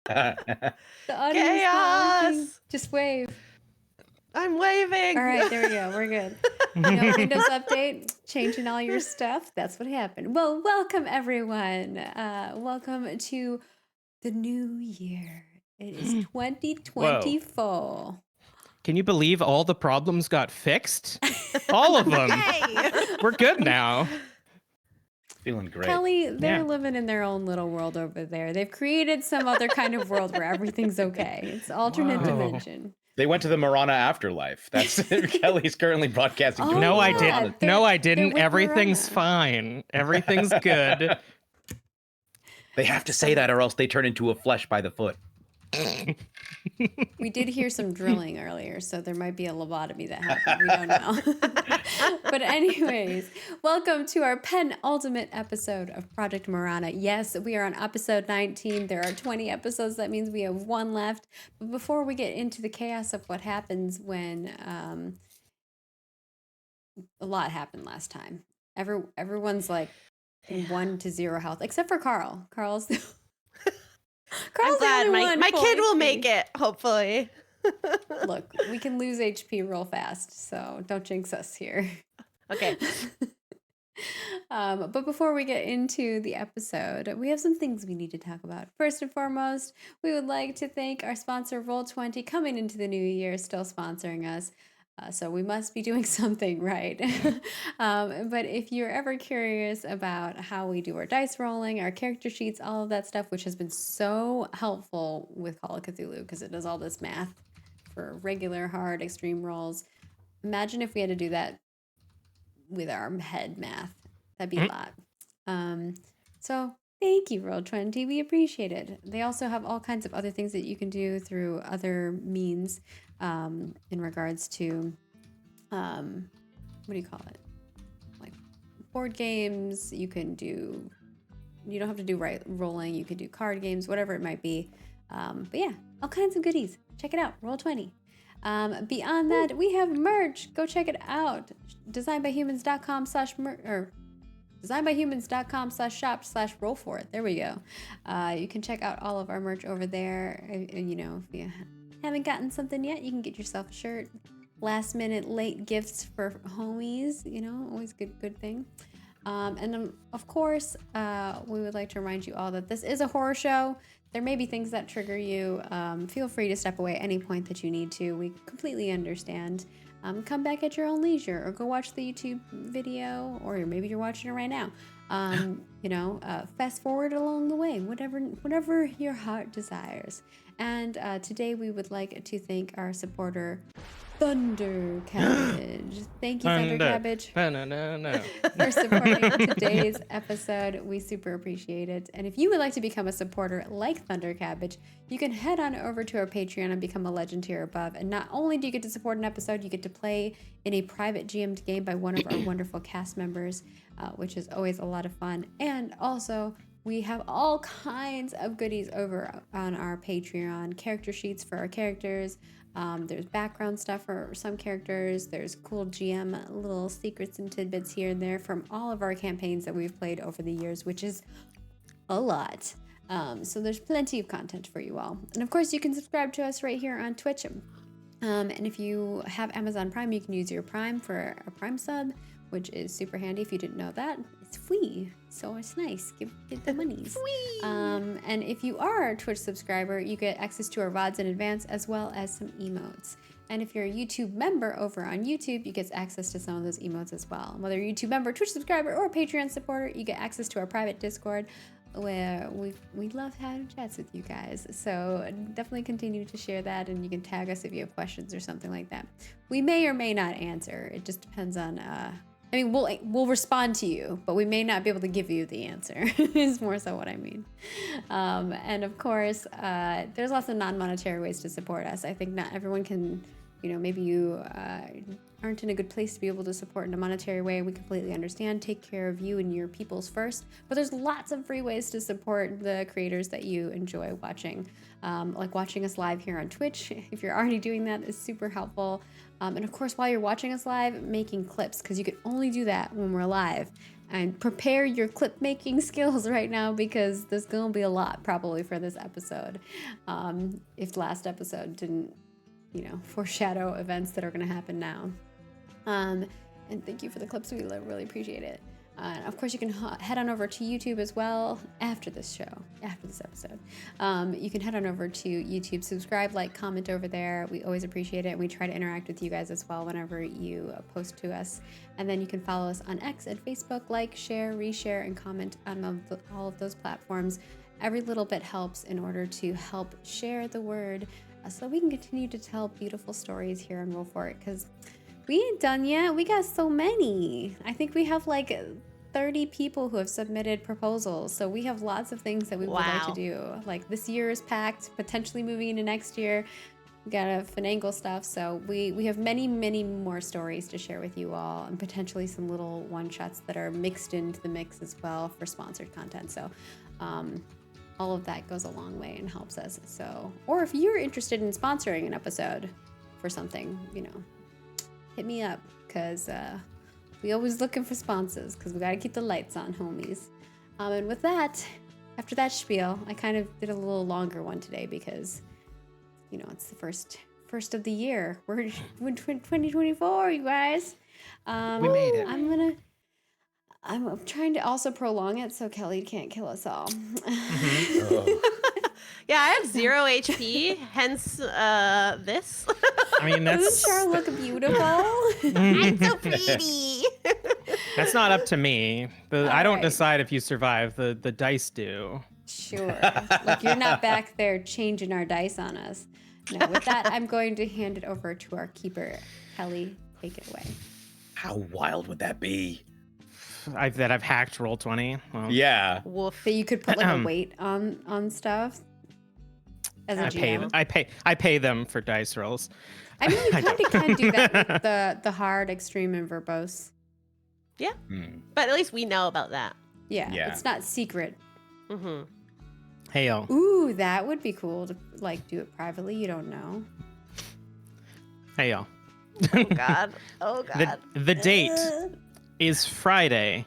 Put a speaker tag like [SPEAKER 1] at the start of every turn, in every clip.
[SPEAKER 1] The audio is not working.
[SPEAKER 2] Chaos!
[SPEAKER 1] Just wave.
[SPEAKER 2] I'm waving.
[SPEAKER 1] All right, there we go. We're good. No Windows update, changing all your stuff. That's what happened. Well, welcome everyone. Welcome to the new year. It is 2024.
[SPEAKER 3] Can you believe all the problems got fixed? All of them.
[SPEAKER 2] Yay!
[SPEAKER 3] We're good now.
[SPEAKER 4] Feeling great.
[SPEAKER 1] Kelly, they're
[SPEAKER 3] Yeah.
[SPEAKER 1] living in their own little world over there. They've created some other kind of world where everything's okay. It's alternate
[SPEAKER 3] Whoa.
[SPEAKER 1] dimension.
[SPEAKER 4] They went to the Morana afterlife. That's Kelly's currently broadcasting.
[SPEAKER 1] Oh,
[SPEAKER 4] to
[SPEAKER 3] No, I
[SPEAKER 1] yeah.
[SPEAKER 3] didn't.
[SPEAKER 1] They're-
[SPEAKER 3] No, I
[SPEAKER 1] they're
[SPEAKER 3] didn't.
[SPEAKER 1] with
[SPEAKER 3] Everything's
[SPEAKER 1] Morana.
[SPEAKER 3] fine. Everything's good.
[SPEAKER 4] They have to say that, or else they turn into a flesh by the foot.
[SPEAKER 1] We did hear some drilling earlier, so there might be a lobotomy that happened. We don't know. But anyways, welcome to our penultimate episode of Project Morana. Yes, we are on episode 19. There are 20 episodes. That means we have one left. But before we get into the chaos of what happens when a lot happened last time. Everyone's like 1 to 0 health, except for Carl. Carl's the
[SPEAKER 2] I'm glad my kid will
[SPEAKER 1] HP.
[SPEAKER 2] make it, hopefully.
[SPEAKER 1] Look, we can lose HP real fast, so don't jinx us here.
[SPEAKER 2] Okay.
[SPEAKER 1] But before we get into the episode, we have some things we need to talk about. First and foremost, we would like to thank our sponsor, Roll4It, coming into the new year, still sponsoring us. So we must be doing something right. But if you're ever curious about how we do our dice rolling, our character sheets, all of that stuff, which has been so helpful with Call of Cthulhu because it does all this math for regular, hard, extreme rolls. Imagine if we had to do that with our head math. That'd be a lot. So thank you, Roll20. We appreciate it. They also have all kinds of other things that you can do through other means in regards to, what do you call it? Like board games. You don't have to do rolling. You could do card games, whatever it might be. But yeah, all kinds of goodies. Check it out, Roll20. Beyond that, we have merch. Go check it out. designbyhumans.com/shop/roll4it. There we go. You can check out all of our merch over there. You know, if you haven't gotten something yet, you can get yourself a shirt. Last minute late gifts for homies, you know, always good thing. And then, of course, we would like to remind you all that this is a horror show. There may be things that trigger you. Feel free to step away at any point that you need to. We completely understand. Come back at your own leisure, or go watch the YouTube video, or maybe you're watching it right now. Fast forward along the way, whatever your heart desires. And today we would like to thank our supporter, Thunder Cabbage. Thank you, Thunder Cabbage, for supporting today's episode. We super appreciate it. And if you would like to become a supporter like Thunder Cabbage, you can head on over to our Patreon and become a legend tier above. And not only do you get to support an episode, you get to play in a private GM'd game by one of our wonderful cast members, which is always a lot of fun. And also, we have all kinds of goodies over on our Patreon. Character sheets for our characters. There's background stuff for some characters. There's cool GM little secrets and tidbits here and there from all of our campaigns that we've played over the years, which is a lot. So there's plenty of content for you all. And of course, you can subscribe to us right here on Twitch. And if you have Amazon Prime, you can use your Prime for a Prime sub, which is super handy. If you didn't know that, it's free, so it's nice. Get the monies. And if you are a Twitch subscriber, you get access to our VODs in advance, as well as some emotes. And if you're a YouTube member over on YouTube, you get access to some of those emotes as well. Whether you're a YouTube member, Twitch subscriber, or Patreon supporter, you get access to our private Discord, where we love having chats with you guys. So definitely continue to share that, and you can tag us if you have questions or something like that. We may or may not answer. It just depends on we'll respond to you, but we may not be able to give you the answer is more so what I mean. And of course, there's lots of non-monetary ways to support us. I think not everyone can, maybe you aren't in a good place to be able to support in a monetary way. We completely understand. Take care of you and your peoples first. But there's lots of free ways to support the creators that you enjoy watching. Like watching us live here on Twitch. If you're already doing that, is super helpful. And of course, while you're watching us live, making clips, because you can only do that when we're live. and prepare your clip making skills right now, because there's going to be a lot probably for this episode. If last episode didn't, foreshadow events that are going to happen now. And thank you for the clips. We really appreciate it. And of course, you can head on over to YouTube as well after this episode. You can head on over to YouTube, subscribe, like, comment over there. We always appreciate it. And we try to interact with you guys as well whenever you post to us. And then you can follow us on X and Facebook, like, share, reshare, and comment on all of those platforms. Every little bit helps in order to help share the word so we can continue to tell beautiful stories here on Roll4It, because we ain't done yet. We got so many. I think we have like 30 people who have submitted proposals. So we have lots of things that we would like to do. Like this year is packed, potentially moving into next year. We gotta finagle stuff. So we have many, many more stories to share with you all, and potentially some little one-shots that are mixed into the mix as well for sponsored content. So all of that goes a long way and helps us. So, or if you're interested in sponsoring an episode for something, hit me up, because we always looking for sponsors, because we got to keep the lights on, homies. And with that, after that spiel, I kind of did a little longer one today because, it's the first of the year. We're in 2024, you guys.
[SPEAKER 3] We made it.
[SPEAKER 1] I'm trying to also prolong it so Kelly can't kill us all.
[SPEAKER 2] Yeah, I have 0 HP, hence this.
[SPEAKER 3] I mean, that's...
[SPEAKER 1] You sure look beautiful.
[SPEAKER 2] I'm so pretty.
[SPEAKER 3] That's not up to me. I don't decide if you survive. The dice do.
[SPEAKER 1] Sure. Like, you're not back there changing our dice on us. No, with that, I'm going to hand it over to our keeper. Kelly, take it away.
[SPEAKER 4] How wild would that be?
[SPEAKER 3] I've hacked Roll20. Well,
[SPEAKER 4] Yeah.
[SPEAKER 2] Woof.
[SPEAKER 1] That you could put like a weight on stuff. As a GM.
[SPEAKER 3] I pay them for dice rolls.
[SPEAKER 1] I mean, you kind of can do that with the hard, extreme, and verbose.
[SPEAKER 2] Yeah. But at least we know about that.
[SPEAKER 1] Yeah. It's not secret.
[SPEAKER 2] Mm-hmm.
[SPEAKER 3] Hey, yo.
[SPEAKER 1] Ooh, that would be cool to like do it privately. You don't know.
[SPEAKER 3] Hey, yo.
[SPEAKER 2] Oh God. Oh God.
[SPEAKER 3] The date is Friday,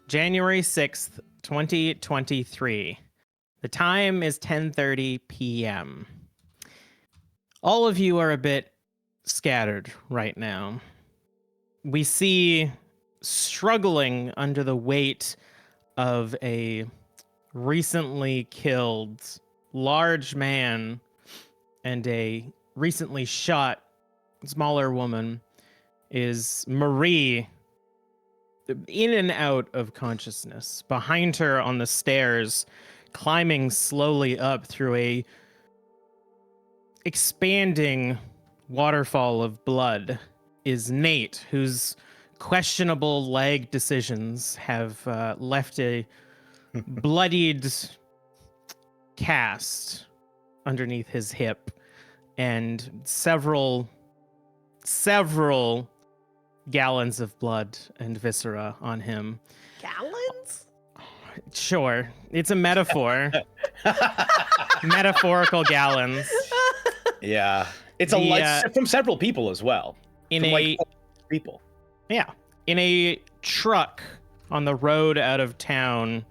[SPEAKER 3] January 6th, 2023. The time is 10:30 p.m. All of you are a bit scattered right now. We see struggling under the weight of a recently killed large man and a recently shot smaller woman is Marie, in and out of consciousness. Behind her on the stairs, climbing slowly up through a expanding waterfall of blood, is Nate, whose questionable leg decisions have left a bloodied cast underneath his hip and several gallons of blood and viscera on him.
[SPEAKER 2] Gallons?
[SPEAKER 3] Sure, it's a metaphor. Metaphorical gallons.
[SPEAKER 4] Yeah, it's from several people as well. People.
[SPEAKER 3] Yeah, in a truck on the road out of town,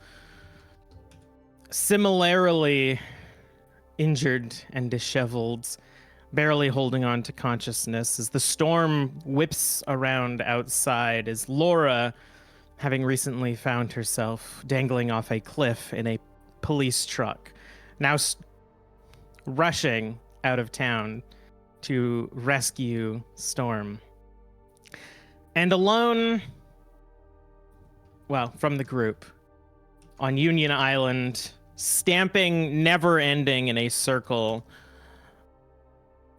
[SPEAKER 3] similarly injured and disheveled, barely holding on to consciousness as the storm whips around outside, as Laura, having recently found herself dangling off a cliff in a police truck, now rushing out of town to rescue Storm. And alone, well, from the group, on Union Island, stamping, never ending in a circle,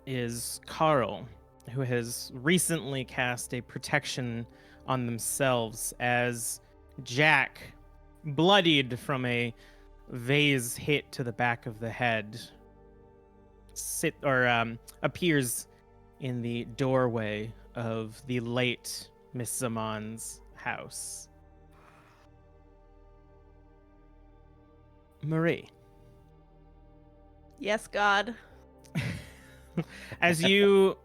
[SPEAKER 3] is Carl, who has recently cast a protection on themselves as Jack, bloodied from a vase hit to the back of the head, appears in the doorway of the late Miss Zamon's house. Marie.
[SPEAKER 2] Yes, God.
[SPEAKER 3] As you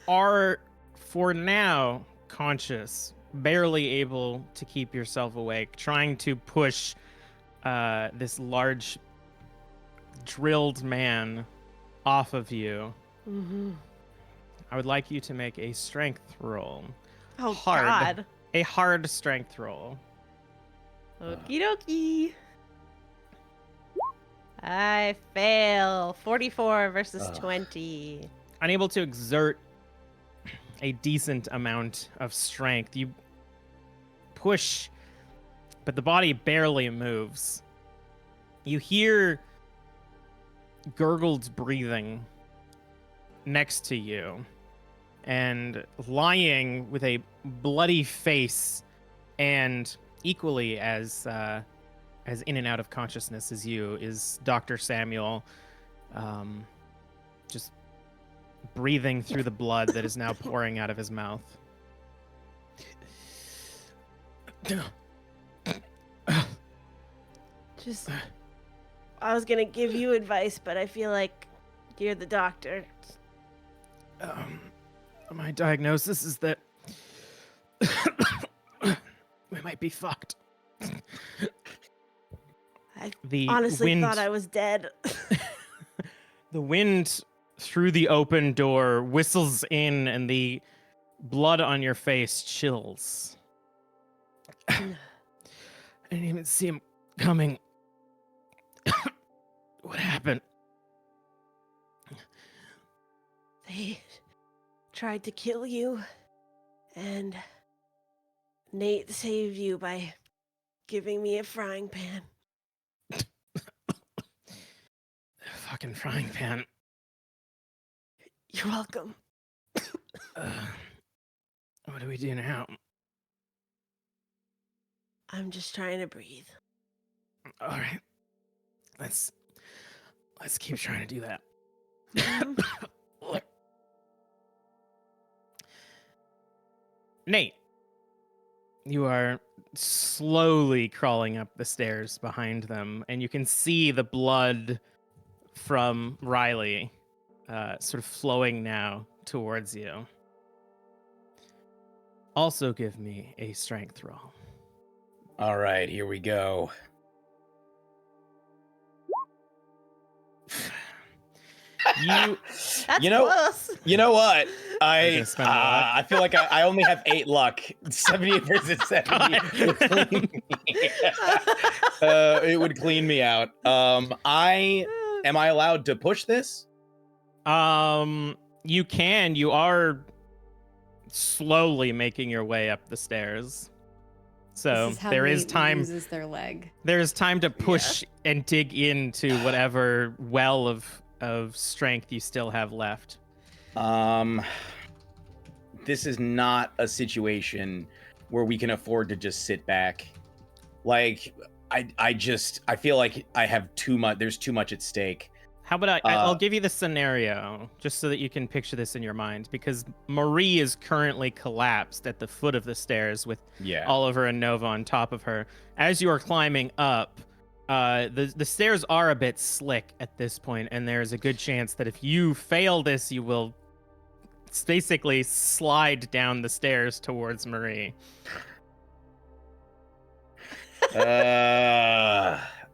[SPEAKER 3] are, for now, conscious, barely able to keep yourself awake, trying to push this large drilled man off of you.
[SPEAKER 2] Mm-hmm.
[SPEAKER 3] I would like you to make a strength roll.
[SPEAKER 2] Oh,
[SPEAKER 3] Hard.
[SPEAKER 2] God.
[SPEAKER 3] A hard strength roll.
[SPEAKER 2] Okie dokie. I fail. 44 versus 20.
[SPEAKER 3] Unable to exert a decent amount of strength. You push, but the body barely moves. You hear gurgled breathing next to you, and lying with a bloody face and equally as in and out of consciousness as you is Dr. Samuel, just breathing through the blood that is now pouring out of his mouth.
[SPEAKER 2] Just, I was gonna give you advice, but I feel like you're the doctor.
[SPEAKER 3] My diagnosis is that we might be fucked.
[SPEAKER 2] I
[SPEAKER 3] The
[SPEAKER 2] honestly
[SPEAKER 3] wind,
[SPEAKER 2] thought I was dead.
[SPEAKER 3] the wind through the open door whistles in, and the blood on your face chills. I didn't even see him coming. What happened?
[SPEAKER 2] They tried to kill you, and Nate saved you by giving me a frying pan.
[SPEAKER 3] Fucking frying pan.
[SPEAKER 2] You're welcome.
[SPEAKER 3] What do we do now?
[SPEAKER 2] I'm just trying to breathe.
[SPEAKER 3] All right. Let's keep trying to do that. Nate, you are slowly crawling up the stairs behind them, and you can see the blood from Riley sort of flowing now towards you. Also give me a strength roll.
[SPEAKER 4] All right, here we go.
[SPEAKER 2] That's
[SPEAKER 4] you know,
[SPEAKER 2] close.
[SPEAKER 4] You know what?
[SPEAKER 3] gonna spend a lot.
[SPEAKER 4] I feel like I only have 8 luck. 78 versus 70 would clean me. It would clean me out. Am I allowed to push this?
[SPEAKER 3] You can. You are slowly making your way up the stairs. So
[SPEAKER 1] This is how
[SPEAKER 3] there is
[SPEAKER 1] Nate
[SPEAKER 3] time.
[SPEAKER 1] loses their leg.
[SPEAKER 3] There is time to push and dig into whatever well of strength you still have left.
[SPEAKER 4] This is not a situation where we can afford to just sit back. Like, I feel like I have too much. There's too much at stake.
[SPEAKER 3] How about I'll give you the scenario just so that you can picture this in your mind, because Marie is currently collapsed at the foot of the stairs with Oliver and Nova on top of her. As you are climbing up, the stairs are a bit slick at this point, and there's a good chance that if you fail this, you will basically slide down the stairs towards Marie.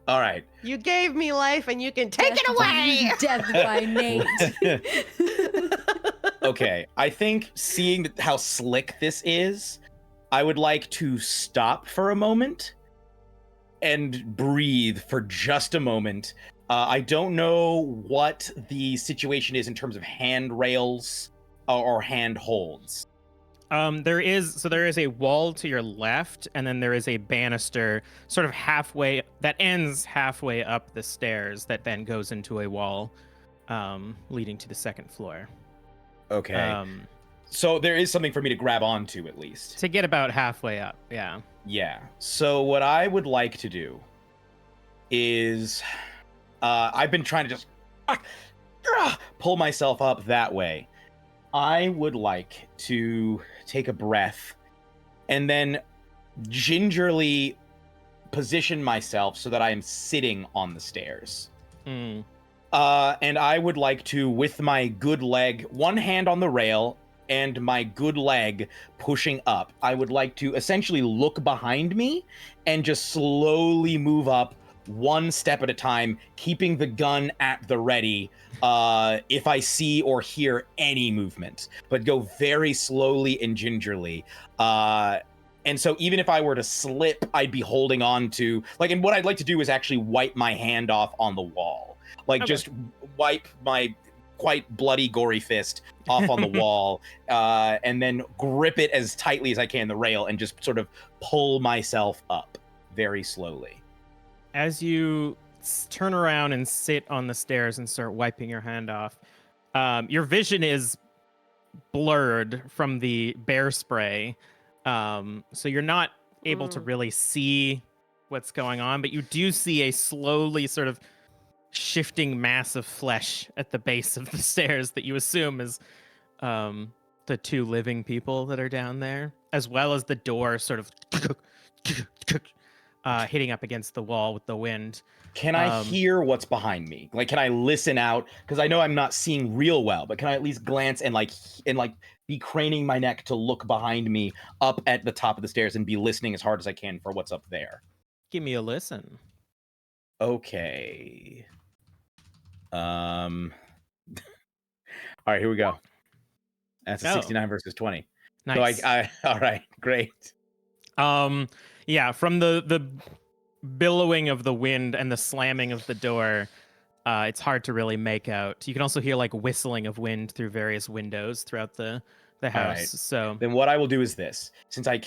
[SPEAKER 4] All right.
[SPEAKER 2] You gave me life, and you can take it away.
[SPEAKER 1] Death by Nate.
[SPEAKER 4] Okay, I think seeing how slick this is, I would like to stop for a moment and breathe for just a moment. I don't know what the situation is in terms of handrails or hand holds.
[SPEAKER 3] There is a wall to your left, and then there is a banister sort of halfway that ends halfway up the stairs that then goes into a wall leading to the second floor.
[SPEAKER 4] Okay. So there is something for me to grab onto at least.
[SPEAKER 3] To get about halfway up, yeah.
[SPEAKER 4] Yeah. So what I would like to do is I've been trying to just pull myself up that way. I would like to take a breath and then gingerly position myself so that I am sitting on the stairs. And I would like to, with my good leg, one hand on the rail, and my good leg pushing up, I would like to essentially look behind me and just slowly move up one step at a time, keeping the gun at the ready if I see or hear any movement, but go very slowly and gingerly. And so even if I were to slip, I'd be holding on to, like, and what I'd like to do is actually wipe my hand off on the wall. Like, just wipe my quite bloody, gory fist off on the wall, and then grip it as tightly as I can, the rail, and just sort of pull myself up very slowly.
[SPEAKER 3] As you turn around and sit on the stairs and start wiping your hand off, your vision is blurred from the bear spray. So you're not able to really see what's going on, but you do see a slowly sort of shifting mass of flesh at the base of the stairs that you assume is the two living people that are down there, as well as the door sort of hitting up against the wall with the wind.
[SPEAKER 4] Can I hear what's behind me? Like, can I listen out? Because I know I'm not seeing real well, but can I at least glance and be craning my neck to look behind me up at the top of the stairs and be listening as hard as I can for what's up there?
[SPEAKER 3] Give me a listen.
[SPEAKER 4] Okay. All right, here we go. That's a 69 versus 20.
[SPEAKER 3] Nice.
[SPEAKER 4] So all right, great.
[SPEAKER 3] Yeah, from the billowing of the wind and the slamming of the door, it's hard to really make out. You can also hear like whistling of wind through various windows throughout the house.
[SPEAKER 4] Right.
[SPEAKER 3] So
[SPEAKER 4] then what I will do is this. Since I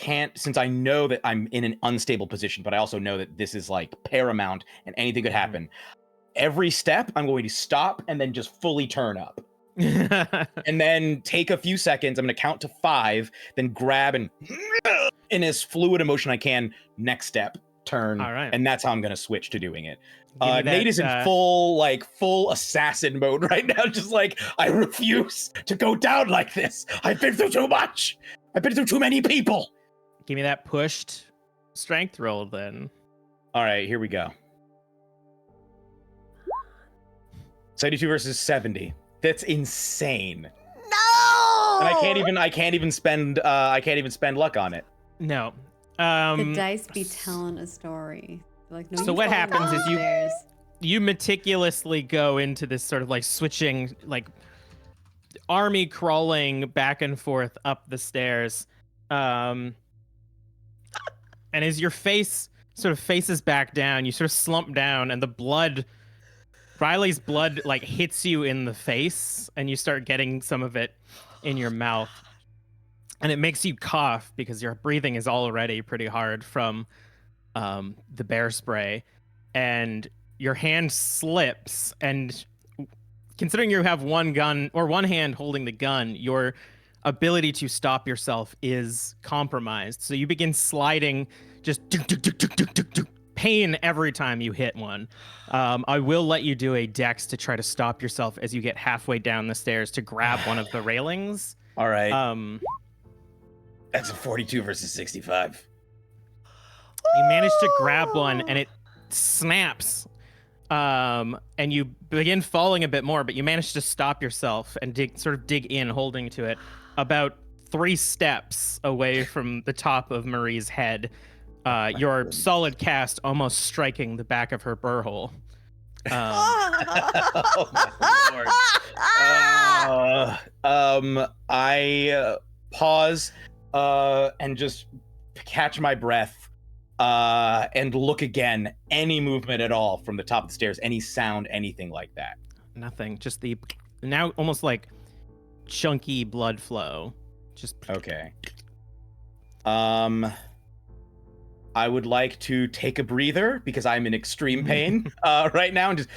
[SPEAKER 4] know that I'm in an unstable position, but I also know that this is like paramount and anything could happen. Every step I'm going to stop and then just fully turn up. And then take a few seconds. I'm going to count to 5, then grab and in as fluid a motion I can, next step, turn.
[SPEAKER 3] All right.
[SPEAKER 4] And that's how I'm going to switch to doing it. Nate is in full assassin mode right now. Just like, I refuse to go down like this. I've been through too much. I've been through too many people.
[SPEAKER 3] Give me that pushed strength roll then.
[SPEAKER 4] All right, here we go. 72 versus 70. That's insane.
[SPEAKER 2] No!
[SPEAKER 4] And I can't even spend luck on it.
[SPEAKER 3] No.
[SPEAKER 1] The dice be telling a story. Like, no,
[SPEAKER 3] so
[SPEAKER 1] you
[SPEAKER 3] what
[SPEAKER 1] fall
[SPEAKER 3] happens is
[SPEAKER 1] downstairs.
[SPEAKER 3] you meticulously go into this sort of like switching, like army crawling back and forth up the stairs. And as your face sort of faces back down, you sort of slump down and Riley's blood like hits you in the face and you start getting some of it in your mouth. And it makes you cough because your breathing is already pretty hard from the bear spray. And your hand slips, and considering you have one gun or one hand holding the gun, your ability to stop yourself is compromised. So you begin sliding, just pain every time you hit one. I will let you do a dex to try to stop yourself as you get halfway down the stairs to grab one of the railings.
[SPEAKER 4] All right. That's a 42 versus 65.
[SPEAKER 3] You manage to grab one and it snaps. And you begin falling a bit more, but you manage to stop yourself and dig in, holding to it about 3 steps away from the top of Marie's head. Your solid cast almost striking the back of her burr hole.
[SPEAKER 4] Oh my lord. I pause and just catch my breath and look again. Any movement at all from the top of the stairs, any sound, anything like that?
[SPEAKER 3] Nothing. Just the now almost like chunky blood flow. Just
[SPEAKER 4] okay. I would like to take a breather because I'm in extreme pain right now, and just.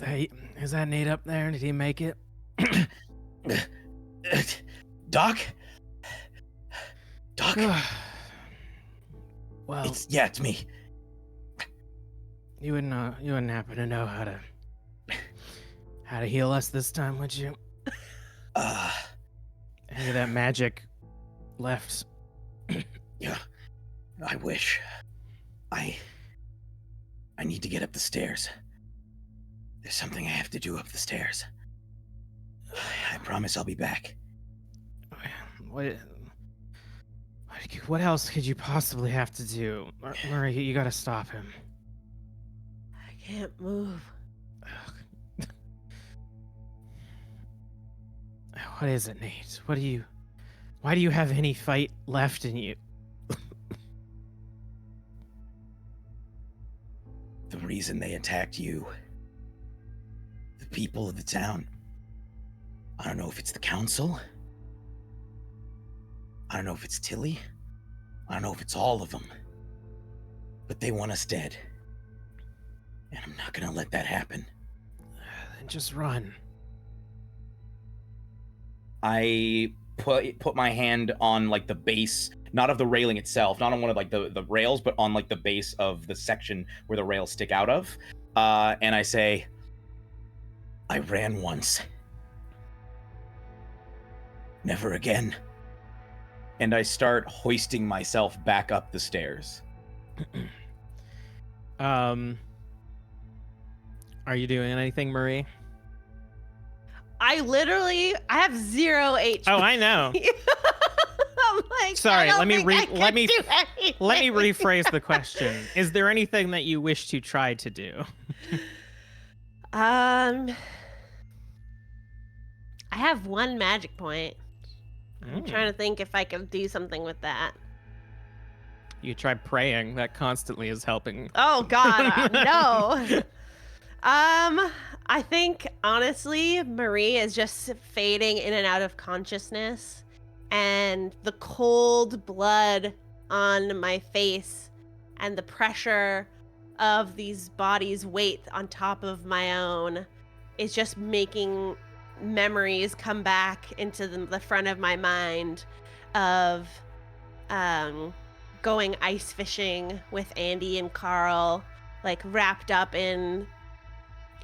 [SPEAKER 3] Nate, is that Nate up there? Did he make it?
[SPEAKER 4] Doc.
[SPEAKER 3] Well,
[SPEAKER 4] it's me.
[SPEAKER 3] You wouldn't happen to know how to heal us this time, would you? Any of that magic left?
[SPEAKER 4] Yeah, I wish. I need to get up the stairs. There's something I have to do up the stairs. I promise I'll be back.
[SPEAKER 3] What else could you possibly have to do? Murray, you gotta stop him.
[SPEAKER 2] I can't move.
[SPEAKER 3] What is it, Nate? Why do you have any fight left in you?
[SPEAKER 4] The reason they attacked you, the people of the town, I don't know if it's the council, I don't know if it's Tilly, I don't know if it's all of them, but they want us dead. And I'm not gonna let that happen.
[SPEAKER 3] Then just run.
[SPEAKER 4] I put my hand on like the base, not of the railing itself, not on one of like the rails, but on like the base of the section where the rails stick out of. And I say, I ran once. Never again. And I start hoisting myself back up the stairs.
[SPEAKER 3] Are you doing anything, Marie?
[SPEAKER 2] I have 0 HP.
[SPEAKER 3] Oh, I know.
[SPEAKER 2] I'm like,
[SPEAKER 3] sorry. Let me
[SPEAKER 2] let me
[SPEAKER 3] rephrase the question. Is there anything that you wish to try to do?
[SPEAKER 2] I have 1 magic point. I'm trying to think if I can do something with that.
[SPEAKER 3] You try praying. That constantly is helping.
[SPEAKER 2] Oh God, no. I think honestly, Marie is just fading in and out of consciousness, and the cold blood on my face and the pressure of these bodies' weight on top of my own is just making memories come back into the front of my mind of going ice fishing with Andy and Carl, like wrapped up in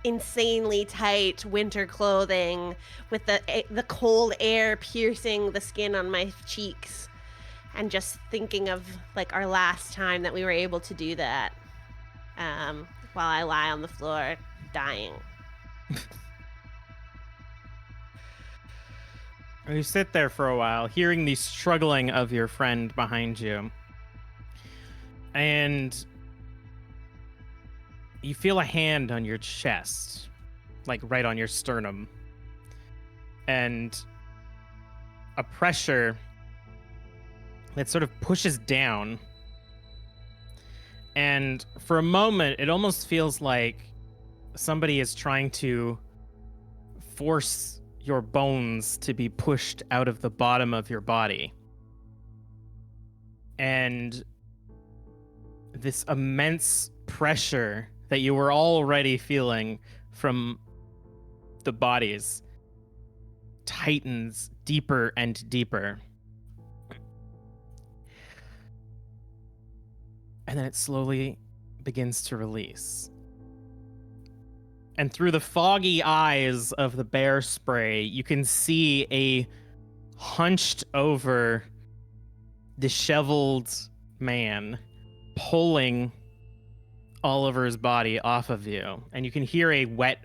[SPEAKER 2] insanely tight winter clothing with the cold air piercing the skin on my cheeks, and just thinking of like our last time that we were able to do that, while I lie on the floor dying.
[SPEAKER 3] You sit there for a while, hearing the struggling of your friend behind you, and you feel a hand on your chest, like right on your sternum, and a pressure that sort of pushes down. And for a moment, it almost feels like somebody is trying to force your bones to be pushed out of the bottom of your body. And this immense pressure that you were already feeling from the bodies tightens deeper and deeper. And then it slowly begins to release. And through the foggy eyes of the bear spray, you can see a hunched over, disheveled man pulling Oliver's body off of you, and you can hear a wet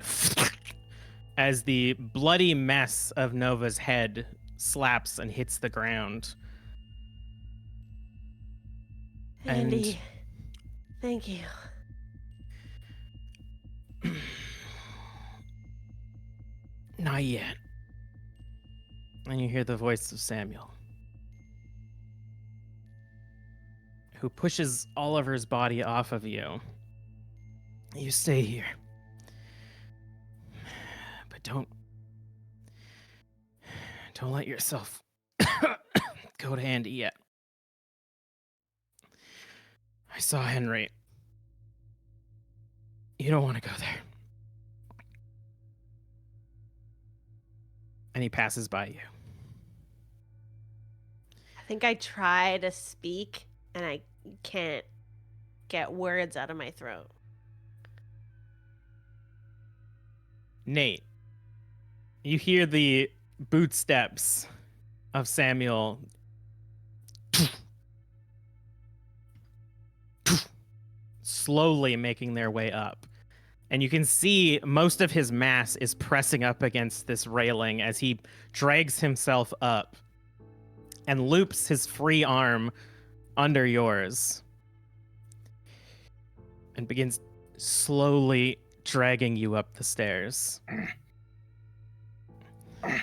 [SPEAKER 3] as the bloody mess of Nova's head slaps and hits the ground.
[SPEAKER 2] Andy, thank you.
[SPEAKER 3] Not yet. And you hear the voice of Samuel, who pushes Oliver's body off of you. You stay here. But don't let yourself go to Andy yet. I saw Henry. You don't want to go there. And he passes by you.
[SPEAKER 2] I think I try to speak and I can't get words out of my throat.
[SPEAKER 3] Nate, you hear the boot steps of Samuel slowly making their way up. And you can see most of his mass is pressing up against this railing as he drags himself up and loops his free arm under yours and begins slowly dragging you up the stairs. I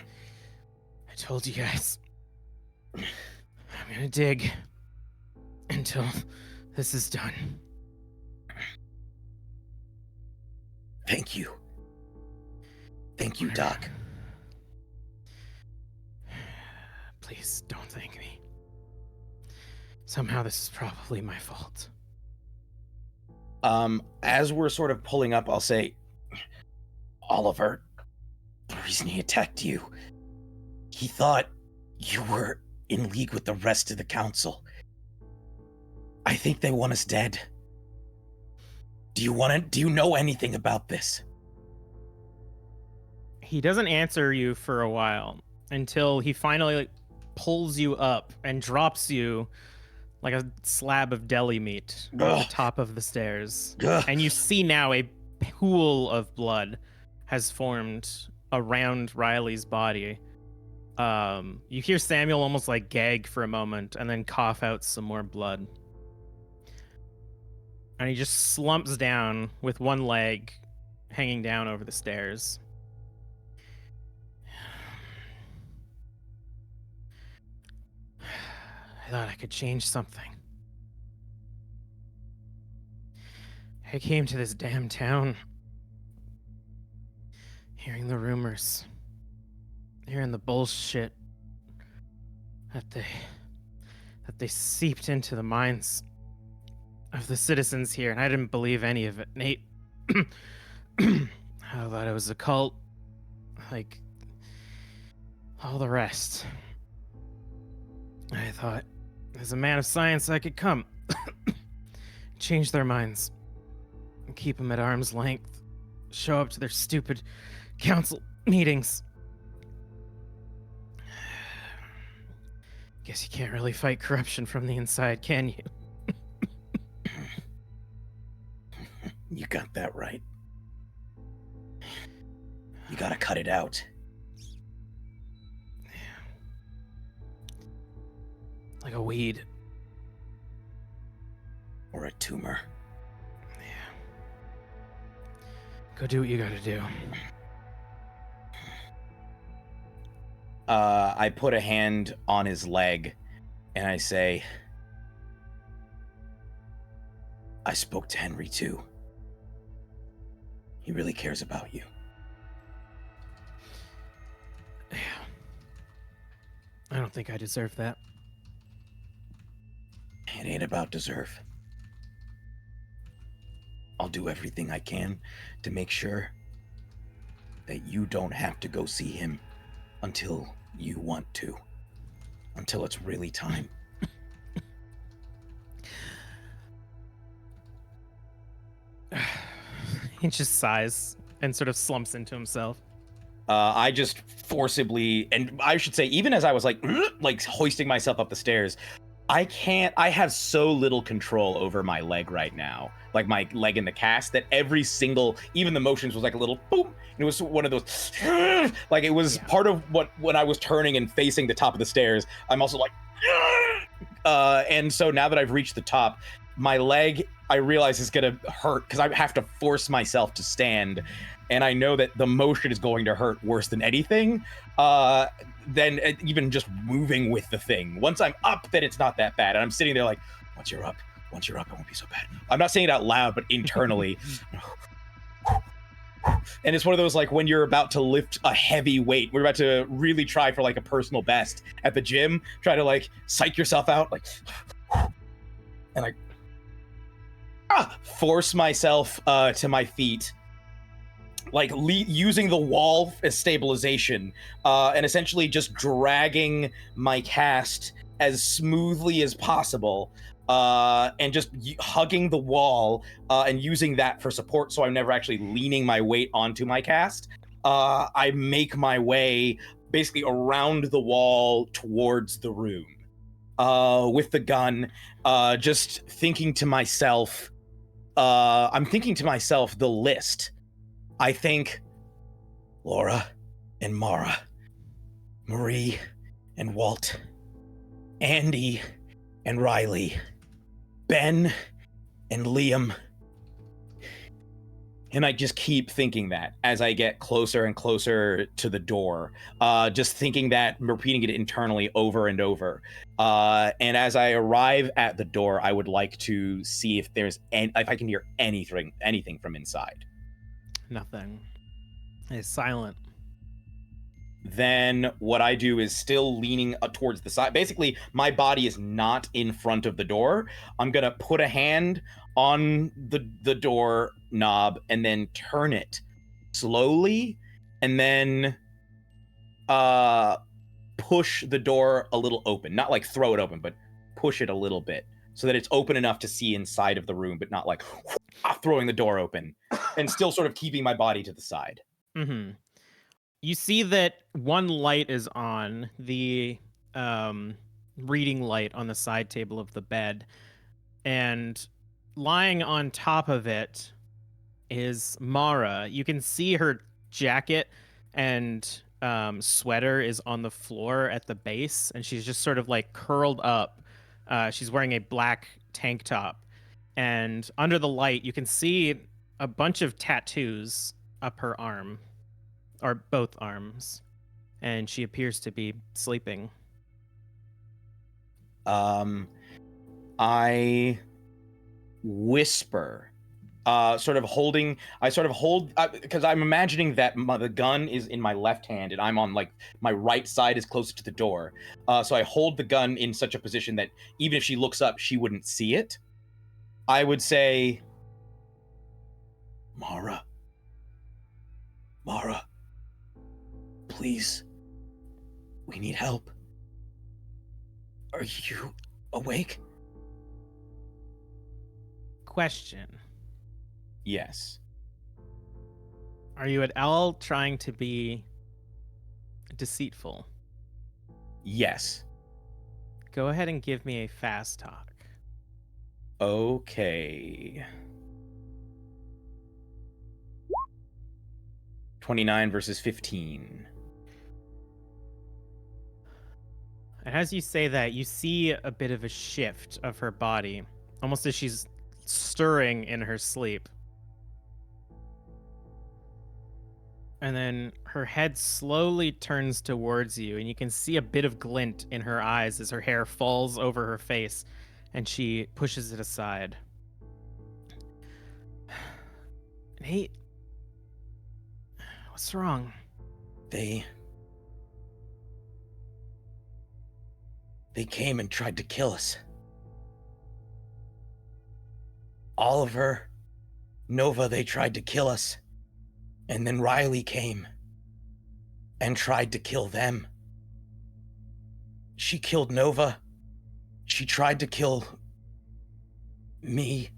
[SPEAKER 3] told you guys, I'm gonna dig until this is done.
[SPEAKER 4] Thank you. Thank you, Doc.
[SPEAKER 3] Please don't thank me. Somehow this is probably my fault.
[SPEAKER 4] As we're sort of pulling up, I'll say, Oliver, the reason he attacked you, he thought you were in league with the rest of the council. I think they want us dead. Do you know anything about this?
[SPEAKER 3] He doesn't answer you for a while until he finally pulls you up and drops you like a slab of deli meat on the top of the stairs. And you see now a pool of blood has formed around Riley's body. You hear Samuel almost like gag for a moment and then cough out some more blood. And he just slumps down with one leg hanging down over the stairs. I thought I could change something. I came to this damn town hearing the rumors, hearing the bullshit that they seeped into the minds of the citizens here, and I didn't believe any of it. Nate, I thought it was a cult, like all the rest. I thought, as a man of science, I could come, change their minds, and keep them at arm's length, show up to their stupid council meetings. Guess you can't really fight corruption from the inside, can you?
[SPEAKER 4] You got that right. You gotta cut it out.
[SPEAKER 3] Like a weed.
[SPEAKER 4] Or a tumor.
[SPEAKER 3] Yeah. Go do what you gotta do.
[SPEAKER 4] I put a hand on his leg and I say, I spoke to Henry too. He really cares about you.
[SPEAKER 3] Yeah. I don't think I deserve that.
[SPEAKER 4] It ain't about deserve. I'll do everything I can to make sure that you don't have to go see him until you want to. Until it's really time.
[SPEAKER 3] He just sighs and sort of slumps into himself.
[SPEAKER 4] I just forcibly, and I should say, even as I was like hoisting myself up the stairs, I have so little control over my leg right now, like my leg in the cast, that every single, even the motions was like a little boom. And it was one of those, like it was part of what, when I was turning and facing the top of the stairs, I'm also like, and so now that I've reached the top, my leg, I realize is going to hurt because I have to force myself to stand. And I know that the motion is going to hurt worse than anything. Than even just moving with the thing. Once I'm up, then it's not that bad. And I'm sitting there like, once you're up, it won't be so bad. I'm not saying it out loud, but internally. And it's one of those, like, when you're about to lift a heavy weight, we're about to really try for like a personal best at the gym, try to like psych yourself out, like, and I force myself to my feet, like using the wall as stabilization, and essentially just dragging my cast as smoothly as possible, and just hugging the wall, and using that for support so I'm never actually leaning my weight onto my cast. I make my way basically around the wall towards the room, with the gun, just thinking to myself, I'm thinking to myself the list I think Laura and Mara, Marie and Walt, Andy and Riley, Ben and Liam. And I just keep thinking that as I get closer and closer to the door, just thinking that, repeating it internally over and over. And as I arrive at the door, I would like to see if if I can hear anything from inside.
[SPEAKER 3] Nothing. It's silent.
[SPEAKER 4] Then what I do is still leaning towards the side. Basically, my body is not in front of the door. I'm going to put a hand on the door knob and then turn it slowly and then push the door a little open. Not like throw it open, but push it a little bit so that it's open enough to see inside of the room, but not like throwing the door open, and still sort of keeping my body to the side.
[SPEAKER 3] Mm-hmm. You see that one light is on, the reading light on the side table of the bed, and lying on top of it is Mara. You can see her jacket and sweater is on the floor at the base, and she's just sort of like curled up. She's wearing a black tank top, and under the light you can see a bunch of tattoos up her arm, or both arms, and she appears to be sleeping.
[SPEAKER 4] I whisper, sort of hold, because I'm imagining that the gun is in my left hand and I'm on like my right side is closer to the door. So I hold the gun in such a position that even if she looks up, she wouldn't see it. I would say, Mara, please, we need help. Are you awake?
[SPEAKER 3] Question.
[SPEAKER 4] Yes.
[SPEAKER 3] Are you at all trying to be deceitful?
[SPEAKER 4] Yes.
[SPEAKER 3] Go ahead and give me a fast talk.
[SPEAKER 4] Okay. 29 versus 15.
[SPEAKER 3] And as you say that, you see a bit of a shift of her body, almost as she's stirring in her sleep. And then her head slowly turns towards you, and you can see a bit of glint in her eyes as her hair falls over her face, and she pushes it aside. Nate, what's wrong?
[SPEAKER 4] They came and tried to kill us. Oliver, Nova, they tried to kill us. And then Riley came and tried to kill them. She killed Nova. She tried to kill me.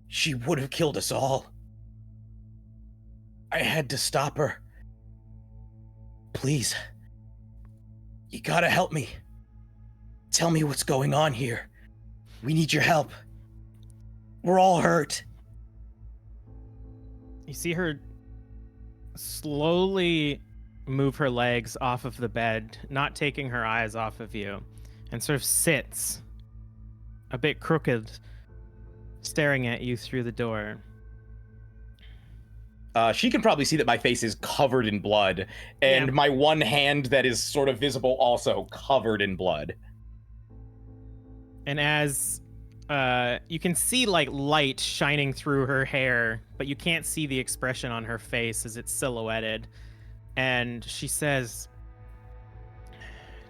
[SPEAKER 4] She would have killed us all. I had to stop her. Please, you gotta help me. Tell me what's going on here. We need your help. We're all hurt.
[SPEAKER 3] You see her slowly move her legs off of the bed, not taking her eyes off of you, and sort of sits a bit crooked, staring at you through the door.
[SPEAKER 4] She can probably see that my face is covered in blood, and my one hand that is sort of visible also covered in blood.
[SPEAKER 3] And as you can see like light shining through her hair, but you can't see the expression on her face as it's silhouetted. And she says,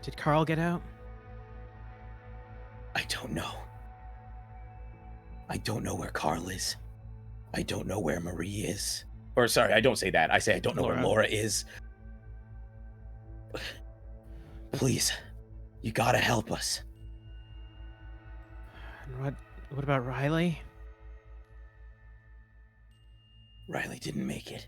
[SPEAKER 3] "Did Carl get out?"
[SPEAKER 4] I don't know. I don't know where Carl is. I don't know where Marie is. Or sorry, I don't say that. I say I don't know where Laura is. Please, you gotta help us.
[SPEAKER 3] And what about Riley?
[SPEAKER 4] Riley didn't make it.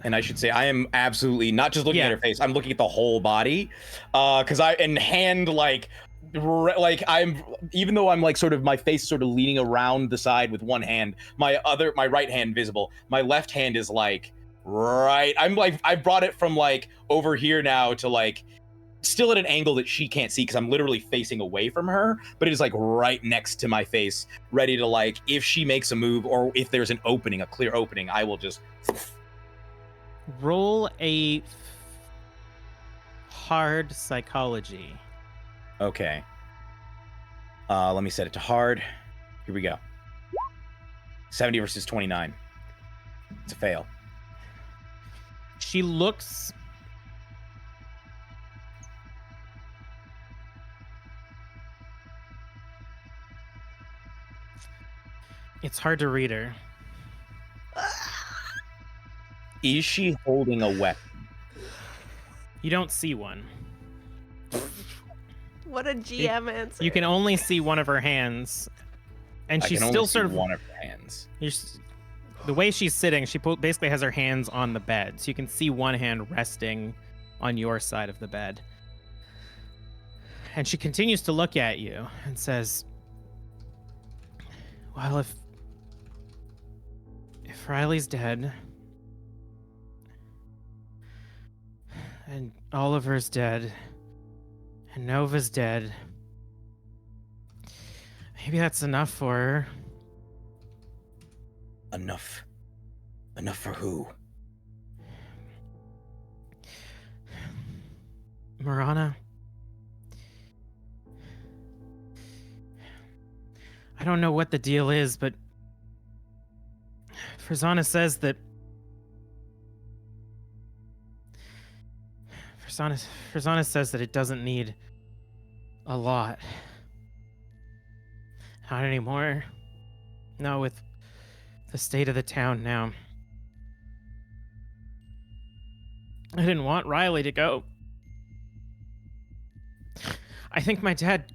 [SPEAKER 4] And I should say, I am absolutely not just looking at her face. I'm looking at the whole body, hand like like I'm, even though I'm like sort of my face sort of leaning around the side with one hand, my right hand visible, my left hand is like right. I'm like I brought it from like over here now to like still at an angle that she can't see because I'm literally facing away from her, but it is like right next to my face, ready to like if she makes a move or if there's an opening, a clear opening, I will just
[SPEAKER 3] Roll a hard psychology.
[SPEAKER 4] okay. Let me set it to hard. Here we go. 70 versus 29. It's a fail.
[SPEAKER 3] She looks. It's hard to read her.
[SPEAKER 4] Is she holding a weapon?
[SPEAKER 3] You don't see one.
[SPEAKER 2] What a GM answer.
[SPEAKER 3] You can only see one of her hands, and she's still sort of
[SPEAKER 4] one of her hands.
[SPEAKER 3] The way she's sitting, she basically has her hands on the bed, so you can see one hand resting on your side of the bed. And she continues to look at you and says, "Well, if Riley's dead, and Oliver's dead, and Nova's dead, maybe that's enough for her."
[SPEAKER 4] Enough. Enough for who?
[SPEAKER 3] Morana. I don't know what the deal is, but Frizana says that Frizana says that it doesn't need a lot. Not anymore. Not with the state of the town now. I didn't want Riley to go. I think my dad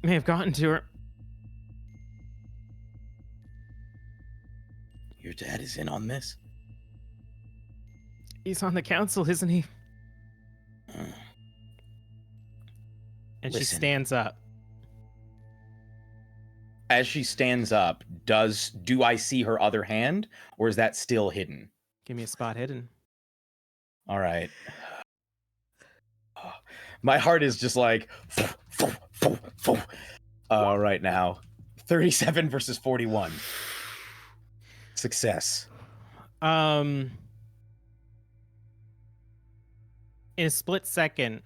[SPEAKER 3] may have gotten to her.
[SPEAKER 4] Your dad is in on this?
[SPEAKER 3] He's on the council, isn't he? And
[SPEAKER 4] Listen.
[SPEAKER 3] she stands up.
[SPEAKER 4] As she stands up, do I see her other hand, or is that still hidden?
[SPEAKER 3] Give me a spot hidden.
[SPEAKER 4] All right. My heart is just like right now. 37 versus 41. Success.
[SPEAKER 3] In a split second,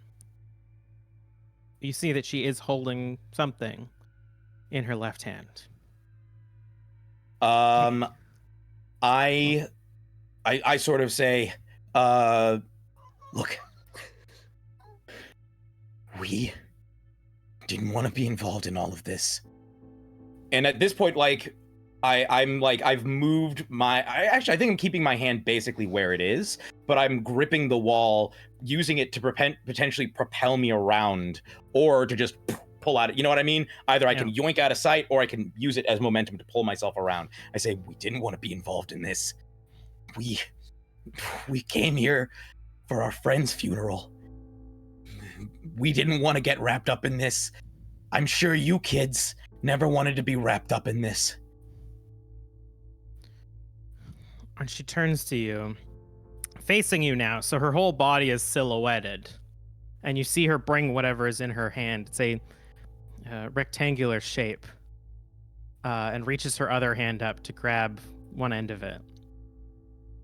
[SPEAKER 3] you see that she is holding something in her left hand.
[SPEAKER 4] I sort of say, look, we didn't want to be involved in all of this. And at this point, like, I'm like, I've moved I think I'm keeping my hand basically where it is, but I'm gripping the wall, using it to potentially propel me around, or to just pull out. You know what I mean? Either I can yoink out of sight, or I can use it as momentum to pull myself around. I say, we didn't want to be involved in this. We came here for our friend's funeral. We didn't want to get wrapped up in this. I'm sure you kids never wanted to be wrapped up in this.
[SPEAKER 3] And she turns to you, facing you now, so her whole body is silhouetted. And you see her bring whatever is in her hand. It's a rectangular shape. And reaches her other hand up to grab one end of it.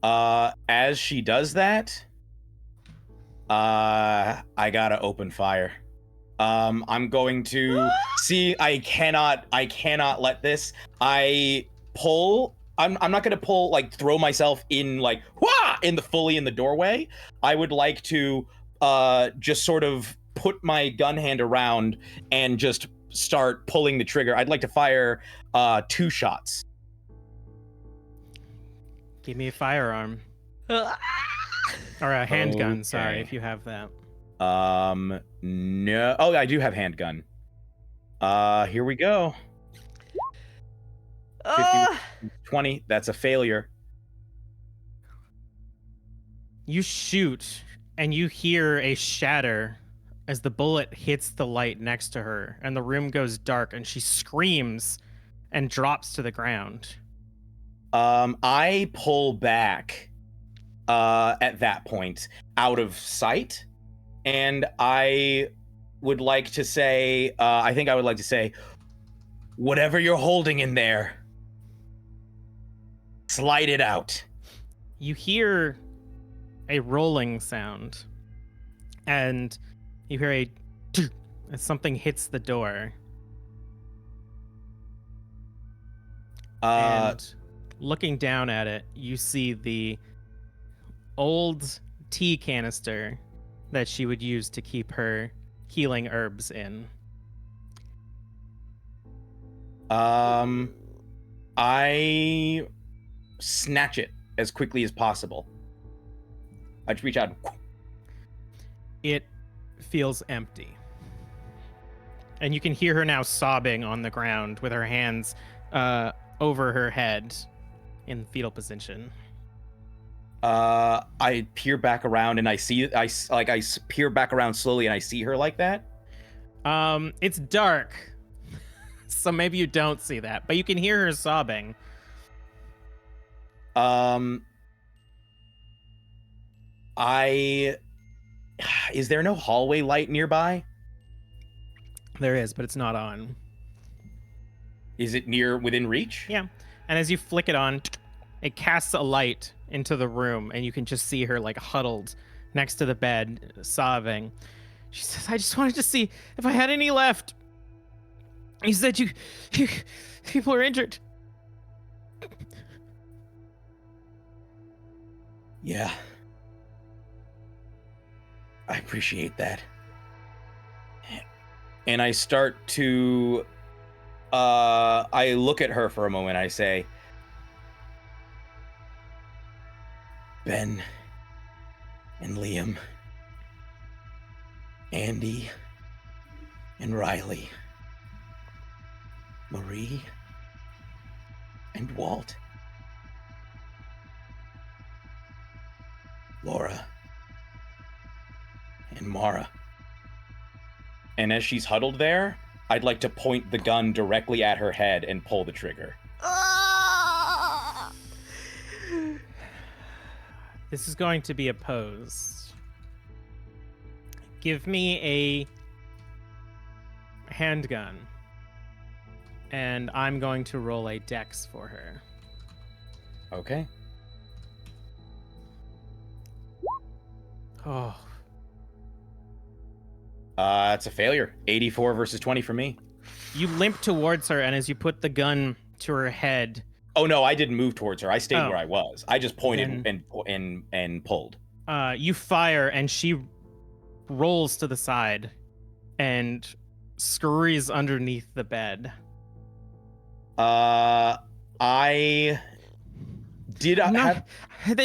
[SPEAKER 4] As she does that, I gotta open fire. I'm going to see. I cannot let this. I pull. I'm not gonna pull, like, throw myself in, like, in the doorway. I would like to just sort of put my gun hand around and just start pulling the trigger. I'd like to fire 2 shots.
[SPEAKER 3] Give me a firearm. Or a handgun, sorry, if you have that.
[SPEAKER 4] No. Oh, I do have handgun. Here we go. 50, 20. That's a failure.
[SPEAKER 3] You shoot, and you hear a shatter as the bullet hits the light next to her and the room goes dark and she screams and drops to the ground.
[SPEAKER 4] I pull back at that point out of sight, and I would like to say, whatever you're holding in there, slide it out.
[SPEAKER 3] You hear a rolling sound, and you hear a as something hits the door. And looking down at it, you see the old tea canister that she would use to keep her healing herbs in.
[SPEAKER 4] I snatch it as quickly as possible. I reach out.
[SPEAKER 3] It feels empty. And you can hear her now sobbing on the ground with her hands over her head in fetal position.
[SPEAKER 4] I peer back around and I peer back around slowly and I see her like that.
[SPEAKER 3] It's dark, so maybe you don't see that, but you can hear her sobbing.
[SPEAKER 4] Is there no hallway light nearby?
[SPEAKER 3] There is, but it's not on.
[SPEAKER 4] Is it within reach?
[SPEAKER 3] Yeah. And as you flick it on, it casts a light into the room, and you can just see her like huddled next to the bed, sobbing. She says, I just wanted to see if I had any left. He said you people are injured.
[SPEAKER 4] Yeah. I appreciate that. And I start to I look at her for a moment. I say, Ben and Liam, Andy and Riley, Marie and Walt, Laura and Mara. And as she's huddled there, I'd like to point the gun directly at her head and pull the trigger.
[SPEAKER 3] This is going to be opposed. Give me a handgun. And I'm going to roll a dex for her.
[SPEAKER 4] Okay.
[SPEAKER 3] Oh.
[SPEAKER 4] It's a failure. 84 versus 20 for me.
[SPEAKER 3] You limp towards her, and as you put the gun to her head...
[SPEAKER 4] Oh, no, I didn't move towards her. I stayed where I was. I just pointed and pulled.
[SPEAKER 3] You fire, and she rolls to the side and scurries underneath the bed. It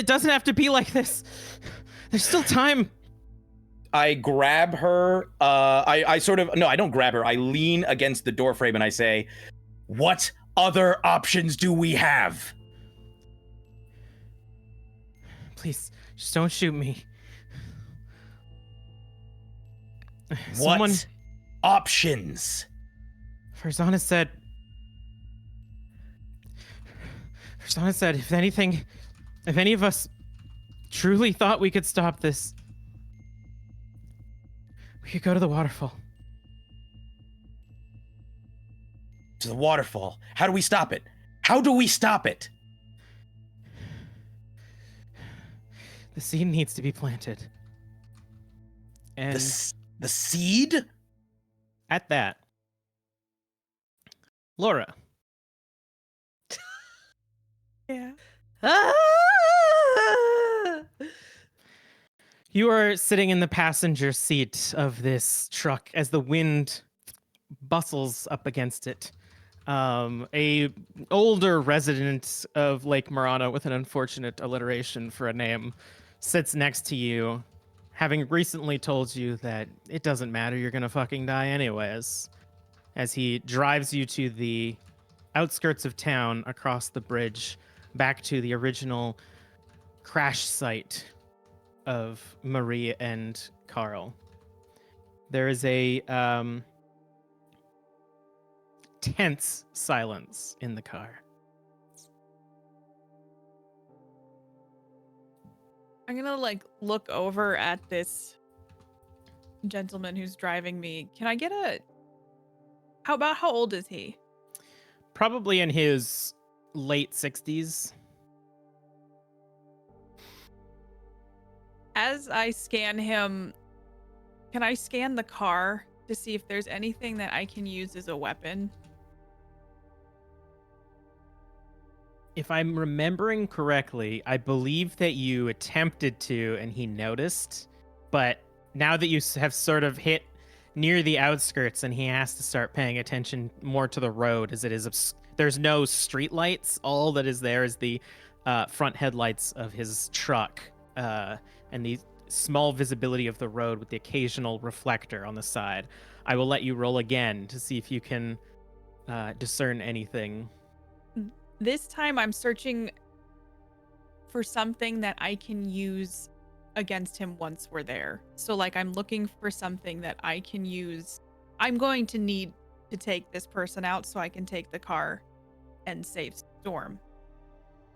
[SPEAKER 3] doesn't have to be like this. There's still time.
[SPEAKER 4] I grab her. I don't grab her. I lean against the doorframe and I say, what other options do we have?
[SPEAKER 3] Please, just don't shoot me.
[SPEAKER 4] What options?
[SPEAKER 3] Farzana said, if any of us truly thought we could stop this, we could go to the waterfall.
[SPEAKER 4] To the waterfall? How do we stop it? How do we stop it?
[SPEAKER 3] The seed needs to be planted. And
[SPEAKER 4] the seed?
[SPEAKER 3] At that, Laura.
[SPEAKER 2] Yeah.
[SPEAKER 3] You are sitting in the passenger seat of this truck as the wind bustles up against it. A older resident of Lake Morana with an unfortunate alliteration for a name sits next to you, having recently told you that it doesn't matter, you're gonna fucking die anyways, as he drives you to the outskirts of town across the bridge back to the original crash site of Marie and Carl. there is a tense silence in the car.
[SPEAKER 5] I'm gonna like look over at this gentleman who's driving me. Can I get how old is he?
[SPEAKER 3] Probably in his late 60s.
[SPEAKER 5] As I scan him, can I scan the car to see if there's anything that I can use as a weapon?
[SPEAKER 3] If I'm remembering correctly, I believe that you attempted to and he noticed, but now that you have sort of hit near the outskirts and he has to start paying attention more to the road as it is, there's no street lights. All that is there is the front headlights of his truck and the small visibility of the road with the occasional reflector on the side. I will let you roll again to see if you can discern anything.
[SPEAKER 5] This time I'm searching for something that I can use against him once we're there. So like I'm looking for something that I can use. I'm going to need to take this person out so I can take the car and save Storm.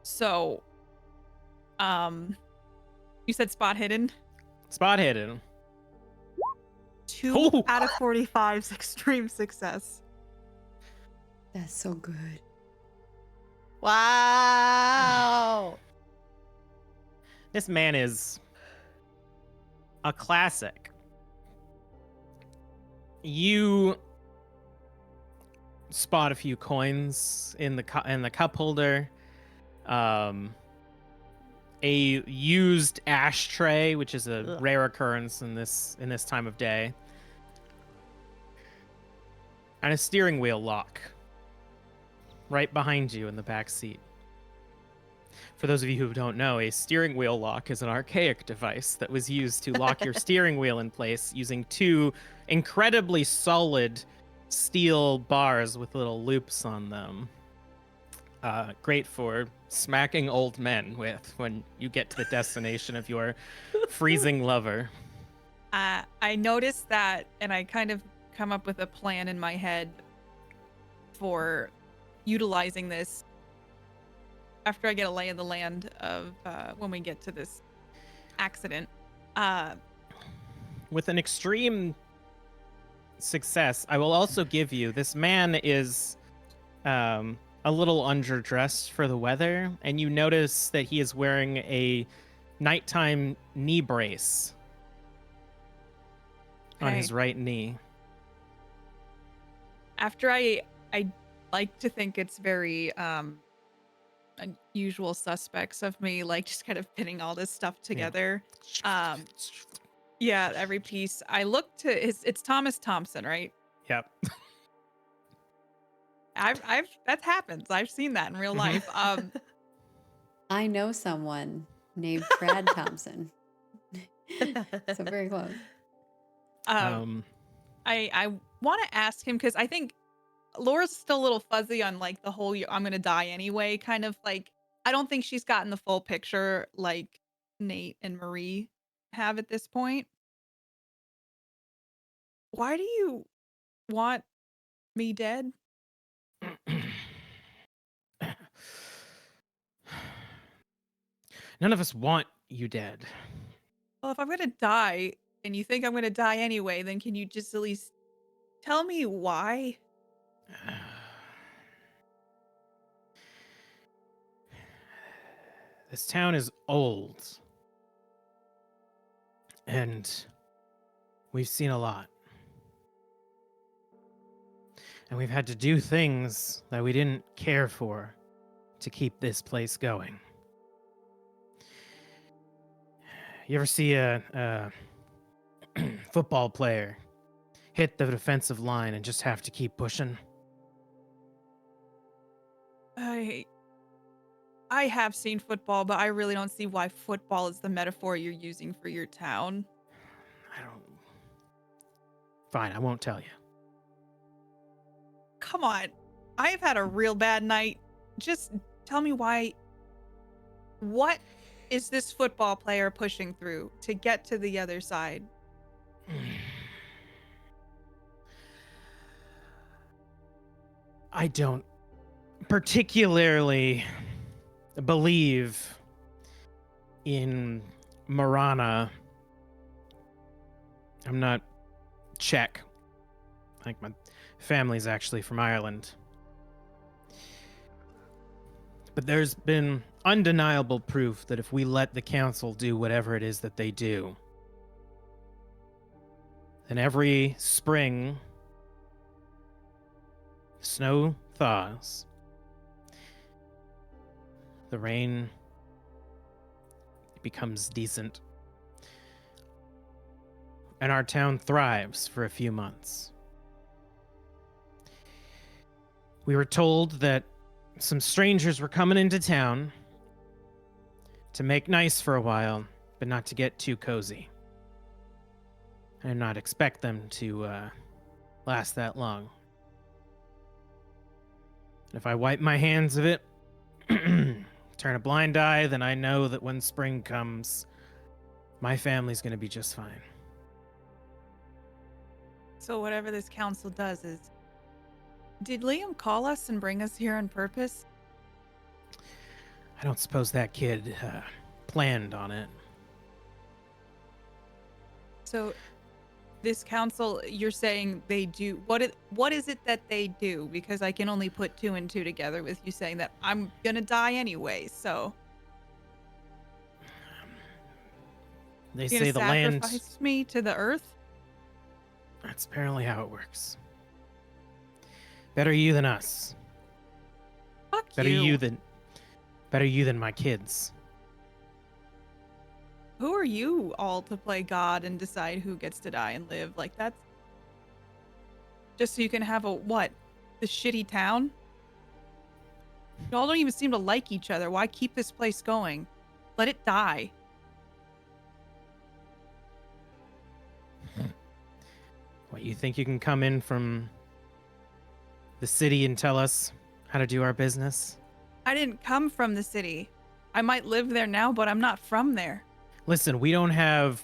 [SPEAKER 5] So you said spot hidden?
[SPEAKER 3] Spot hidden.
[SPEAKER 5] 2
[SPEAKER 3] Ooh.
[SPEAKER 5] out of 45's extreme success.
[SPEAKER 1] That's so good.
[SPEAKER 2] Wow.
[SPEAKER 3] This man is a classic. You spot a few coins in the cup holder, a used ashtray, which is a
[SPEAKER 2] Ugh.
[SPEAKER 3] rare occurrence in this time of day, and a steering wheel lock right behind you in the back seat. For those of you who don't know, a steering wheel lock is an archaic device that was used to lock your steering wheel in place using 2 incredibly solid steel bars with little loops on them. Great for smacking old men with when you get to the destination of your freezing lover.
[SPEAKER 5] I noticed that, and I kind of come up with a plan in my head for utilizing this after I get a lay of the land of when we get to this accident.
[SPEAKER 3] With an extreme success, I will also give you, this man is a little underdressed for the weather, and you notice that he is wearing a nighttime knee brace on his right knee.
[SPEAKER 5] After I like to think it's very unusual suspects of me, like just kind of pinning all this stuff together. Yeah, every piece. I look to it's Thomas Thompson, right?
[SPEAKER 3] Yep.
[SPEAKER 5] I've that happens. I've seen that in real life.
[SPEAKER 1] I know someone named Brad Thompson. So very close.
[SPEAKER 5] I want to ask him because I think Laura's still a little fuzzy on like the whole I'm gonna die anyway kind of like. I don't think she's gotten the full picture like Nate and Marie have at this point. Why do you want me dead?
[SPEAKER 3] None of us want you dead.
[SPEAKER 5] Well, if I'm gonna die and you think I'm gonna die anyway, then can you just at least tell me why?
[SPEAKER 3] This town is old. And we've seen a lot. And we've had to do things that we didn't care for to keep this place going. You ever see a football player hit the defensive line and just have to keep pushing?
[SPEAKER 5] I have seen football, but I really don't see why football is the metaphor you're using for your town.
[SPEAKER 3] Fine, I won't tell you.
[SPEAKER 5] Come on. I've had a real bad night. Just tell me why. What is this football player pushing through to get to the other side?
[SPEAKER 3] I don't particularly believe in Morana. I'm not Czech. Like, my family's actually from Ireland. But there's been undeniable proof that if we let the council do whatever it is that they do, then every spring, snow thaws, the rain becomes decent, and our town thrives for a few months. We were told that some strangers were coming into town to make nice for a while, but not to get too cozy. I did not expect them to last that long. If I wipe my hands of it, turn a blind eye, then I know that when spring comes, my family's going to be just fine.
[SPEAKER 5] So whatever this council does is... Did Liam call us and bring us here on purpose?
[SPEAKER 3] I don't suppose that kid planned on it.
[SPEAKER 5] So this council, you're saying they do... What is it that they do? Because I can only put 2 and 2 together with you saying that I'm gonna die anyway, so...
[SPEAKER 3] They
[SPEAKER 5] You're
[SPEAKER 3] say
[SPEAKER 5] gonna
[SPEAKER 3] the land...
[SPEAKER 5] sacrifice me to the earth?
[SPEAKER 3] That's apparently how it works. Better you than us.
[SPEAKER 5] Fuck
[SPEAKER 3] Better
[SPEAKER 5] you.
[SPEAKER 3] Better you than my kids.
[SPEAKER 5] Who are you all to play God and decide who gets to die and live? Like, that's... Just so you can have a, what? The shitty town? Y'all don't even seem to like each other. Why keep this place going? Let it die.
[SPEAKER 3] What, you think you can come in from the city and tell us how to do our business?
[SPEAKER 5] I didn't come from the city. I might live there now, but I'm not from there.
[SPEAKER 3] Listen, we don't have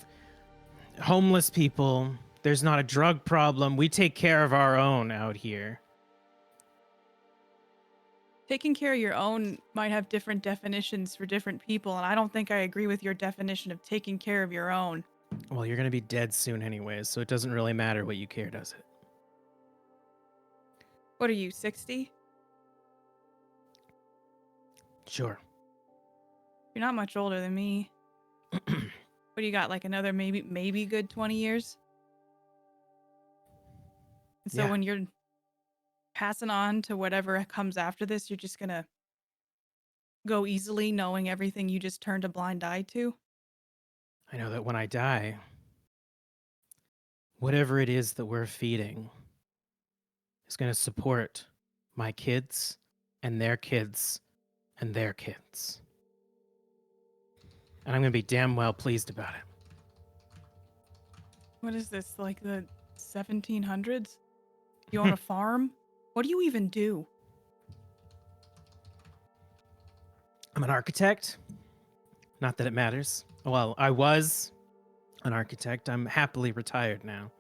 [SPEAKER 3] homeless people. There's not a drug problem. We take care of our own out here.
[SPEAKER 5] Taking care of your own might have different definitions for different people, and I don't think I agree with your definition of taking care of your own.
[SPEAKER 3] Well, you're going to be dead soon anyways, so it doesn't really matter what you care, does it?
[SPEAKER 5] What are you, 60?
[SPEAKER 3] Sure.
[SPEAKER 5] You're not much older than me. What do you got, like another maybe good 20 years? And so
[SPEAKER 3] Yeah.
[SPEAKER 5] when you're passing on to whatever comes after this, you're just gonna go easily knowing everything you just turned a blind eye to?
[SPEAKER 3] I know that when I die, whatever it is that we're feeding is going to support my kids and their kids and their kids. And I'm going to be damn well pleased about it.
[SPEAKER 5] What is this, like the 1700s? You own a farm? What do you even do?
[SPEAKER 3] I'm an architect. Not that it matters. Well, I was an architect. I'm happily retired now.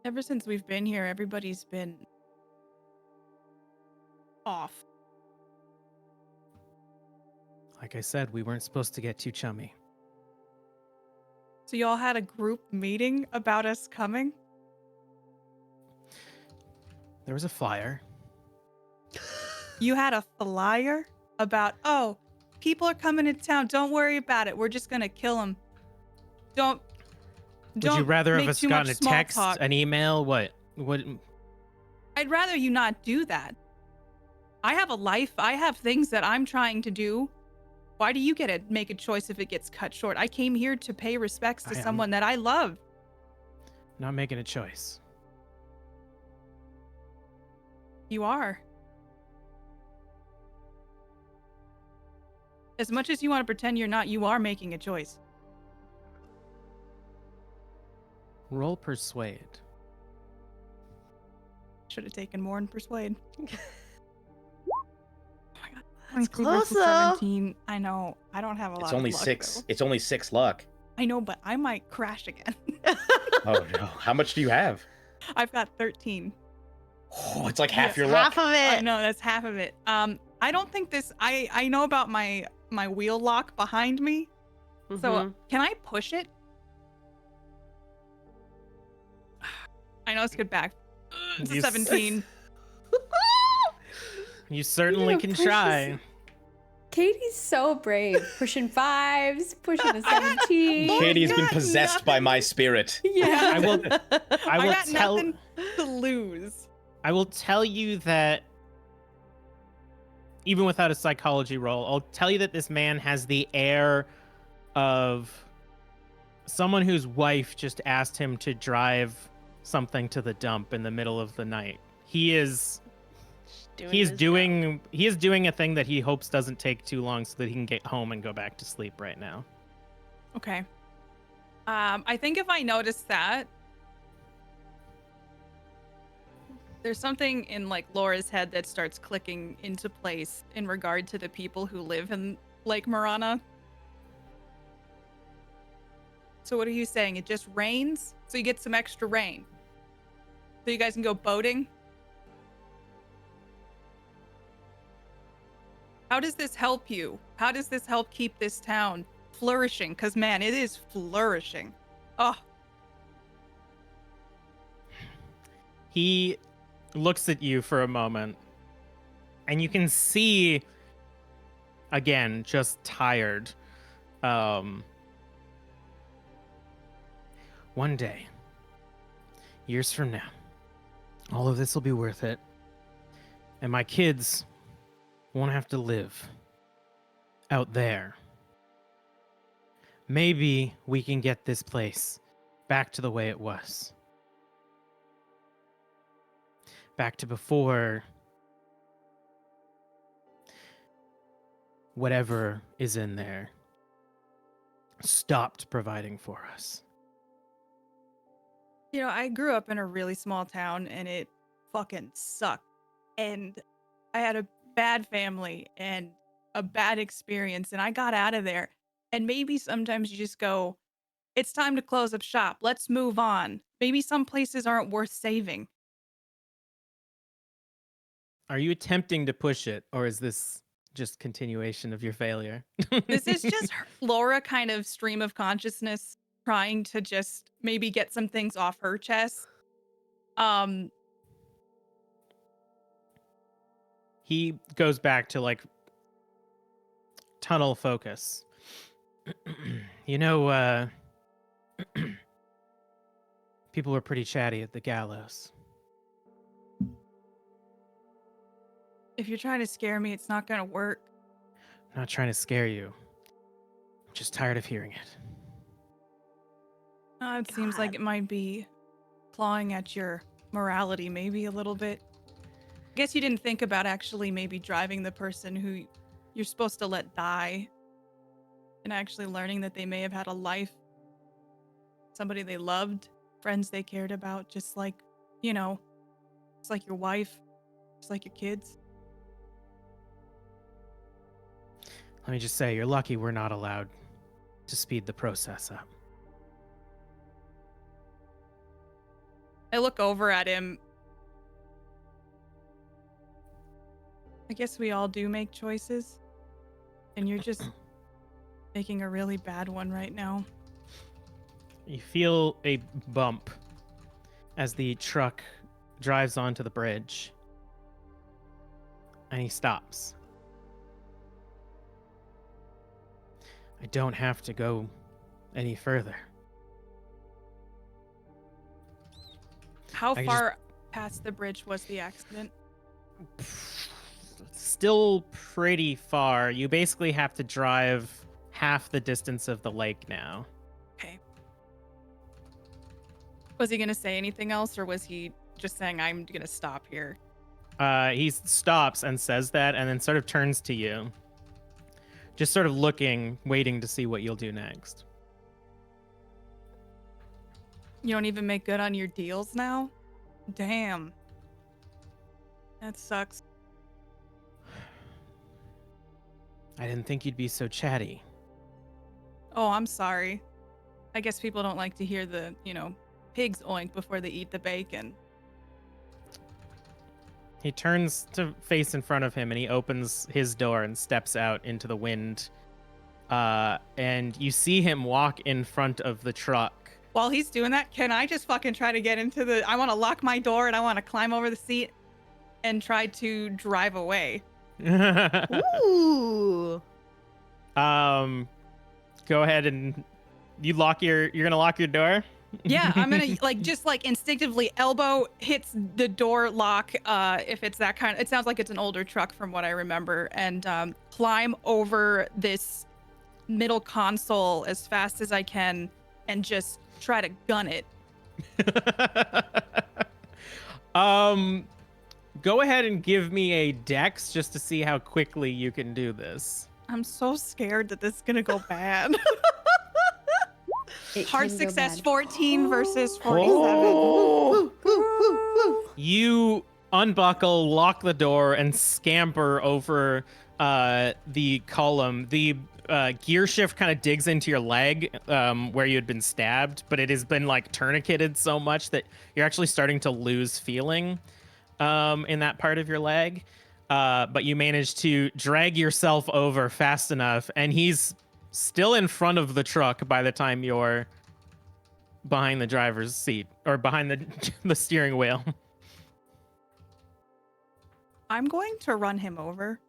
[SPEAKER 5] Ever since we've been here, everybody's been off.
[SPEAKER 3] Like I said, we weren't supposed to get too chummy.
[SPEAKER 5] So y'all had a group meeting about us coming?
[SPEAKER 3] There was a flyer.
[SPEAKER 5] You had a flyer about, oh, people are coming to town. Don't worry about it. We're just going to kill them. Don't
[SPEAKER 3] Would you rather have
[SPEAKER 5] make
[SPEAKER 3] us
[SPEAKER 5] too
[SPEAKER 3] gotten
[SPEAKER 5] much
[SPEAKER 3] a
[SPEAKER 5] small
[SPEAKER 3] text,
[SPEAKER 5] talk.
[SPEAKER 3] an email? What?
[SPEAKER 5] I'd rather you not do that. I have a life. I have things that I'm trying to do. Why do you get to make a choice if it gets cut short? I came here to pay respects to someone that I love.
[SPEAKER 3] Not making a choice.
[SPEAKER 5] You are. As much as you want to pretend you're not, you are making a choice.
[SPEAKER 3] Roll persuade.
[SPEAKER 5] Should have taken more and persuade. Oh my god.
[SPEAKER 2] That's
[SPEAKER 5] 23
[SPEAKER 2] close,
[SPEAKER 5] versus
[SPEAKER 2] though.
[SPEAKER 5] 17. I know. I don't have a lot
[SPEAKER 4] It's only
[SPEAKER 5] of luck,
[SPEAKER 4] 6.
[SPEAKER 5] though.
[SPEAKER 4] It's only 6 luck.
[SPEAKER 5] I know, but I might crash again.
[SPEAKER 4] Oh no. How much do you have?
[SPEAKER 5] I've got 13.
[SPEAKER 4] Oh, it's like half
[SPEAKER 5] Yes,
[SPEAKER 4] your
[SPEAKER 2] Half
[SPEAKER 4] luck.
[SPEAKER 2] of it.
[SPEAKER 5] No, that's half of it. I don't think this. I know about my wheel lock behind me. So
[SPEAKER 2] Mhm.
[SPEAKER 5] can I push it? I know it's good back. It's a
[SPEAKER 3] You
[SPEAKER 5] 17.
[SPEAKER 3] You certainly
[SPEAKER 1] Yeah,
[SPEAKER 3] can
[SPEAKER 1] push
[SPEAKER 3] try.
[SPEAKER 1] Katie's so brave. Pushing 5s, pushing a 17.
[SPEAKER 4] Katie's been
[SPEAKER 5] got
[SPEAKER 4] possessed by
[SPEAKER 5] nothing.
[SPEAKER 4] my spirit.
[SPEAKER 1] Yeah.
[SPEAKER 3] I will
[SPEAKER 5] I got
[SPEAKER 3] tell
[SPEAKER 5] nothing to lose.
[SPEAKER 3] I will tell you that even without a psychology roll, I'll tell you that this man has the air of someone whose wife just asked him to drive something to the dump in the middle of the night. He is
[SPEAKER 2] his job.
[SPEAKER 3] doing a thing that he hopes doesn't take too long so that he can get home and go back to sleep right now.
[SPEAKER 5] Okay. I think if I notice that, there's something in like Laura's head that starts clicking into place in regard to the people who live in Lake Morana. So what are you saying? It just rains? So you get some extra rain. So you guys can go boating? How does this help you? How does this help keep this town flourishing? Because man, it is flourishing. Oh,
[SPEAKER 3] He looks at you for a moment, and you can see, again, just tired. One day, years from now, all of this will be worth it, and my kids won't have to live out there. Maybe we can get this place back to the way it was. Back to before whatever is in there stopped providing for us.
[SPEAKER 5] you know, I grew up in a really small town and it fucking sucked. And I had a bad family and a bad experience and I got out of there. And maybe sometimes you just go, it's time to close up shop. Let's move on. Maybe some places aren't worth saving.
[SPEAKER 3] Are you attempting to push it, or is this just continuation of your failure?
[SPEAKER 5] This is just Laura kind of stream of consciousness trying to just maybe get some things off her chest.
[SPEAKER 3] He goes back to like tunnel focus. You know, people were pretty chatty at the gallows.
[SPEAKER 5] If you're trying to scare me, it's not gonna work.
[SPEAKER 3] I'm not trying to scare you. I'm just tired of hearing it.
[SPEAKER 5] It seems like
[SPEAKER 2] God.
[SPEAKER 5] it might be clawing at your morality, maybe a little bit. I guess you didn't think about actually maybe driving the person who you're supposed to let die and actually learning that they may have had a life, somebody they loved, friends they cared about, just like, you know, just like your wife, just like your kids.
[SPEAKER 3] Let me just say, you're lucky we're not allowed to speed the process up.
[SPEAKER 5] I look over at him. I guess we all do make choices. And you're just making a really bad one right now.
[SPEAKER 3] You feel a bump as the truck drives onto the bridge. And he stops. I don't have to go any further.
[SPEAKER 5] How
[SPEAKER 3] I
[SPEAKER 5] far past the bridge was the accident?
[SPEAKER 3] Still pretty far. You basically have to drive half the distance of the lake now.
[SPEAKER 5] Okay. Was he going to say anything else or was he just saying, I'm going to stop here?
[SPEAKER 3] He stops and says that and then sort of turns to you. Just sort of looking, waiting to see what you'll do next.
[SPEAKER 5] You don't even make good on your deals now? Damn. That sucks.
[SPEAKER 3] I didn't think you'd be so chatty.
[SPEAKER 5] Oh, I'm sorry. I guess people don't like to hear the, pigs oink before they eat the bacon.
[SPEAKER 3] He turns to face in front of him and he opens his door and steps out into the wind. And you see him walk in front of the truck.
[SPEAKER 5] While he's doing that, can I just fucking try to get into the... I want to lock my door and I want to climb over the seat and try to drive away.
[SPEAKER 2] Ooh.
[SPEAKER 3] Go ahead and you're gonna lock your door?
[SPEAKER 5] Yeah, I'm gonna just instinctively elbow hits the door lock. If it's that kind, it sounds like it's an older truck from what I remember, and climb over this middle console as fast as I can and just try to gun it.
[SPEAKER 3] Go ahead and give me a dex just to see how quickly you can do this.
[SPEAKER 5] I'm so scared that this is gonna go bad.
[SPEAKER 1] It
[SPEAKER 5] Hard
[SPEAKER 1] can go
[SPEAKER 5] success
[SPEAKER 1] bad.
[SPEAKER 5] 14 versus 47.
[SPEAKER 3] You unbuckle, lock the door, and scamper over the column. The gear shift kind of digs into your leg where you had been stabbed, but it has been tourniqueted so much that you're actually starting to lose feeling in that part of your leg. But you manage to drag yourself over fast enough, and he's still in front of the truck by the time you're behind the driver's seat or behind the steering wheel.
[SPEAKER 5] I'm going to run him over.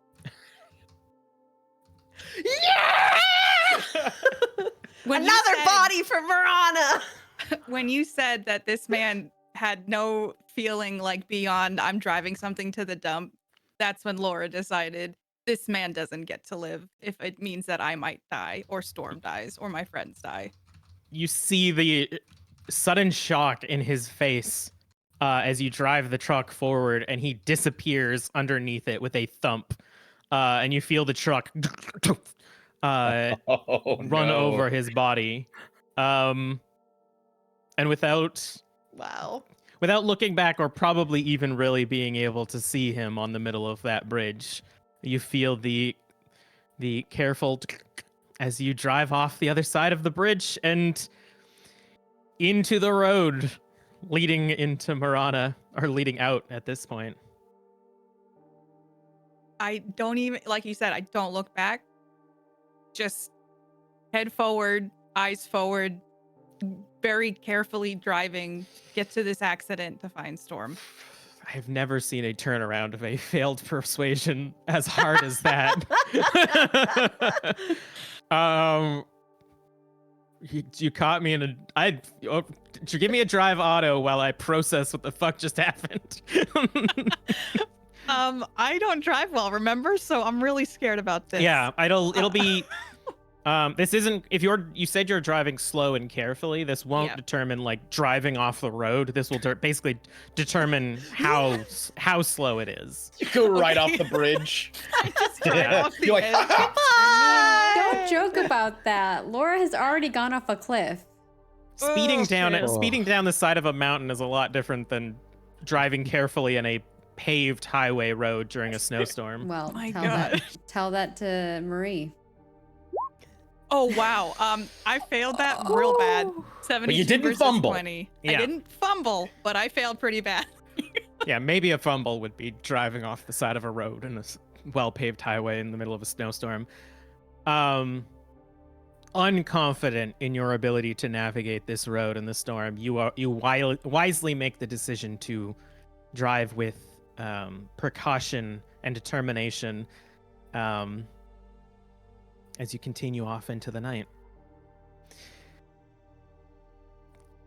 [SPEAKER 2] Another body for Morana.
[SPEAKER 5] When you said that this man had no feeling beyond I'm driving something to the dump, that's when Laura decided this man doesn't get to live if it means that I might die or Storm dies or my friends die.
[SPEAKER 3] You see the sudden shock in his face as you drive the truck forward, and he disappears underneath it with a thump. And you feel the truck run over his body. And without looking back or probably even really being able to see him on the middle of that bridge, you feel the careful as you drive off the other side of the bridge and into the road leading into Morana, or leading out at this point.
[SPEAKER 5] I don't even, like you said, I don't look back. Just head forward, eyes forward, very carefully driving, get to this accident to find Storm.
[SPEAKER 3] I've never seen a turnaround of a failed persuasion as hard as that. You caught me in you give me a drive auto while I process what the fuck just happened.
[SPEAKER 5] I don't drive well, remember? So I'm really scared about this.
[SPEAKER 3] Yeah, it'll be this isn't, if you said you're driving slow and carefully, this won't determine driving off the road. This will basically determine how slow it is.
[SPEAKER 4] You go right off the bridge.
[SPEAKER 5] I just drive off the
[SPEAKER 4] You're
[SPEAKER 5] edge.
[SPEAKER 1] Don't joke about that. Laura has already gone off a cliff.
[SPEAKER 3] Speeding down
[SPEAKER 5] true.
[SPEAKER 3] the side of a mountain is a lot different than driving carefully in a paved highway road during a snowstorm.
[SPEAKER 1] Well,
[SPEAKER 5] My
[SPEAKER 1] tell
[SPEAKER 5] God.
[SPEAKER 1] tell that to Marie.
[SPEAKER 5] Oh wow. I failed that real bad. 72
[SPEAKER 4] But you didn't
[SPEAKER 5] versus
[SPEAKER 4] fumble.
[SPEAKER 5] 20.
[SPEAKER 3] Yeah.
[SPEAKER 5] I didn't fumble, but I failed pretty bad.
[SPEAKER 3] Yeah, maybe a fumble would be driving off the side of a road in a well-paved highway in the middle of a snowstorm. Unconfident in your ability to navigate this road in the storm, you wisely make the decision to drive with precaution and determination as you continue off into the night.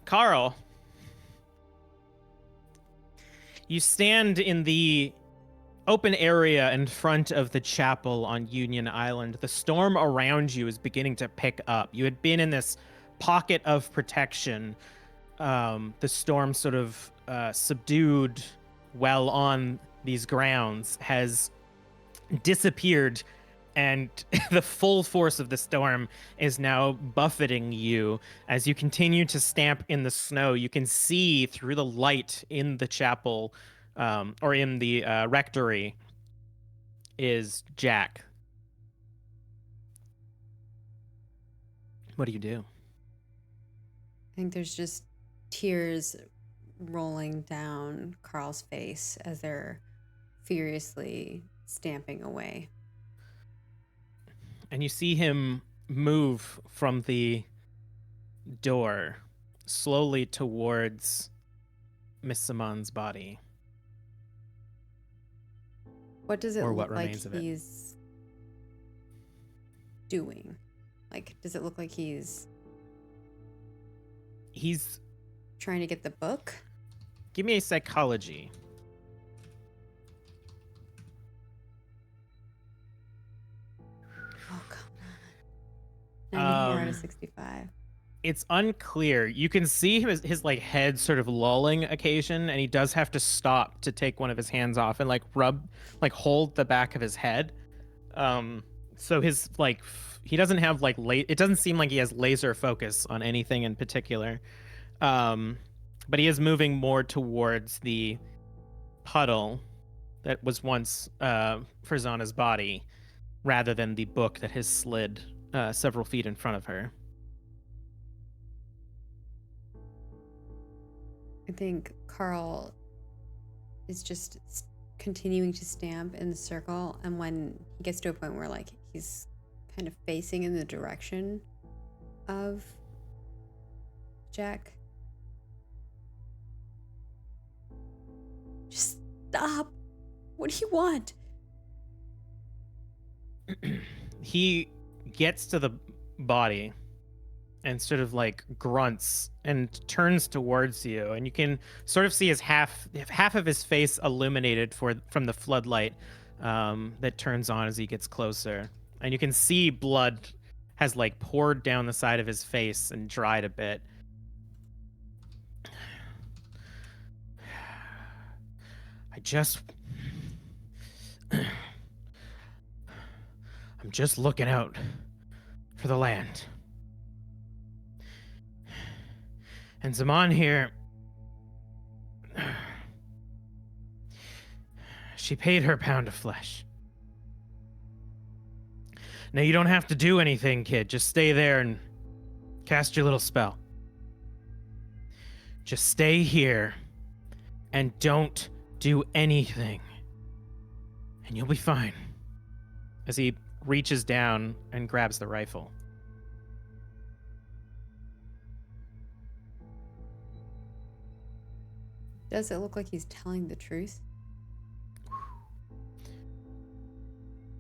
[SPEAKER 3] Carl, you stand in the open area in front of the chapel on Union Island. The storm around you is beginning to pick up. You had been in this pocket of protection. The storm sort of subdued well on these grounds, has disappeared, and the full force of the storm is now buffeting you. As you continue to stamp in the snow, you can see through the light in the chapel, or in the rectory, is Jack. What do you do?
[SPEAKER 1] I think there's just tears rolling down Carl's face as they're furiously stamping away.
[SPEAKER 3] And you see him move from the door slowly towards Miss Simon's body.
[SPEAKER 1] What does it
[SPEAKER 3] Or
[SPEAKER 1] look
[SPEAKER 3] what
[SPEAKER 1] like
[SPEAKER 3] remains of it.
[SPEAKER 1] he's doing? Like, does it look like he's
[SPEAKER 3] trying
[SPEAKER 1] to get the book?
[SPEAKER 3] Give me a psychology.
[SPEAKER 1] Oh, come on. 94 out of 65.
[SPEAKER 3] It's unclear. You can see his like head sort of lolling occasion, and he does have to stop to take one of his hands off and like hold the back of his head. So his like he doesn't have like it doesn't seem like he has laser focus on anything in particular. But he is moving more towards the puddle that was once Frizana's body, rather than the book that has slid several feet in front of her.
[SPEAKER 1] I think Carl is just continuing to stamp in the circle, and when he gets to a point where like he's kind of facing in the direction of Jack, just stop. What do you want?
[SPEAKER 3] He gets to the body and sort of like grunts and turns towards you, and you can sort of see his half of his face illuminated from the floodlight that turns on as he gets closer, and you can see blood has like poured down the side of his face and dried a bit. I'm just looking out for the land. And Zaman here, she paid her pound of flesh. Now you don't have to do anything, kid. Just stay there and cast your little spell. Just stay here and don't do anything, and you'll be fine. As he reaches down and grabs the rifle.
[SPEAKER 1] Does it look like he's telling the truth?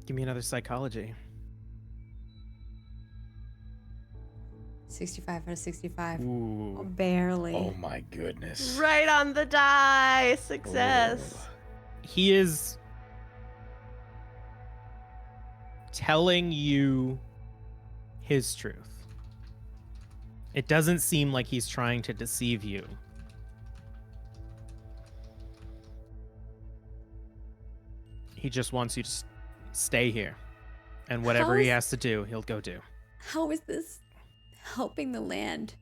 [SPEAKER 3] Give me another psychology.
[SPEAKER 1] 65 out of 65.
[SPEAKER 3] Ooh.
[SPEAKER 1] Oh, barely.
[SPEAKER 4] Oh my goodness.
[SPEAKER 2] Right on the die. Success.
[SPEAKER 4] Oh.
[SPEAKER 3] He is telling you his truth. It doesn't seem like he's trying to deceive you. He just wants you to stay here. And whatever he has to do, he'll go do.
[SPEAKER 1] How is this helping the land?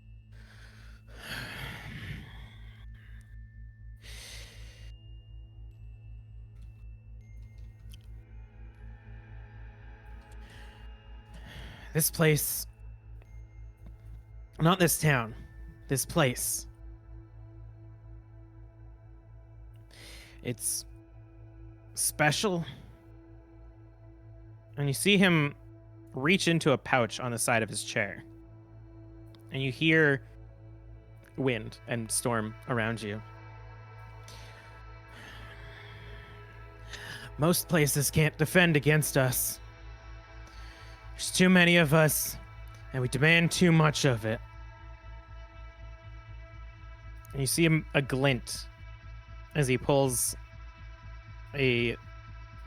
[SPEAKER 3] This place, not this town, this place. It's special. And you see him reach into a pouch on the side of his chair. And you hear wind and storm around you. Most places can't defend against us. There's too many of us, and we demand too much of it. And you see a glint as he pulls a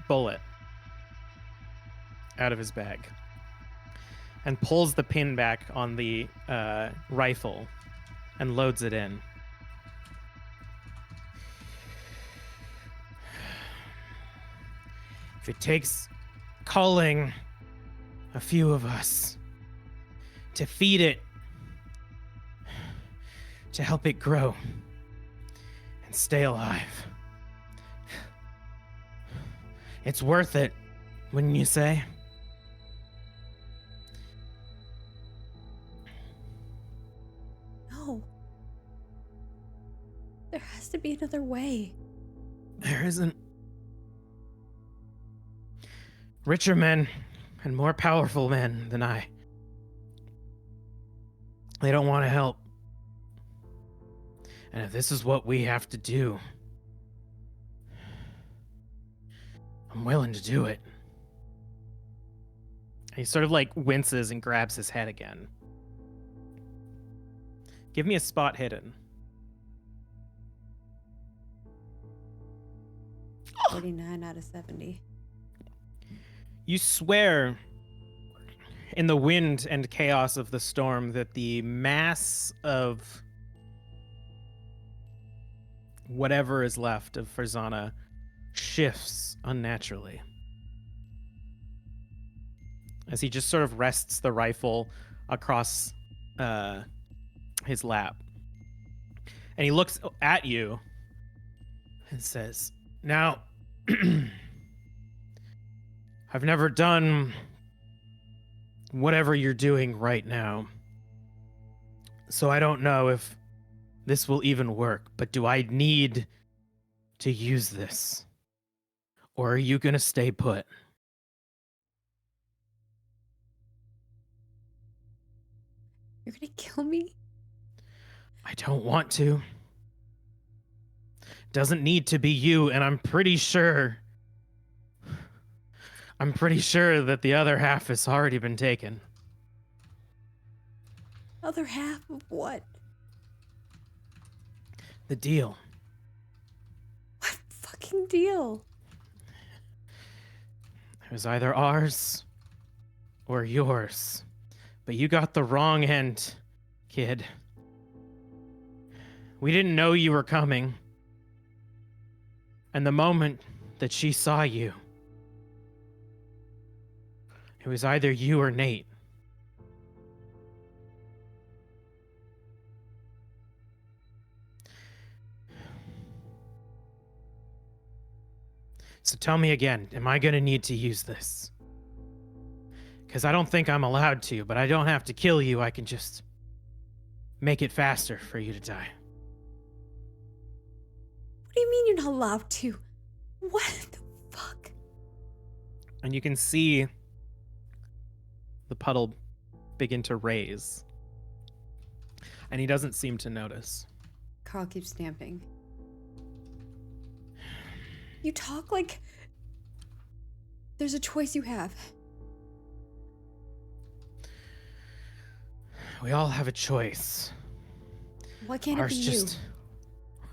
[SPEAKER 3] bullet out of his bag and pulls the pin back on the rifle and loads it in. If it takes calling a few of us to feed it, to help it grow and stay alive, it's worth it, wouldn't you say?
[SPEAKER 1] No. There has to be another way.
[SPEAKER 3] There isn't. Richer men and more powerful men than I. They don't want to help. And if this is what we have to do, I'm willing to do it. He sort of like winces and grabs his head again. Give me a spot hidden.
[SPEAKER 1] 49 out of 70.
[SPEAKER 3] You swear in the wind and chaos of the storm that the mass of whatever is left of Farzana shifts unnaturally. As he just sort of rests the rifle across his lap. And he looks at you and says, "Now, I've never done whatever you're doing right now, so I don't know if this will even work, but do I need to use this? Or are you going to stay put?"
[SPEAKER 1] You're gonna kill me?
[SPEAKER 3] I don't want to. Doesn't need to be you, and I'm pretty sure that the other half has already been taken.
[SPEAKER 1] Other half of what?
[SPEAKER 3] The deal.
[SPEAKER 1] What fucking deal?
[SPEAKER 3] It was either ours or yours. But you got the wrong end, kid. We didn't know you were coming. And the moment that she saw you, it was either you or Nate. So tell me again, am I going to need to use this? Because I don't think I'm allowed to, but I don't have to kill you. I can just make it faster for you to die.
[SPEAKER 1] What do you mean you're not allowed to? What the fuck?
[SPEAKER 3] And you can see the puddle begin to raise. And he doesn't seem to notice.
[SPEAKER 1] Carl keeps stamping. You talk like there's a choice you have.
[SPEAKER 3] We all have a choice.
[SPEAKER 1] Why can't it be you?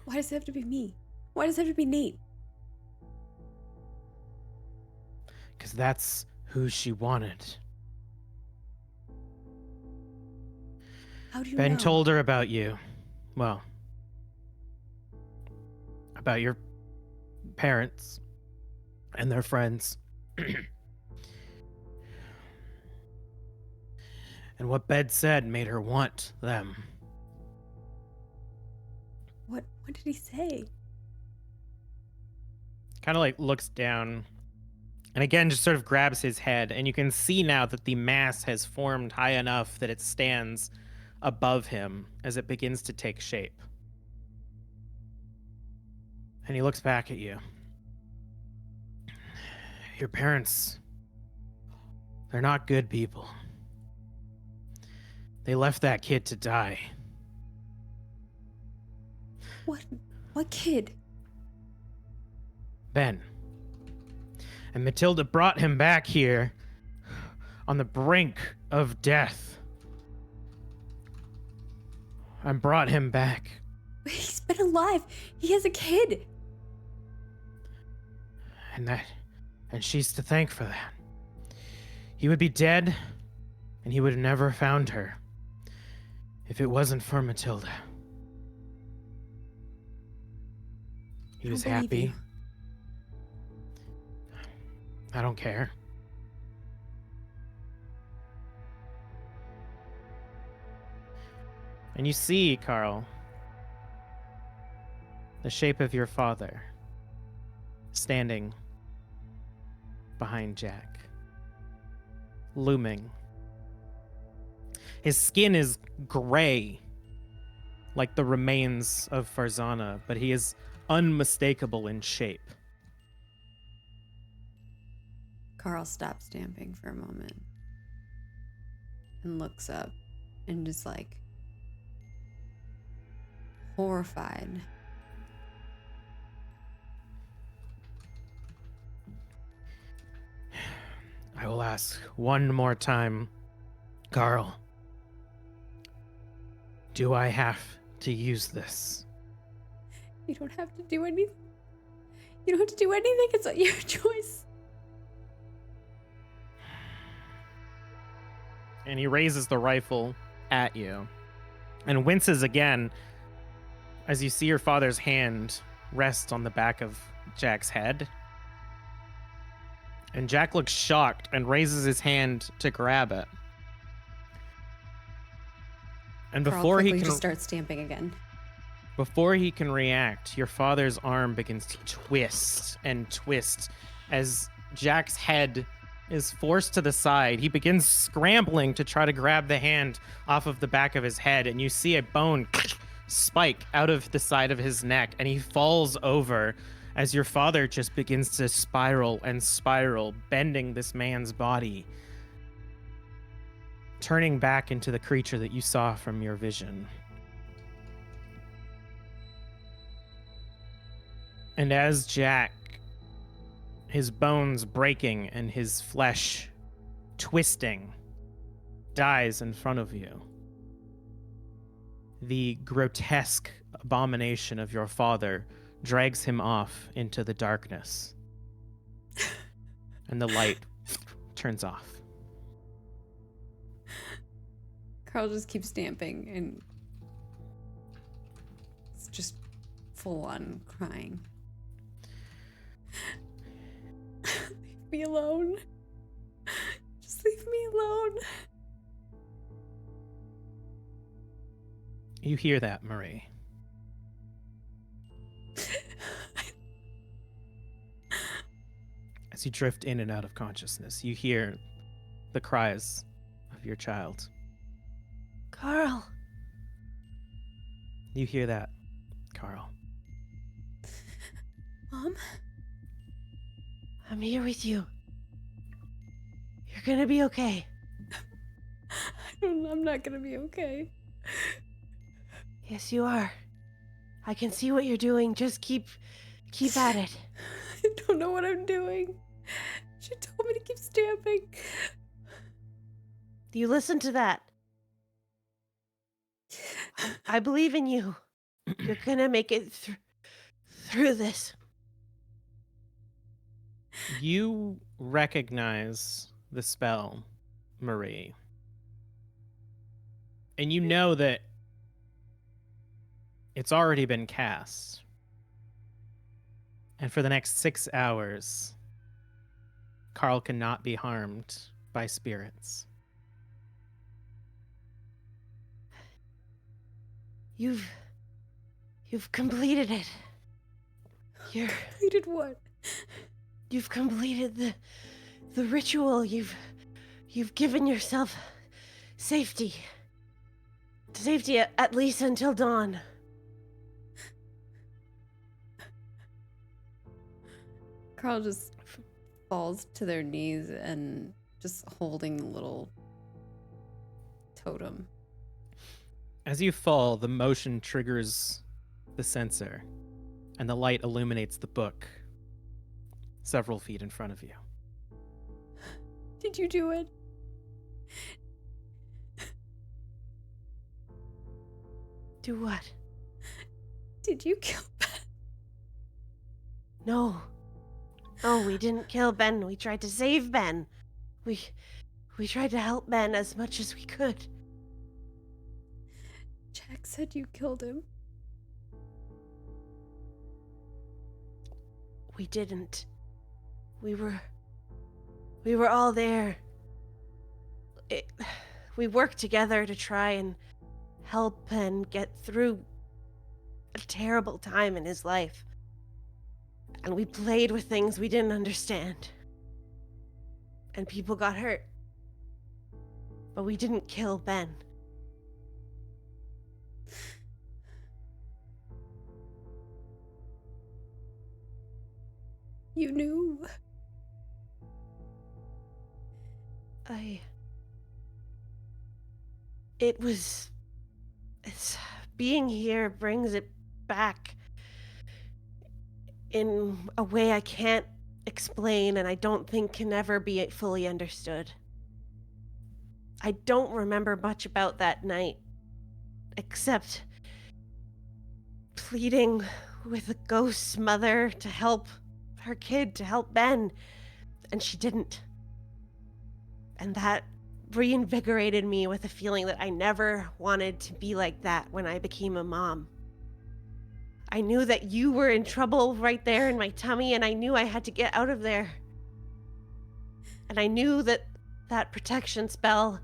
[SPEAKER 1] Why does it have to be me? Why does it have to be Nate?
[SPEAKER 3] Because that's who she wanted.
[SPEAKER 1] How do you
[SPEAKER 3] Ben
[SPEAKER 1] know?
[SPEAKER 3] told her about you. Well, about your parents and their friends. And what Ben said made her want them.
[SPEAKER 1] What did he say?
[SPEAKER 3] Kind of like looks down and again just sort of grabs his head, and you can see now that the mass has formed high enough that it stands above him as it begins to take shape. And he looks back at you. Your parents, they're not good people. They left that kid to die.
[SPEAKER 1] What kid?
[SPEAKER 3] Ben. And Matilda brought him back here on the brink of death. And brought him back.
[SPEAKER 1] He's been alive. He has a kid.
[SPEAKER 3] And she's to thank for that. He would be dead, and he would have never found her if it wasn't for Matilda. He was happy.
[SPEAKER 1] You.
[SPEAKER 3] I don't care. And you see, Carl, the shape of your father standing behind Jack, looming. His skin is gray like the remains of Farzana, but he is unmistakable in shape.
[SPEAKER 1] Carl stops stamping for a moment and looks up and is like horrified.
[SPEAKER 3] I will ask one more time, Carl. Do I have to use this?
[SPEAKER 1] You don't have to do anything. You don't have to do anything. It's your choice.
[SPEAKER 3] And he raises the rifle at you and winces again as you see your father's hand rest on the back of Jack's head. And Jack looks shocked and raises his hand to grab it. And
[SPEAKER 1] Carl
[SPEAKER 3] before he
[SPEAKER 1] quickly
[SPEAKER 3] can
[SPEAKER 1] just starts stamping again.
[SPEAKER 3] Before he can react, your father's arm begins to twist and twist as Jack's head is forced to the side. He begins scrambling to try to grab the hand off of the back of his head, and you see a bone spike out of the side of his neck, and he falls over as your father just begins to spiral and spiral, bending this man's body, turning back into the creature that you saw from your vision. And as Jack, his bones breaking and his flesh twisting, dies in front of you, the grotesque abomination of your father drags him off into the darkness. And the light turns off.
[SPEAKER 1] Carl just keeps stamping and it's just full on crying. Leave me alone. Just leave me alone.
[SPEAKER 3] You hear that, Marie? As you drift in and out of consciousness, you hear the cries of your child.
[SPEAKER 2] Carl.
[SPEAKER 3] You hear that, Carl?
[SPEAKER 1] Mom?
[SPEAKER 2] I'm here with you. You're gonna be okay.
[SPEAKER 1] I'm not gonna be okay.
[SPEAKER 2] Yes, you are. I can see what you're doing. Just keep at it.
[SPEAKER 1] I don't know what I'm doing. She told me to keep stamping.
[SPEAKER 2] Do you listen to that? I believe in you. You're gonna make it through this.
[SPEAKER 3] You recognize the spell, Marie. And you know that it's already been cast. And for the next 6 hours, Carl cannot be harmed by spirits.
[SPEAKER 2] You've completed it.
[SPEAKER 1] Completed what?
[SPEAKER 2] You've completed the ritual. You've given yourself safety. Safety at least until dawn.
[SPEAKER 1] Carl just falls to their knees and just holding the little totem.
[SPEAKER 3] As you fall, the motion triggers the sensor, and the light illuminates the book several feet in front of you.
[SPEAKER 1] Did you do it?
[SPEAKER 2] Do what?
[SPEAKER 1] Did you kill Ben?
[SPEAKER 2] No. No, we didn't kill Ben. We tried to save Ben. We tried to help Ben as much as we could.
[SPEAKER 1] Jack said you killed him.
[SPEAKER 2] We didn't. We were all there. We worked together to try and help and get through a terrible time in his life. And we played with things we didn't understand. And people got hurt. But we didn't kill Ben.
[SPEAKER 1] You knew.
[SPEAKER 2] It's being here brings it back in a way I can't explain and I don't think can ever be fully understood. I don't remember much about that night, except pleading with the ghost's mother to help her kid, to help Ben, and she didn't. And that reinvigorated me with a feeling that I never wanted to be like that when I became a mom. I knew that you were in trouble right there in my tummy, and I knew I had to get out of there. And I knew that that protection spell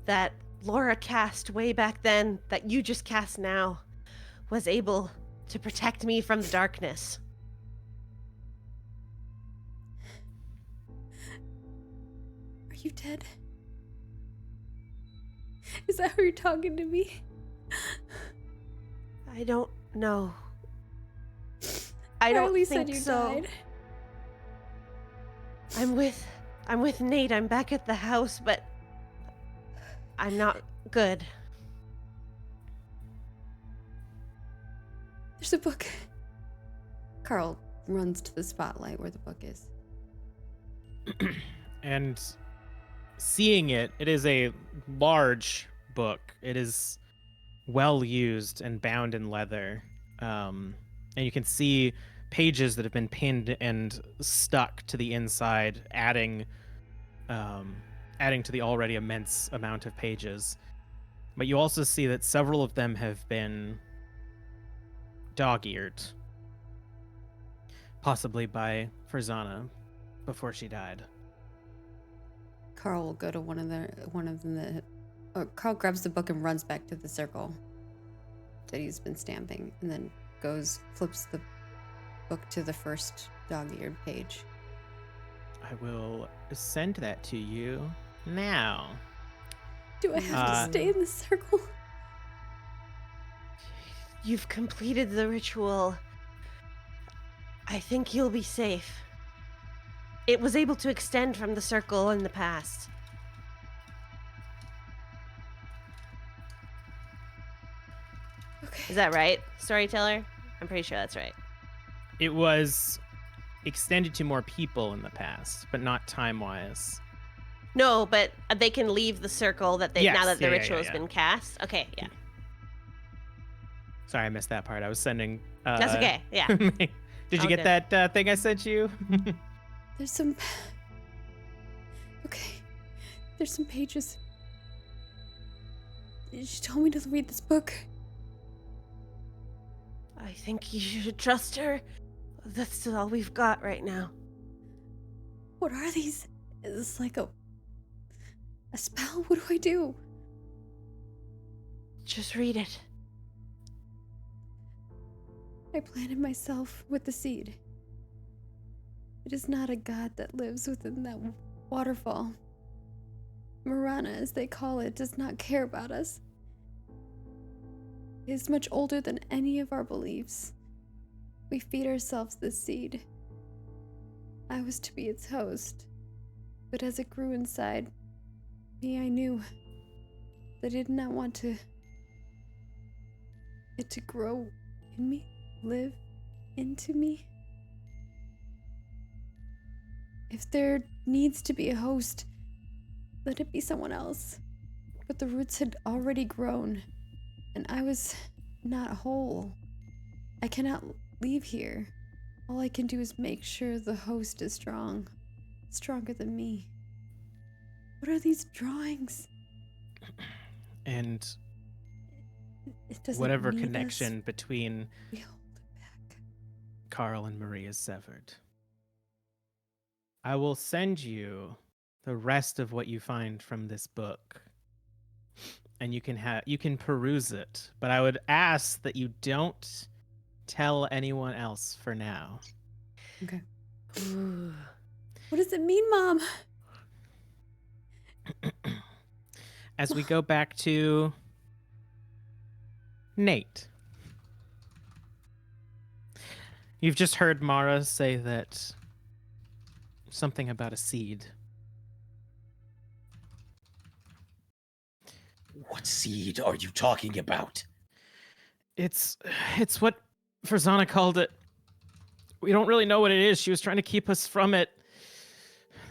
[SPEAKER 2] that Laura cast way back then, that you just cast now, was able to protect me from the darkness.
[SPEAKER 1] Are you dead? Is that how you're talking to me?
[SPEAKER 2] I don't know. I don't
[SPEAKER 1] Harley
[SPEAKER 2] think
[SPEAKER 1] said you
[SPEAKER 2] so.
[SPEAKER 1] died.
[SPEAKER 2] I'm with Nate. I'm back at the house, but I'm not good.
[SPEAKER 1] There's a book. Carl runs to the spotlight where the book is.
[SPEAKER 3] And seeing it, it is a large book. It is well used and bound in leather. And you can see pages that have been pinned and stuck to the inside, adding to the already immense amount of pages. But you also see that several of them have been dog-eared, possibly by Farzana before she died.
[SPEAKER 1] Carl will go to one of them. Carl grabs the book and runs back to the circle that he's been stamping, and then flips the book to the first dog-eared page.
[SPEAKER 3] I will send that to you now.
[SPEAKER 1] Do I have to stay in the circle?
[SPEAKER 2] You've completed the ritual. I think you'll be safe. It was able to extend from the circle in the past.
[SPEAKER 1] Okay.
[SPEAKER 2] Is that right, storyteller? I'm pretty sure that's right.
[SPEAKER 3] It was extended to more people in the past, but not time-wise.
[SPEAKER 2] No, but they can leave the circle now that the ritual has been cast. Okay, yeah.
[SPEAKER 3] Sorry, I missed that part. I was sending.
[SPEAKER 2] That's okay. Yeah.
[SPEAKER 3] Did you
[SPEAKER 2] All
[SPEAKER 3] get
[SPEAKER 2] good.
[SPEAKER 3] that thing I sent you?
[SPEAKER 1] There's some... Okay. There's some pages. She told me to read this book.
[SPEAKER 2] I think you should trust her. That's all we've got right now.
[SPEAKER 1] What are these? Is this like a spell? What do I do?
[SPEAKER 2] Just read it.
[SPEAKER 1] I planted myself with the seed. It is not a god that lives within that waterfall. Morana, as they call it, does not care about us. It is much older than any of our beliefs. We feed ourselves this seed. I was to be its host, but as it grew inside me, I knew that I did not want it to grow in me, live into me. If there needs to be a host, let it be someone else. But the roots had already grown, and I was not whole. I cannot leave here. All I can do is make sure the host is strong, stronger than me. What are these drawings?
[SPEAKER 3] And
[SPEAKER 1] It doesn't
[SPEAKER 3] whatever
[SPEAKER 1] need
[SPEAKER 3] connection
[SPEAKER 1] us.
[SPEAKER 3] between
[SPEAKER 1] We hold it back.
[SPEAKER 3] Carl and Marie is severed. I will send you the rest of what you find from this book, and you can peruse it. But I would ask that you don't tell anyone else for now.
[SPEAKER 1] Okay.
[SPEAKER 2] Ooh.
[SPEAKER 1] What does it mean, Mom?
[SPEAKER 3] As we go back to Nate. You've just heard Mara say that something about a seed.
[SPEAKER 4] What seed are you talking about?
[SPEAKER 3] It's what Farzana called it. We don't really know what it is. She was trying to keep us from it.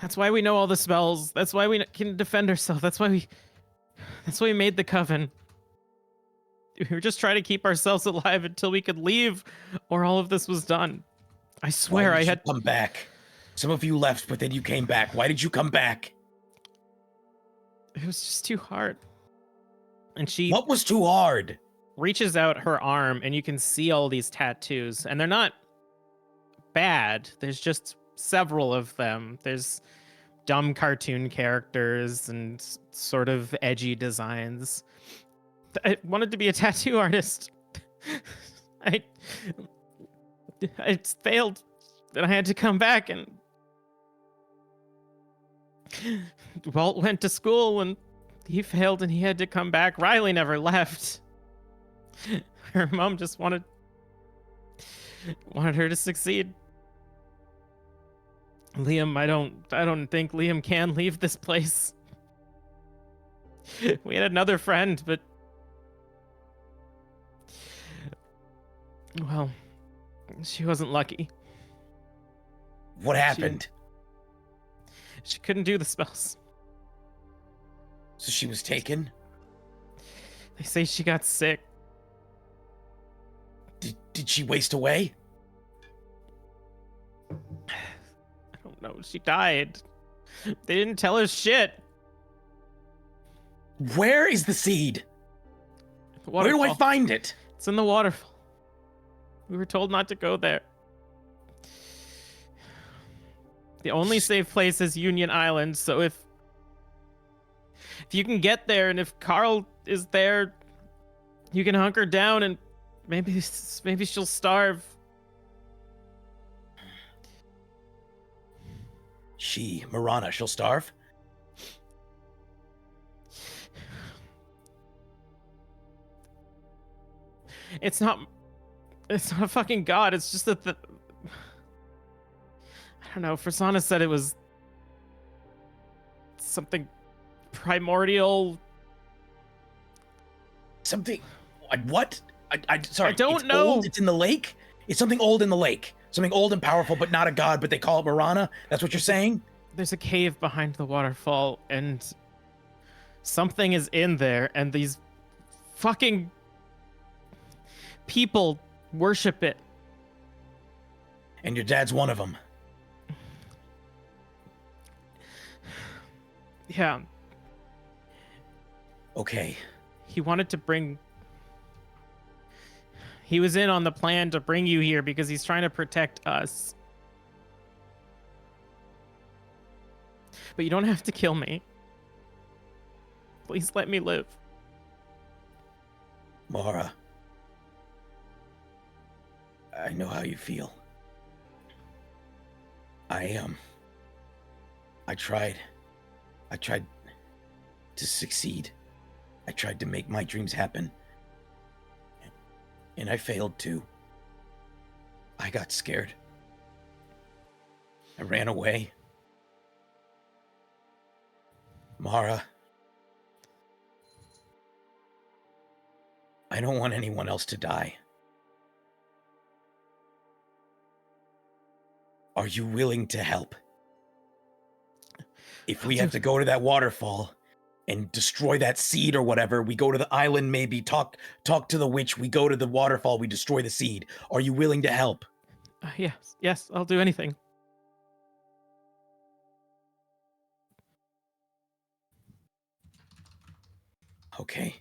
[SPEAKER 3] That's why we know all the spells. That's why we can defend ourselves. That's why we made the coven. We were just trying to keep ourselves alive until we could leave, or all of this was done. I swear
[SPEAKER 4] Why
[SPEAKER 3] I
[SPEAKER 4] did
[SPEAKER 3] had
[SPEAKER 4] you come back. Some of you left, but then you came back. Why did you come back?
[SPEAKER 3] It was just too hard. And she
[SPEAKER 4] What was too hard?
[SPEAKER 3] reaches out her arm, and you can see all these tattoos, and they're not bad. There's just several of them. There's dumb cartoon characters and sort of edgy designs. I wanted to be a tattoo artist. I failed, and I had to come back, and Walt went to school and he failed and he had to come back. Riley never left. Her mom just wanted her to succeed. Liam, I don't think Liam can leave this place. We had another friend, but well, she wasn't lucky.
[SPEAKER 4] What happened?
[SPEAKER 3] She couldn't do the spells.
[SPEAKER 4] So she was taken?
[SPEAKER 3] They say she got sick.
[SPEAKER 4] Did she waste away?
[SPEAKER 3] I don't know. She died. They didn't tell us shit.
[SPEAKER 4] Where is the seed?
[SPEAKER 3] The
[SPEAKER 4] Where do I
[SPEAKER 3] waterfall.
[SPEAKER 4] find it?
[SPEAKER 3] It's in the waterfall. We were told not to go there. The only safe place is Union Island, so if you can get there and if Carl is there, you can hunker down and maybe she'll starve.
[SPEAKER 4] Morana, she'll starve?
[SPEAKER 3] It's not a fucking god. It's just that I don't know. Farzana said it was something primordial.
[SPEAKER 4] Something. What? Sorry.
[SPEAKER 3] I don't
[SPEAKER 4] it's
[SPEAKER 3] know.
[SPEAKER 4] Old, it's in the lake? It's something old in the lake. Something old and powerful, but not a god, but they call it Morana? That's what you're saying?
[SPEAKER 3] There's a cave behind the waterfall, and something is in there, and these fucking people worship it.
[SPEAKER 4] And your dad's one of them.
[SPEAKER 3] Yeah.
[SPEAKER 4] Okay.
[SPEAKER 3] He wanted to bring... He was in on the plan to bring you here because he's trying to protect us. But you don't have to kill me. Please let me live.
[SPEAKER 4] Mara. I know how you feel. I tried to succeed. I tried to make my dreams happen. And I failed too. I got scared. I ran away. Mara. I don't want anyone else to die. Are you willing to help? If we have to go to that waterfall and destroy that seed or whatever, we go to the island, maybe talk to the witch, we go to the waterfall, we destroy the seed. Are you willing to help?
[SPEAKER 3] Yes, I'll do anything.
[SPEAKER 4] Okay.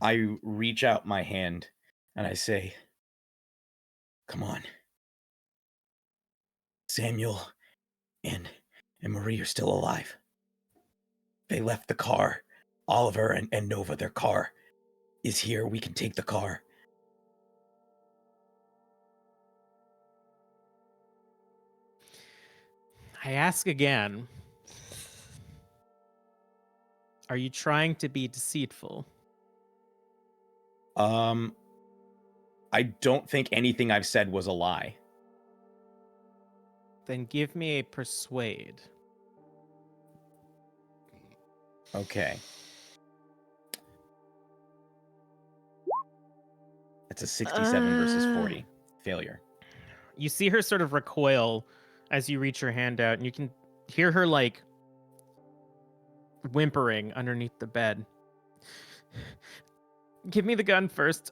[SPEAKER 4] I reach out my hand and I say, come on. Samuel and Marie are still alive. They left the car. Oliver and Nova, their car is here. We can take the car.
[SPEAKER 3] I ask again. Are you trying to be deceitful?
[SPEAKER 4] I don't think anything I've said was a lie.
[SPEAKER 3] Then give me a persuade.
[SPEAKER 4] Okay. It's a 67 versus 40. Failure.
[SPEAKER 3] You see her sort of recoil as you reach your hand out, and you can hear her like whimpering underneath the bed. Give me the gun first.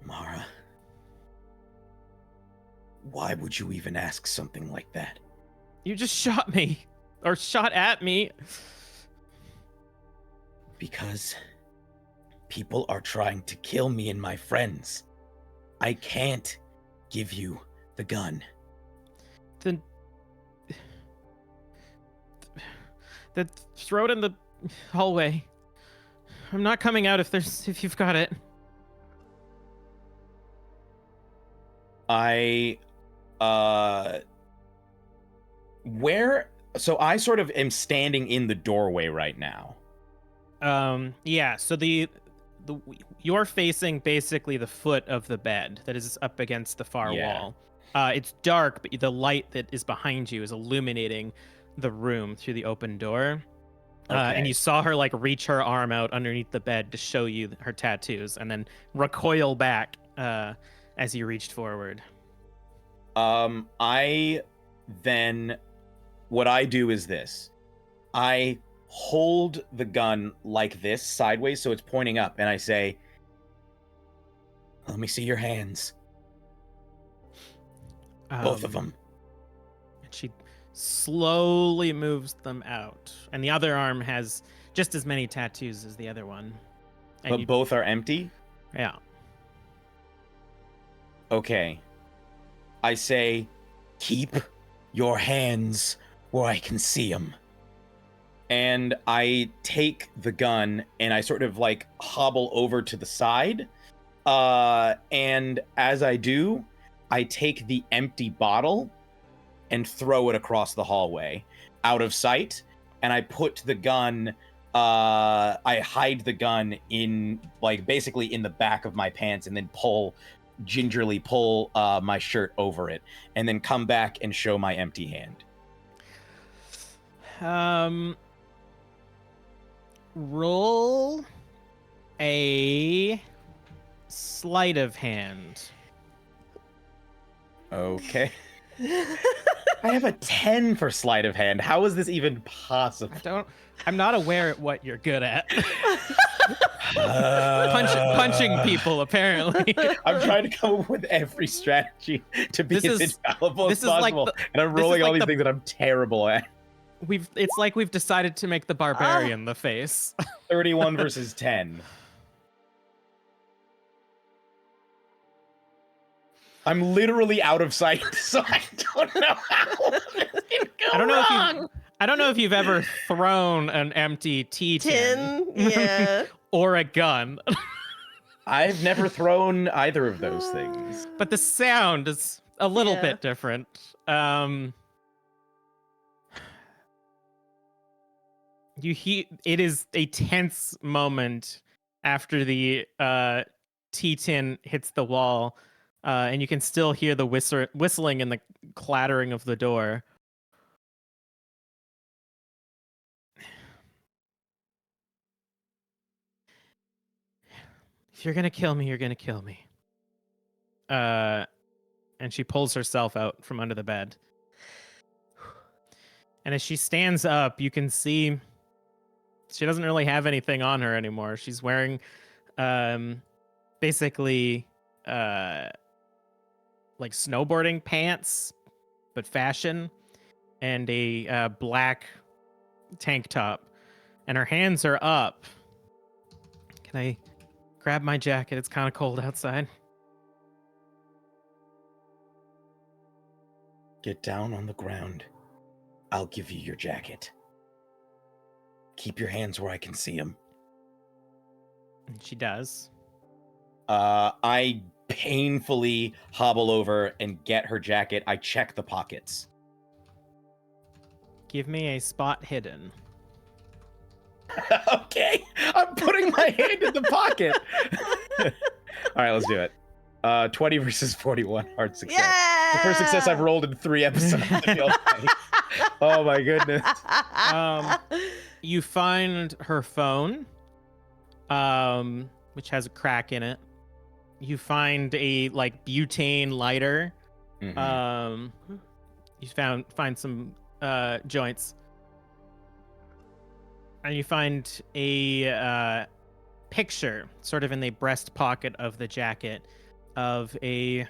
[SPEAKER 4] Mara, why would you even ask something like that?
[SPEAKER 3] You just shot me. Or shot at me.
[SPEAKER 4] Because people are trying to kill me and my friends. I can't give you the gun.
[SPEAKER 3] Then throw it in the hallway. I'm not coming out if you've got it.
[SPEAKER 4] So I sort of am standing in the doorway right now.
[SPEAKER 3] Yeah, so you're facing basically the foot of the bed that is up against the far wall. It's dark, but the light that is behind you is illuminating the room through the open door. And you saw her like reach her arm out underneath the bed to show you her tattoos and then recoil back as you reached forward.
[SPEAKER 4] What I do is this. I hold the gun like this sideways so it's pointing up, and I say, let me see your hands. Both of them.
[SPEAKER 3] And she slowly moves them out. And the other arm has just as many tattoos as the other one. And
[SPEAKER 4] But both are empty?
[SPEAKER 3] Yeah.
[SPEAKER 4] Okay. I say, keep your hands where I can see them. And I take the gun and I sort of like hobble over to the side. And as I do, I take the empty bottle and throw it across the hallway out of sight. And I put the gun, I hide the gun in like basically in the back of my pants and then gingerly pull my shirt over it and then come back and show my empty hand.
[SPEAKER 3] Roll a sleight of hand.
[SPEAKER 4] Okay. I have a 10 for sleight of hand. How is this even possible?
[SPEAKER 3] I'm not aware of what you're good at. Punching people, apparently.
[SPEAKER 4] I'm trying to come up with every strategy to be as infallible as possible. And I'm rolling all these things that I'm terrible at.
[SPEAKER 3] It's like we've decided to make the barbarian the face.
[SPEAKER 4] 31 versus 10. I'm literally out of sight, so I don't know how this can go
[SPEAKER 3] I don't know if you've ever thrown an empty tin.
[SPEAKER 2] Yeah.
[SPEAKER 3] Or a gun.
[SPEAKER 4] I've never thrown either of those things.
[SPEAKER 3] But the sound is a little bit different. It is a tense moment after the tea tin hits the wall, and you can still hear the whistling and the clattering of the door. If you're gonna kill me, you're gonna kill me. And she pulls herself out from under the bed. And as she stands up, you can see she doesn't really have anything on her anymore. She's wearing basically like snowboarding pants, but fashion, and a black tank top. And her hands are up. Can I grab my jacket? It's kind of cold outside.
[SPEAKER 4] Get down on the ground. I'll give you your jacket. Keep your hands where I can see them.
[SPEAKER 3] And she does.
[SPEAKER 4] I painfully hobble over and get her jacket. I check the pockets.
[SPEAKER 3] Give me a spot hidden.
[SPEAKER 4] Okay, I'm putting my hand in the pocket. All right, let's do it. 20 versus 41, hard success.
[SPEAKER 2] Yeah.
[SPEAKER 4] The first success I've rolled in 3 episodes. I feel like. Oh my goodness.
[SPEAKER 3] You find her phone, which has a crack in it. You find a like butane lighter.
[SPEAKER 4] Mhm.
[SPEAKER 3] You find some joints, and you find a picture, sort of in the breast pocket of the jacket, of a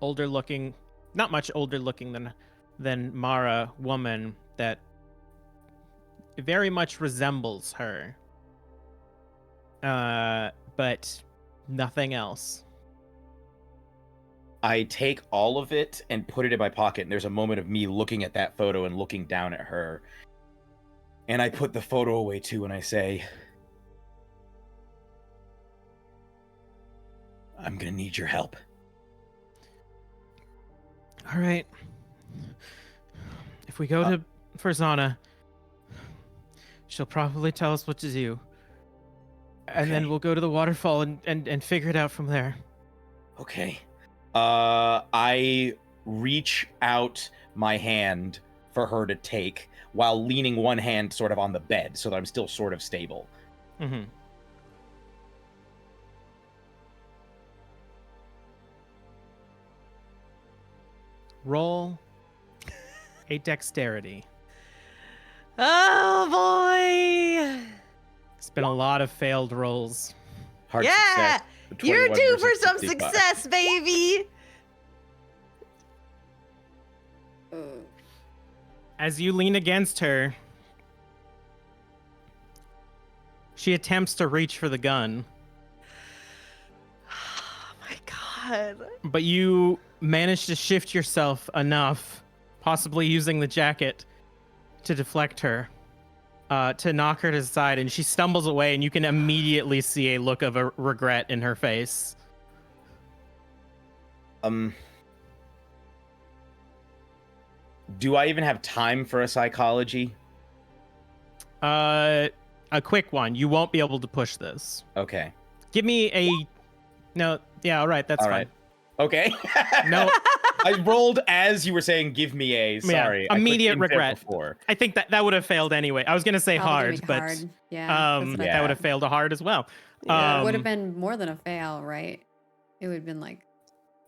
[SPEAKER 3] older looking, not much older looking than Mara woman that very much resembles her, but nothing else.
[SPEAKER 4] I take all of it and put it in my pocket, and there's a moment of me looking at that photo and looking down at her. And I put the photo away too, and I say, I'm gonna need your help.
[SPEAKER 3] All right. If we go to Farzana, she'll probably tell us what to do. And then
[SPEAKER 4] Okay.
[SPEAKER 3] we'll go to the waterfall and figure it out from there.
[SPEAKER 4] Okay. I reach out my hand for her to take while leaning one hand sort of on the bed so that I'm still sort of stable.
[SPEAKER 3] Mm-hmm. Roll a dexterity.
[SPEAKER 2] Oh boy.
[SPEAKER 3] It's been a lot of failed rolls.
[SPEAKER 4] Hard
[SPEAKER 2] Yeah.
[SPEAKER 4] success.
[SPEAKER 2] You're
[SPEAKER 4] 21
[SPEAKER 2] due for
[SPEAKER 4] versus
[SPEAKER 2] some
[SPEAKER 4] 65.
[SPEAKER 2] success, baby.
[SPEAKER 3] As you lean against her, she attempts to reach for the gun,
[SPEAKER 2] Oh my god.
[SPEAKER 3] but you manage to shift yourself enough, possibly using the jacket, to deflect her, to knock her to the side, and she stumbles away, and you can immediately see a look of regret in her face.
[SPEAKER 4] Do I even have time for a psychology?
[SPEAKER 3] A quick one. You won't be able to push this.
[SPEAKER 4] Okay.
[SPEAKER 3] Give me a... No, yeah, all right, that's
[SPEAKER 4] All
[SPEAKER 3] fine.
[SPEAKER 4] right. Okay.
[SPEAKER 3] No,
[SPEAKER 4] I rolled as you were saying, give me a. Sorry. I put
[SPEAKER 3] immediate
[SPEAKER 4] in there
[SPEAKER 3] regret.
[SPEAKER 4] Before.
[SPEAKER 3] I think that would have failed anyway. I was going to say
[SPEAKER 1] Probably gonna
[SPEAKER 3] hard,
[SPEAKER 1] make
[SPEAKER 3] but
[SPEAKER 1] hard. Yeah, that's what I
[SPEAKER 3] that
[SPEAKER 4] Yeah.
[SPEAKER 3] would have failed a hard as well.
[SPEAKER 2] Yeah.
[SPEAKER 1] It would have been more than a fail, right? It would have been like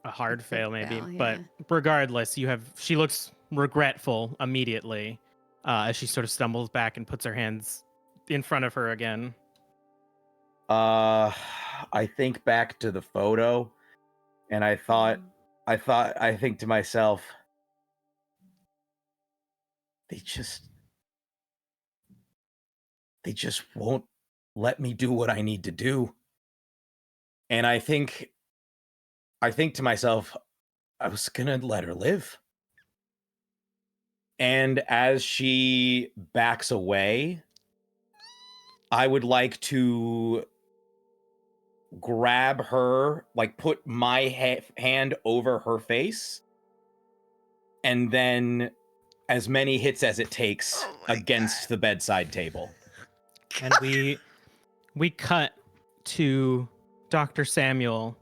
[SPEAKER 3] A hard
[SPEAKER 1] a
[SPEAKER 3] fail
[SPEAKER 1] crit
[SPEAKER 3] maybe,
[SPEAKER 1] fail,
[SPEAKER 3] but
[SPEAKER 1] yeah.
[SPEAKER 3] regardless, she looks regretful immediately as she sort of stumbles back and puts her hands in front of her again.
[SPEAKER 4] I think back to the photo, and I think to myself, they just won't let me do what I need to do. And I think to myself, I was gonna let her live. And as she backs away, I would like to grab her, like put my hand over her face, and then as many hits as it takes against the bedside table.
[SPEAKER 3] And we cut to Dr. Samuel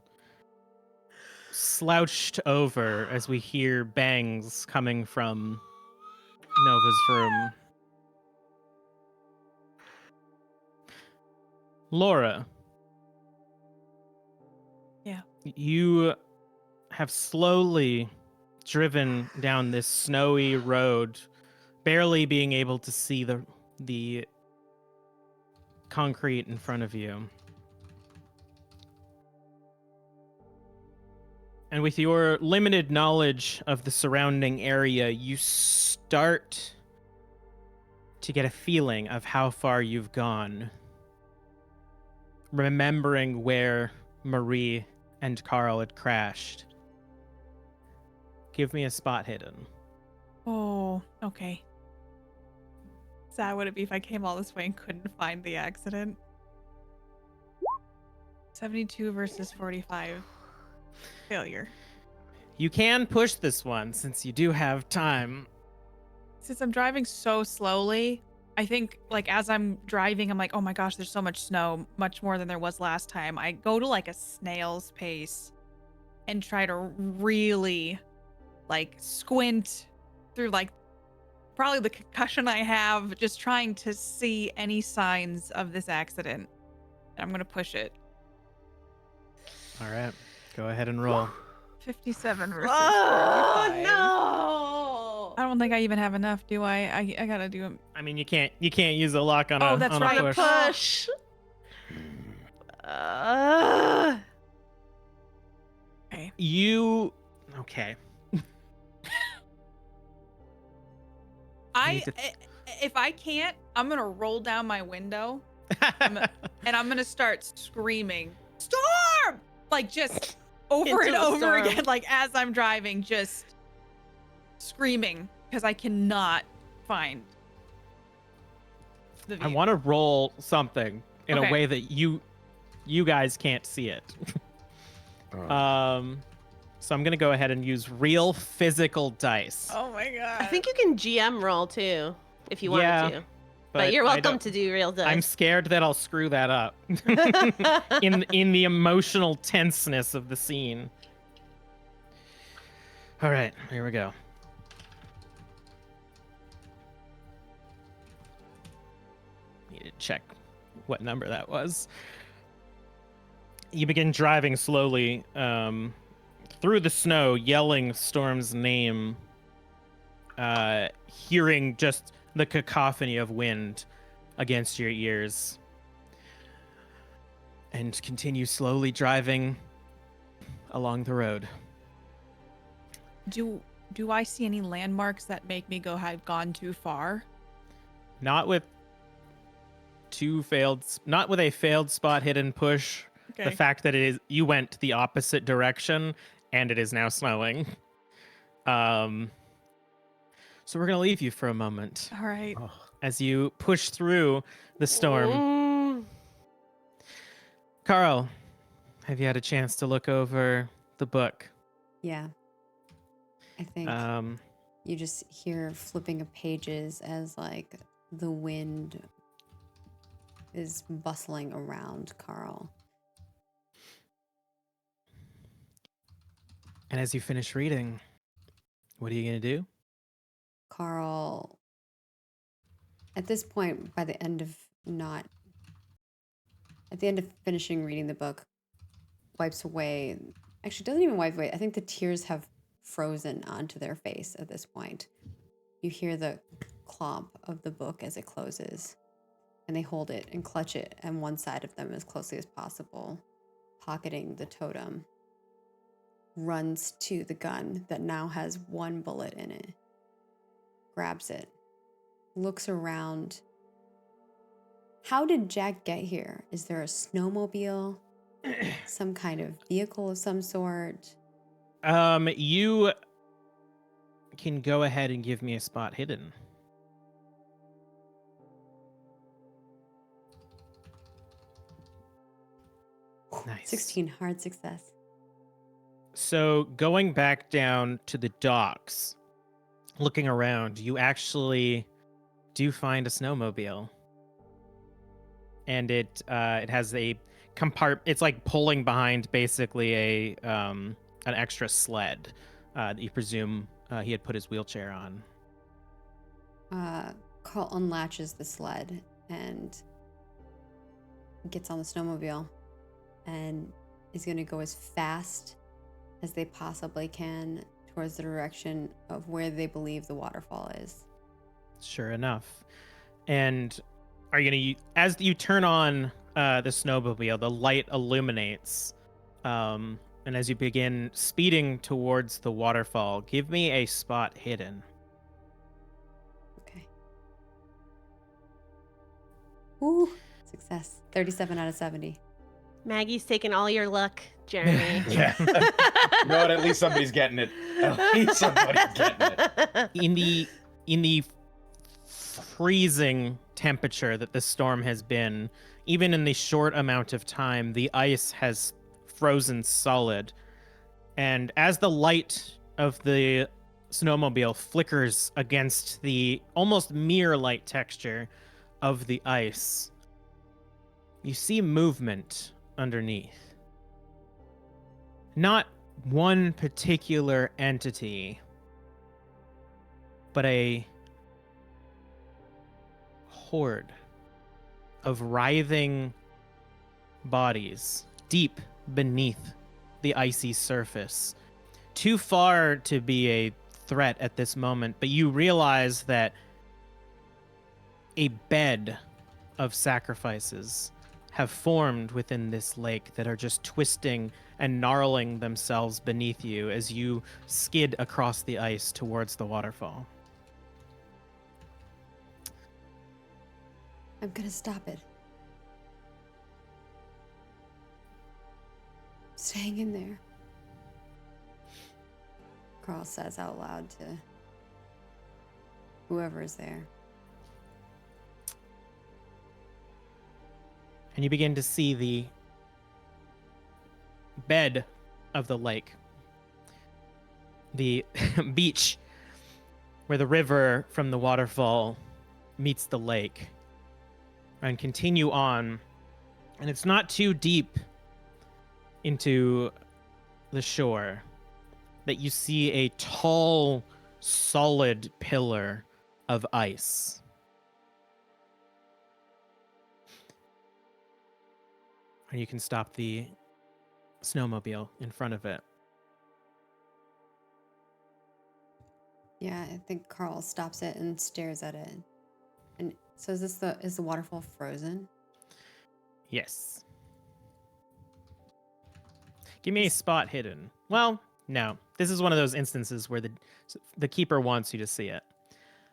[SPEAKER 3] slouched over as we hear bangs coming from Nova's room. Laura.
[SPEAKER 5] Yeah.
[SPEAKER 3] You have slowly driven down this snowy road, barely being able to see the concrete in front of you. And with your limited knowledge of the surrounding area, you start to get a feeling of how far you've gone. Remembering where Marie and Carl had crashed. Give me a spot hidden.
[SPEAKER 5] Oh, okay. Sad would it be if I came all this way and couldn't find the accident? 72 versus 45. Failure.
[SPEAKER 3] You can push this one since you do have time.
[SPEAKER 5] Since I'm driving so slowly, I think like as I'm driving, I'm like, oh my gosh, there's so much snow, much more than there was last time. I go to like a snail's pace and try to really like squint through like probably the concussion I have, just trying to see any signs of this accident. And I'm going to push it.
[SPEAKER 3] All right. Go ahead and roll.
[SPEAKER 5] 57 versus
[SPEAKER 2] Oh
[SPEAKER 5] 45.
[SPEAKER 2] no!
[SPEAKER 5] I don't think I even have enough, do I? I gotta do it.
[SPEAKER 3] I mean, you can't use a lock on
[SPEAKER 5] Oh,
[SPEAKER 3] a
[SPEAKER 5] that's
[SPEAKER 3] on
[SPEAKER 5] right.
[SPEAKER 3] a push.
[SPEAKER 2] Push. Uh,
[SPEAKER 5] Okay.
[SPEAKER 3] You okay?
[SPEAKER 5] If I can't, I'm gonna roll down my window and I'm gonna start screaming, "Storm!" Like just over and
[SPEAKER 2] Into the
[SPEAKER 5] over
[SPEAKER 2] storm.
[SPEAKER 5] again, like as I'm driving, just screaming because I cannot find the
[SPEAKER 3] I
[SPEAKER 5] vehicle.
[SPEAKER 3] want to roll something in
[SPEAKER 5] Okay.
[SPEAKER 3] a way that you guys can't see it. So I'm gonna go ahead and use real physical dice.
[SPEAKER 5] Oh my god!
[SPEAKER 2] I think you can GM roll too if you
[SPEAKER 3] Yeah,
[SPEAKER 2] wanted to. But you're
[SPEAKER 3] I
[SPEAKER 2] welcome
[SPEAKER 3] don't-
[SPEAKER 2] to do real dice.
[SPEAKER 3] I'm scared that I'll screw that up in the emotional tenseness of the scene. All right, here we go. Need to check what number that was. You begin driving slowly through the snow, yelling Storm's name, hearing just the cacophony of wind against your ears, and continue slowly driving along the road.
[SPEAKER 5] Do I see any landmarks that make me go have gone too far?
[SPEAKER 3] Not with not with a failed spot hidden push.
[SPEAKER 5] Okay.
[SPEAKER 3] The fact that you went the opposite direction and it is now snowing. So we're gonna leave you for a moment
[SPEAKER 5] All right.
[SPEAKER 3] as you push through the storm.
[SPEAKER 2] Mm.
[SPEAKER 3] Carl, have you had a chance to look over the book?
[SPEAKER 1] Yeah. I think you just hear flipping of pages as like the wind is bustling around Carl.
[SPEAKER 3] And as you finish reading, what are you gonna do?
[SPEAKER 1] Carl, at this point, at the end of finishing reading the book, wipes away, actually doesn't even wipe away. I think the tears have frozen onto their face at this point. You hear the clomp of the book as it closes, and they hold it and clutch it on one side of them as closely as possible, pocketing the totem. Runs to the gun that now has one bullet in it, grabs it, looks around. How did Jack get here? Is there a snowmobile? Some kind of vehicle of some sort?
[SPEAKER 3] You can go ahead and give me a spot hidden. Nice.
[SPEAKER 1] 16, hard success.
[SPEAKER 3] So going back down to the docks, looking around, you actually do find a snowmobile. And it has a it's like pulling behind basically an extra sled that you presume he had put his wheelchair on.
[SPEAKER 1] Carl unlatches the sled and gets on the snowmobile and is going to go as fast as they possibly can towards the direction of where they believe the waterfall is.
[SPEAKER 3] Sure enough. And are you going to, as you turn on the snowmobile, the light illuminates. And as you begin speeding towards the waterfall, give me a spot hidden.
[SPEAKER 1] Okay. Ooh, success. 37 out of 70.
[SPEAKER 2] Maggie's taking all your luck, Jeremy.
[SPEAKER 4] Yeah. You know what? At least somebody's getting it. At least somebody's getting it.
[SPEAKER 3] In the freezing temperature that the storm has been, even in the short amount of time, the ice has frozen solid. And as the light of the snowmobile flickers against the almost mirror-like texture of the ice, you see movement underneath. Not one particular entity, but a horde of writhing bodies deep beneath the icy surface. Too far to be a threat at this moment, but you realize that a bed of sacrifices have formed within this lake that are just twisting and gnarling themselves beneath you as you skid across the ice towards the waterfall.
[SPEAKER 1] I'm gonna stop it. Just hang in there. Carl says out loud to whoever is there.
[SPEAKER 3] And you begin to see the bed of the lake, the beach where the river from the waterfall meets the lake, and continue on. And it's not too deep into the shore that you see a tall, solid pillar of ice. And you can stop the snowmobile in front of it.
[SPEAKER 1] Yeah, I think Carl stops it and stares at it. And so is the waterfall frozen?
[SPEAKER 3] Yes. Give me a spot hidden. Well, no. This is one of those instances where the keeper wants you to see it.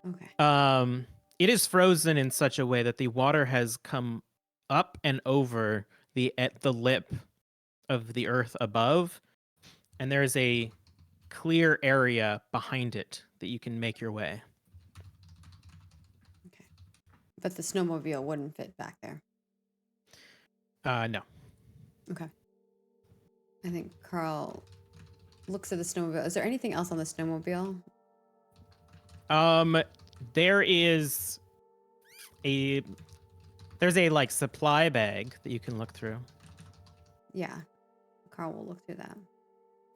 [SPEAKER 1] Okay.
[SPEAKER 3] It is frozen in such a way that the water has come up and over the lip of the earth above, and there is a clear area behind it that you can make your way.
[SPEAKER 1] Okay. But the snowmobile wouldn't fit back there.
[SPEAKER 3] No.
[SPEAKER 1] Okay. I think Carl looks at the snowmobile. Is there anything else on the snowmobile?
[SPEAKER 3] There's a like supply bag that you can look through.
[SPEAKER 1] Yeah. Carl will look through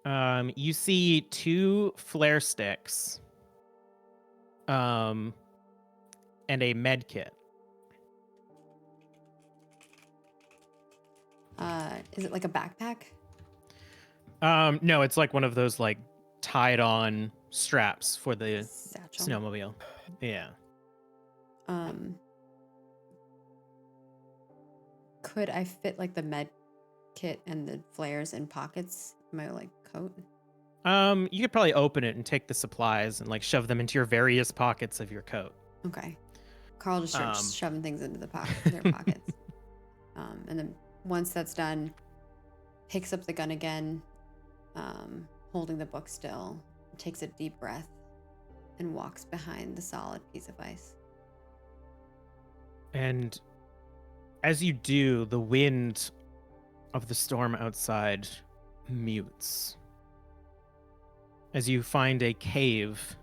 [SPEAKER 1] that.
[SPEAKER 3] You see 2 flare sticks, and a med kit.
[SPEAKER 1] Is it like a backpack?
[SPEAKER 3] No, it's like one of those like tied on straps for the
[SPEAKER 1] Satchel.
[SPEAKER 3] snowmobile. Yeah.
[SPEAKER 1] Could I fit like the med kit and the flares in pockets in my like coat?
[SPEAKER 3] You could probably open it and take the supplies and like shove them into your various pockets of your coat.
[SPEAKER 1] Okay. Carl just starts shoving things into their pockets. And then once that's done, picks up the gun again, holding the book still, takes a deep breath, and walks behind the solid piece of ice.
[SPEAKER 3] And as you do, the wind of the storm outside mutes. As you find a cave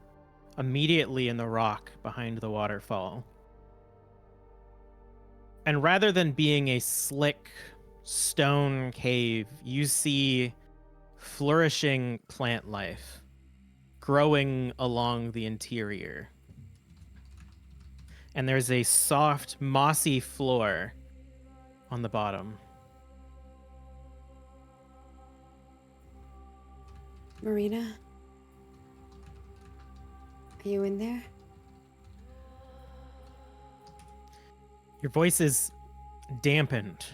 [SPEAKER 3] immediately in the rock behind the waterfall. And rather than being a slick stone cave, you see flourishing plant life growing along the interior. And there's a soft, mossy floor on the bottom.
[SPEAKER 1] Marina? Are you in there?
[SPEAKER 3] Your voice is dampened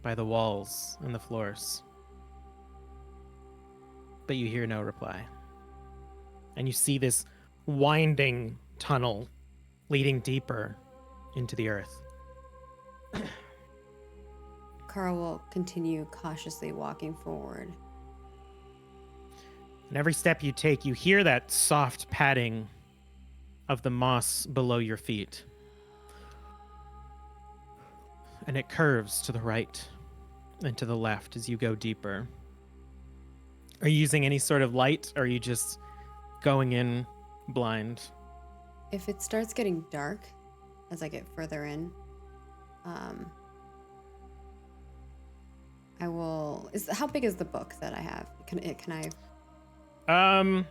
[SPEAKER 3] by the walls and the floors. But you hear no reply. And you see this winding tunnel leading deeper into the earth.
[SPEAKER 1] Carl will continue cautiously walking forward.
[SPEAKER 3] And every step you take, you hear that soft padding of the moss below your feet. And it curves to the right and to the left as you go deeper. Are you using any sort of light, or are you just going in blind?
[SPEAKER 1] If it starts getting dark, as I get further in. I will. How big is the book that I have? Can I?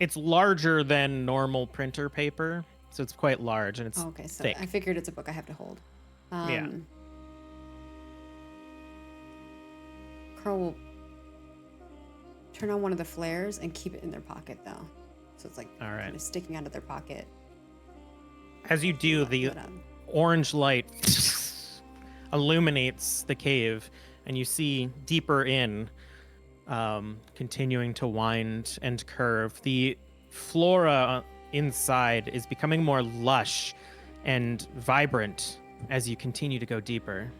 [SPEAKER 3] It's larger than normal printer paper, so it's quite large and it's
[SPEAKER 1] Okay, so
[SPEAKER 3] thick.
[SPEAKER 1] I figured it's a book I have to hold.
[SPEAKER 3] Yeah.
[SPEAKER 1] Carl will turn on one of the flares and keep it in their pocket, though. So it's like
[SPEAKER 3] All right.
[SPEAKER 1] kind of sticking out of their pocket.
[SPEAKER 3] As you do, the orange light illuminates the cave, and you see deeper in, continuing to wind and curve. The flora inside is becoming more lush and vibrant as you continue to go deeper.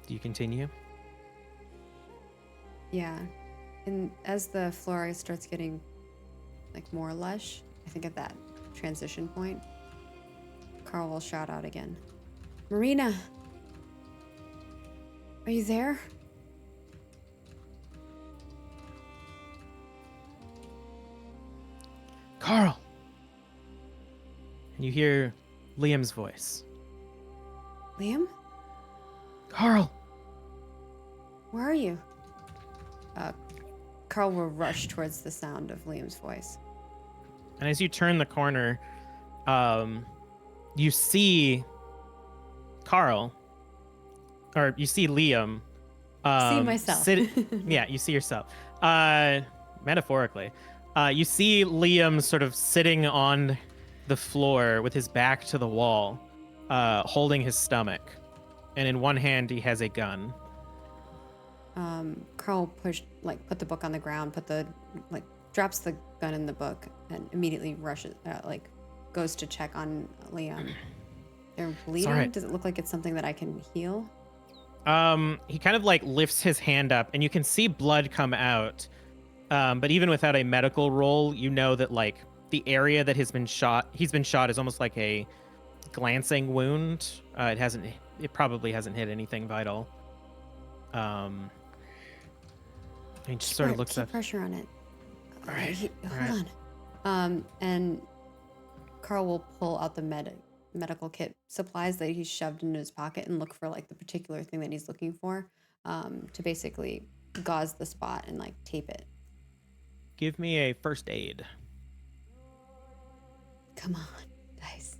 [SPEAKER 3] Do you continue?
[SPEAKER 1] Yeah. And as the flora starts getting like more lush, I think at that transition point, Carl will shout out again. Marina! Are you there?
[SPEAKER 3] Carl! And you hear Liam's voice.
[SPEAKER 1] Liam?
[SPEAKER 3] Carl!
[SPEAKER 1] Where are you? Carl will rush towards the sound of Liam's voice.
[SPEAKER 3] And as you turn the corner, you see Carl, or you see Liam.
[SPEAKER 1] See myself.
[SPEAKER 3] Yeah, you see yourself. Metaphorically. You see Liam sort of sitting on the floor with his back to the wall, holding his stomach. And in one hand, he has a gun.
[SPEAKER 1] Carl put the book on the ground, drops the gun in the book, and immediately rushes, goes to check on Liam. They're bleeding.
[SPEAKER 3] Right.
[SPEAKER 1] Does it look like it's something that I can heal?
[SPEAKER 3] He kind of lifts his hand up, and you can see blood come out. But even without a medical roll, you know that the area that he's been shot is almost like a glancing wound. It probably hasn't hit anything vital. He just sort of looks up.
[SPEAKER 1] Pressure on it.
[SPEAKER 3] All right.
[SPEAKER 1] Hold on. And Carl will pull out the medical kit supplies that he's shoved into his pocket and look for the particular thing that he's looking for, to basically gauze the spot and tape it.
[SPEAKER 3] Give me a first aid.
[SPEAKER 1] Come on, dice.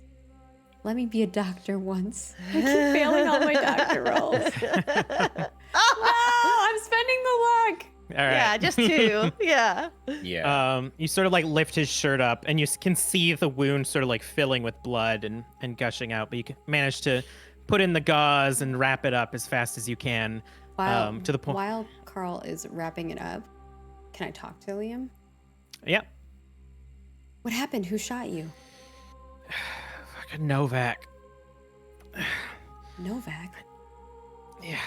[SPEAKER 1] Let me be a doctor once. I keep failing all my doctor rolls. No, I'm spending the luck.
[SPEAKER 3] All right.
[SPEAKER 2] Yeah, just 2. Yeah.
[SPEAKER 4] Yeah.
[SPEAKER 3] You sort of lift his shirt up, and you can see the wound sort of filling with blood and gushing out, but you can manage to put in the gauze and wrap it up as fast as you can. To the point.
[SPEAKER 1] While Carl is wrapping it up, can I talk to Liam?
[SPEAKER 3] Yeah.
[SPEAKER 1] What happened? Who shot you?
[SPEAKER 3] Fucking Novak.
[SPEAKER 1] Novak?
[SPEAKER 3] Yeah.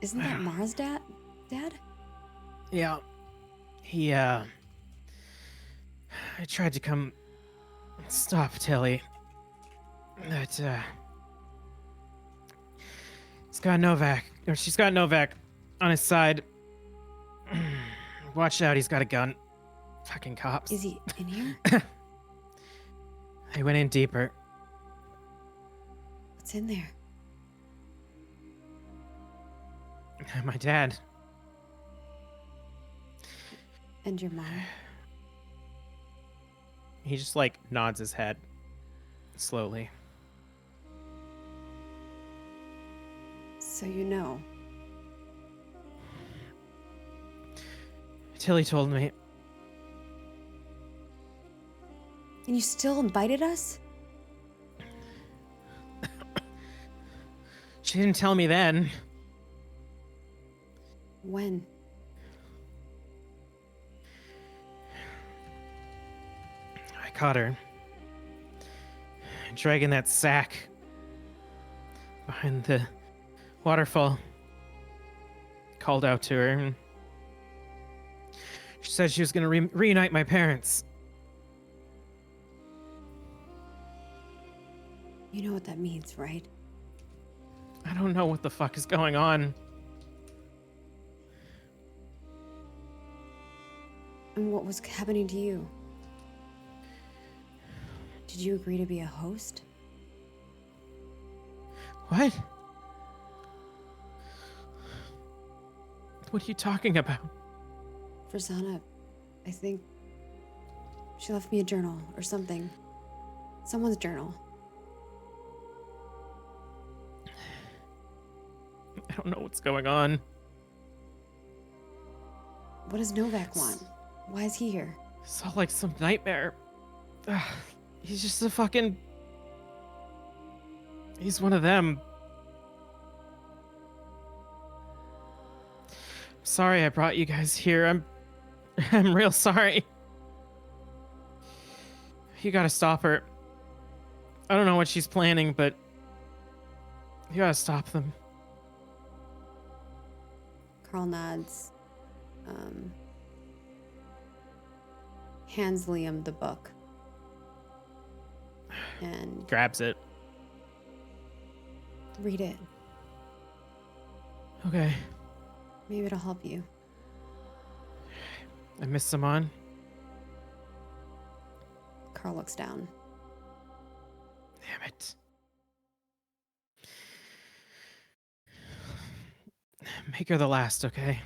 [SPEAKER 1] Isn't that Mara's dad?
[SPEAKER 3] Yeah. He, I tried to come stop Tilly. But, she's got Novak on his side. Watch out, he's got a gun. Fucking cops.
[SPEAKER 1] Is he in here?
[SPEAKER 3] I went in deeper.
[SPEAKER 1] What's in there?
[SPEAKER 3] My dad.
[SPEAKER 1] And your mom?
[SPEAKER 3] He just nods his head slowly.
[SPEAKER 1] So you know.
[SPEAKER 3] Tilly told me.
[SPEAKER 1] And you still invited us?
[SPEAKER 3] She didn't tell me then.
[SPEAKER 1] When?
[SPEAKER 3] I caught her dragging that sack behind the waterfall. Called out to her. And she said she was going to reunite my parents.
[SPEAKER 1] You know what that means, right?
[SPEAKER 3] I don't know what the fuck is going on.
[SPEAKER 1] And what was happening to you? Did you agree to be a host?
[SPEAKER 3] What? What are you talking about?
[SPEAKER 1] For Zana, I think she left me a journal or something. Someone's journal.
[SPEAKER 3] I don't know what's going on.
[SPEAKER 1] What does Novak want? Why is he here?
[SPEAKER 3] It's all like some nightmare. Ugh, he's just a fucking... He's one of them. Sorry I brought you guys here. I'm real sorry. You gotta stop her. I don't know what she's planning, but you gotta stop them.
[SPEAKER 1] Carl nods. Hands Liam the book. And
[SPEAKER 3] Grabs it.
[SPEAKER 1] read it.
[SPEAKER 3] Okay.
[SPEAKER 1] Maybe it'll help you.
[SPEAKER 3] I missed someone.
[SPEAKER 1] Carl looks down.
[SPEAKER 3] Damn it. Make her the last, okay?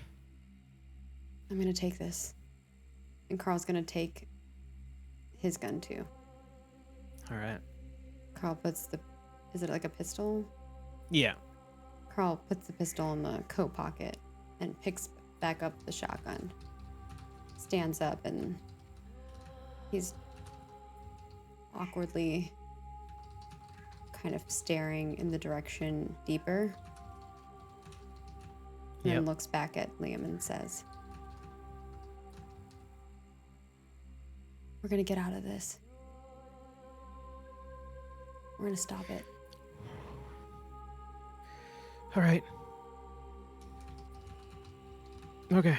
[SPEAKER 1] I'm gonna take this. And Carl's gonna take his gun too.
[SPEAKER 3] All right.
[SPEAKER 1] Carl puts the... Is it like a pistol?
[SPEAKER 3] Yeah.
[SPEAKER 1] Carl puts the pistol in the coat pocket and picks back up the shotgun. Stands up and he's awkwardly kind of staring in the direction deeper. And then looks back at Liam and says, "We're gonna get out of this. We're gonna stop it."
[SPEAKER 3] All right. Okay.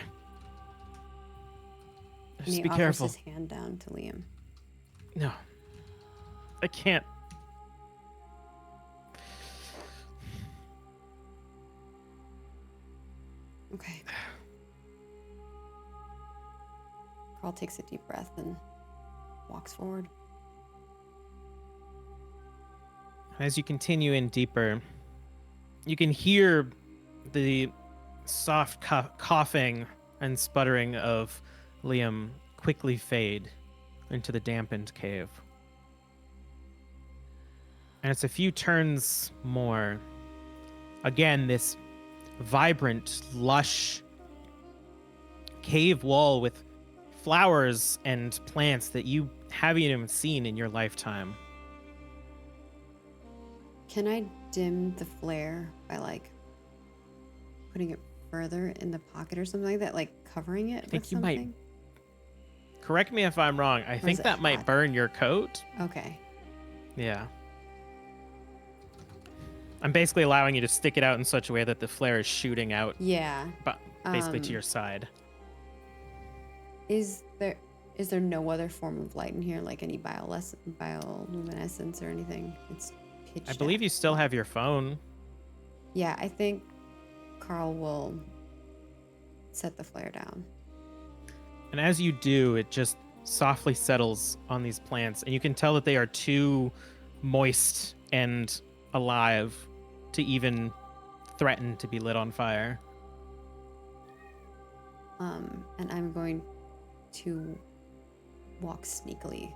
[SPEAKER 1] And
[SPEAKER 3] Just
[SPEAKER 1] he
[SPEAKER 3] be
[SPEAKER 1] offers
[SPEAKER 3] careful.
[SPEAKER 1] his hand down to Liam.
[SPEAKER 3] No. I can't.
[SPEAKER 1] Okay. Carl takes a deep breath and walks forward.
[SPEAKER 3] As you continue in deeper, you can hear the soft coughing and sputtering of Liam quickly fade into the dampened cave. And it's a few turns more. Again, this vibrant, lush cave wall with flowers and plants that you haven't even seen in your lifetime.
[SPEAKER 1] Can I dim the flare by like putting it further in the pocket or something like that, like covering it
[SPEAKER 3] I think
[SPEAKER 1] with
[SPEAKER 3] you
[SPEAKER 1] something?
[SPEAKER 3] might. Correct me if I'm wrong. I think
[SPEAKER 1] it
[SPEAKER 3] that might
[SPEAKER 1] hot?
[SPEAKER 3] burn your coat.
[SPEAKER 1] Okay.
[SPEAKER 3] Yeah. I'm basically allowing you to stick it out in such a way that the flare is shooting out,
[SPEAKER 1] Yeah.
[SPEAKER 3] but basically to
[SPEAKER 1] Um,
[SPEAKER 3] your side.
[SPEAKER 1] Is there no other form of light in here, like any bioluminescence or anything? It's pitch
[SPEAKER 3] I believe
[SPEAKER 1] dark.
[SPEAKER 3] you still have your phone.
[SPEAKER 1] Yeah, I think Carl will set the flare down.
[SPEAKER 3] And as you do, it just softly settles on these plants, and you can tell that they are too moist and alive to even threaten to be lit on fire.
[SPEAKER 1] And I'm going to walk sneakily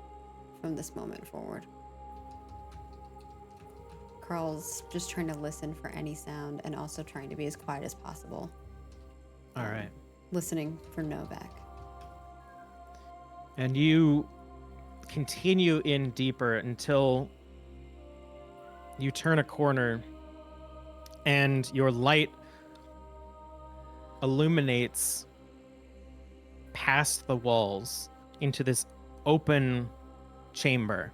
[SPEAKER 1] from this moment forward. Carl's just trying to listen for any sound and also trying to be as quiet as possible.
[SPEAKER 3] All right.
[SPEAKER 1] Listening for Novak.
[SPEAKER 3] And you continue in deeper until you turn a corner and your light illuminates past the walls into this open chamber.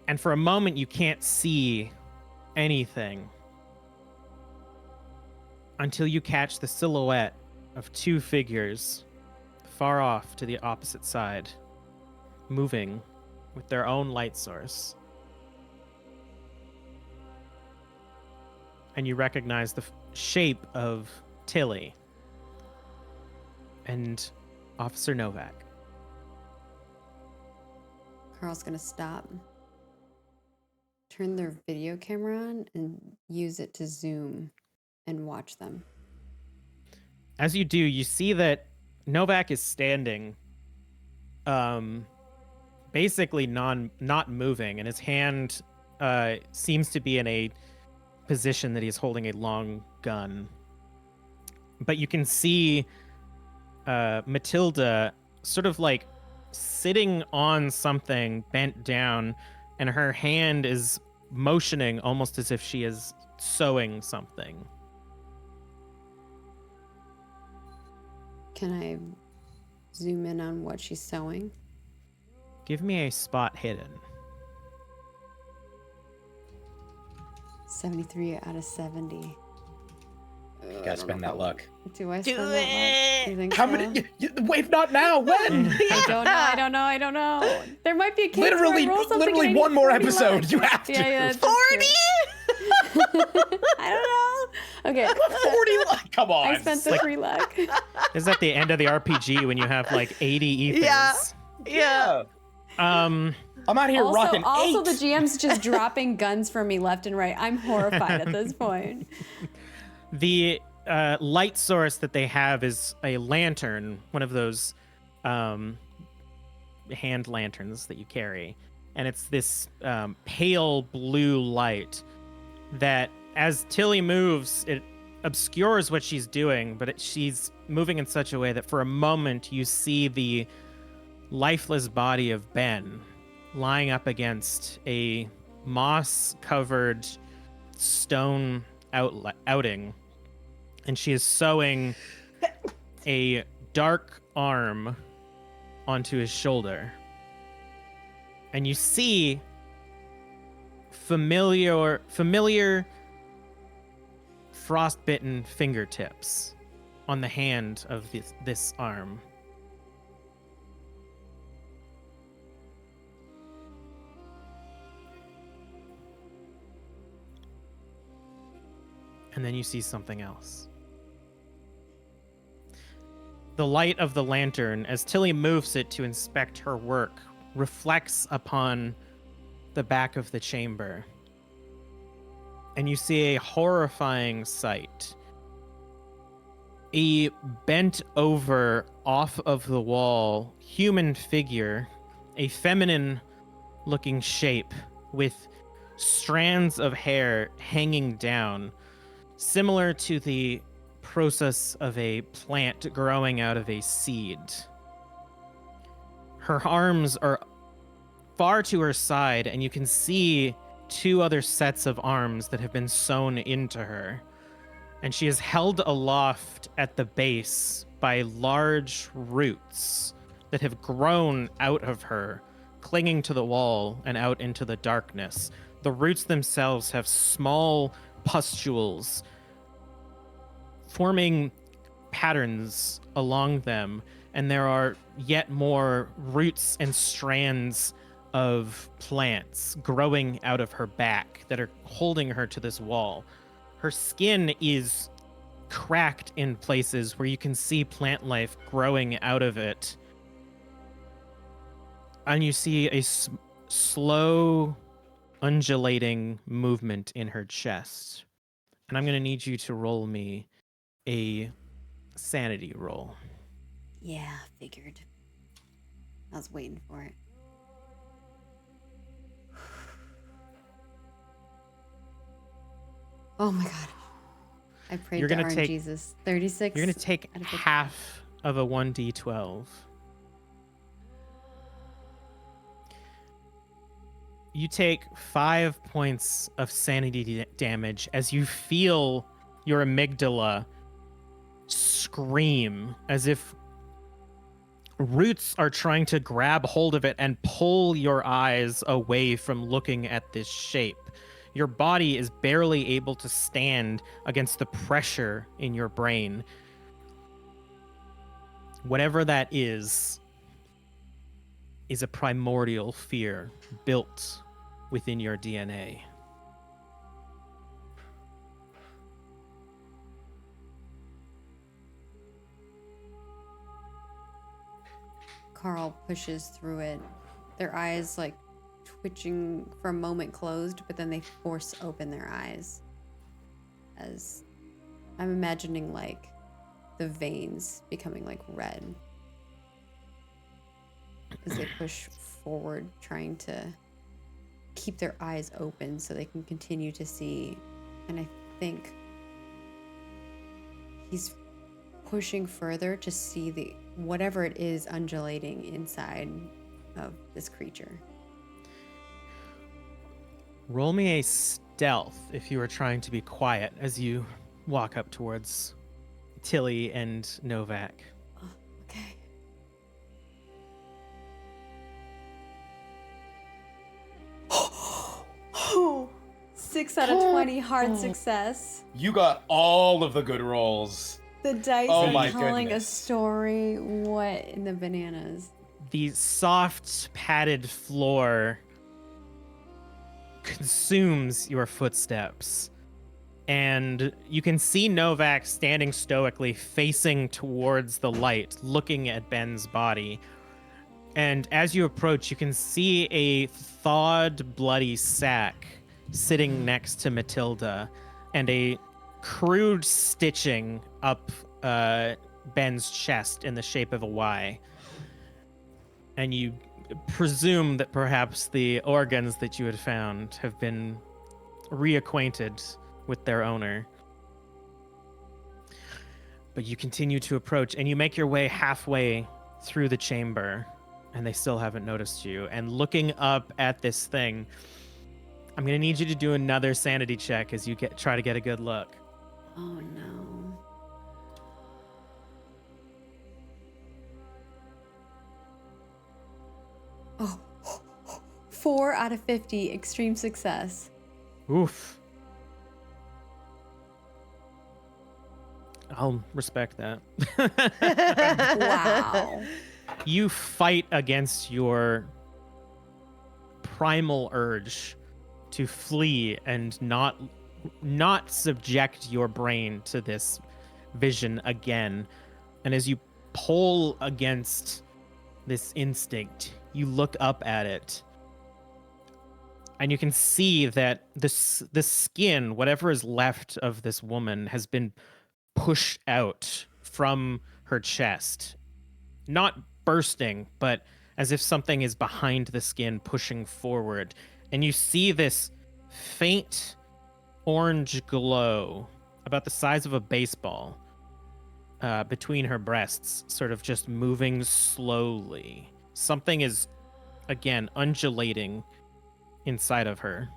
[SPEAKER 3] And for a moment, you can't see anything until you catch the silhouette of two figures far off to the opposite side, moving with their own light source. And you recognize the shape of Tilly and Officer Novak.
[SPEAKER 1] Carl's gonna stop, turn their video camera on, and use it to zoom and watch them.
[SPEAKER 3] As you do, you see that Novak is standing, basically not moving, and his hand seems to be in a position that he's holding a long gun. But you can see Matilda sort of like sitting on something bent down, and her hand is motioning almost as if she is sewing something.
[SPEAKER 1] Can I zoom in on what she's sewing?
[SPEAKER 3] Give me a spot hidden.
[SPEAKER 1] 73 out of 70.
[SPEAKER 4] You gotta spend that luck.
[SPEAKER 1] Do I
[SPEAKER 2] Do
[SPEAKER 1] spend that luck? You think
[SPEAKER 4] How
[SPEAKER 1] so?
[SPEAKER 4] many? Wait, not now. When?
[SPEAKER 1] I don't know. There might be a case
[SPEAKER 4] Literally,
[SPEAKER 1] where I roll something
[SPEAKER 4] literally
[SPEAKER 1] and I
[SPEAKER 4] one
[SPEAKER 1] get
[SPEAKER 4] more
[SPEAKER 1] 40
[SPEAKER 4] episode.
[SPEAKER 1] luck.
[SPEAKER 4] You have to.
[SPEAKER 1] Yeah,
[SPEAKER 2] 40?
[SPEAKER 1] I don't know. Okay.
[SPEAKER 4] 40 luck. Come on.
[SPEAKER 1] I spent the free luck.
[SPEAKER 3] This is at the end of the RPG when you have like 80 ethers.
[SPEAKER 2] Yeah.
[SPEAKER 3] Um,
[SPEAKER 4] I'm out here rocking
[SPEAKER 1] Also,
[SPEAKER 4] 8.
[SPEAKER 1] the GM's just dropping guns for me left and right. I'm horrified at this point.
[SPEAKER 3] the light source that they have is a lantern, one of those hand lanterns that you carry. And it's this pale blue light that, as Tilly moves, it obscures what she's doing, but she's moving in such a way that for a moment you see the lifeless body of Ben lying up against a moss-covered stone outing, and she is sewing a dark arm onto his shoulder. And you see familiar frostbitten fingertips on the hand of this arm. And then you see something else. The light of the lantern, as Tilly moves it to inspect her work, reflects upon the back of the chamber. And you see a horrifying sight. A bent over, off of the wall, human figure, a feminine looking shape with strands of hair hanging down, similar to the process of a plant growing out of a seed. Her arms are far to her side, and you can see 2 other sets of arms that have been sewn into her. And she is held aloft at the base by large roots that have grown out of her, clinging to the wall and out into the darkness. The roots themselves have small pustules forming patterns along them, and there are yet more roots and strands of plants growing out of her back that are holding her to this wall. Her skin is cracked in places where you can see plant life growing out of it. And you see a slow, undulating movement in her chest. And I'm going to need you to roll me a sanity roll.
[SPEAKER 1] Yeah, figured. I was waiting for it. Oh my god. I prayed
[SPEAKER 3] You're
[SPEAKER 1] to
[SPEAKER 3] gonna
[SPEAKER 1] our
[SPEAKER 3] take-
[SPEAKER 1] Jesus. 36.
[SPEAKER 3] You're going to take
[SPEAKER 1] out of 50.
[SPEAKER 3] half of a 1d12. You take 5 points of sanity damage as you feel your amygdala scream as if roots are trying to grab hold of it and pull your eyes away from looking at this shape. Your body is barely able to stand against the pressure in your brain. Whatever that is a primordial fear built within your DNA.
[SPEAKER 1] Carl pushes through it their eyes like twitching for a moment closed, but then they force open their eyes. As I'm imagining like the veins becoming like red as they push forward, trying to keep their eyes open so they can continue to see. And I think he's pushing further to see the whatever it is undulating inside of this creature.
[SPEAKER 3] Roll me a stealth if you are trying to be quiet as you walk up towards Tilly and Novak.
[SPEAKER 1] Okay. Oh, 6 out of 20, hard success.
[SPEAKER 4] You got all of the good rolls.
[SPEAKER 1] The dice
[SPEAKER 4] Oh
[SPEAKER 1] are
[SPEAKER 4] my
[SPEAKER 1] telling
[SPEAKER 4] goodness.
[SPEAKER 1] a story. What in the bananas?
[SPEAKER 3] The soft padded floor consumes your footsteps, and you can see Novak standing stoically facing towards the light, looking at Ben's body. And as you approach, you can see a thawed, bloody sack sitting next to Matilda, and a crude stitching up Ben's chest in the shape of a Y. And you presume that perhaps the organs that you had found have been reacquainted with their owner. But you continue to approach, and you make your way halfway through the chamber, and they still haven't noticed you. And looking up at this thing, I'm going to need you to do another sanity check as you try to get a good look.
[SPEAKER 1] Oh no. Oh, 4 out of 50, extreme success.
[SPEAKER 3] Oof. I'll respect that.
[SPEAKER 1] Wow.
[SPEAKER 3] You fight against your primal urge to flee and not subject your brain to this vision again. And as you pull against this instinct, you look up at it, and you can see that the skin, whatever is left of this woman, has been pushed out from her chest. Not bursting, but as if something is behind the skin pushing forward. And you see this faint orange glow about the size of a baseball between her breasts, sort of just moving slowly. Something is, again, undulating inside of her.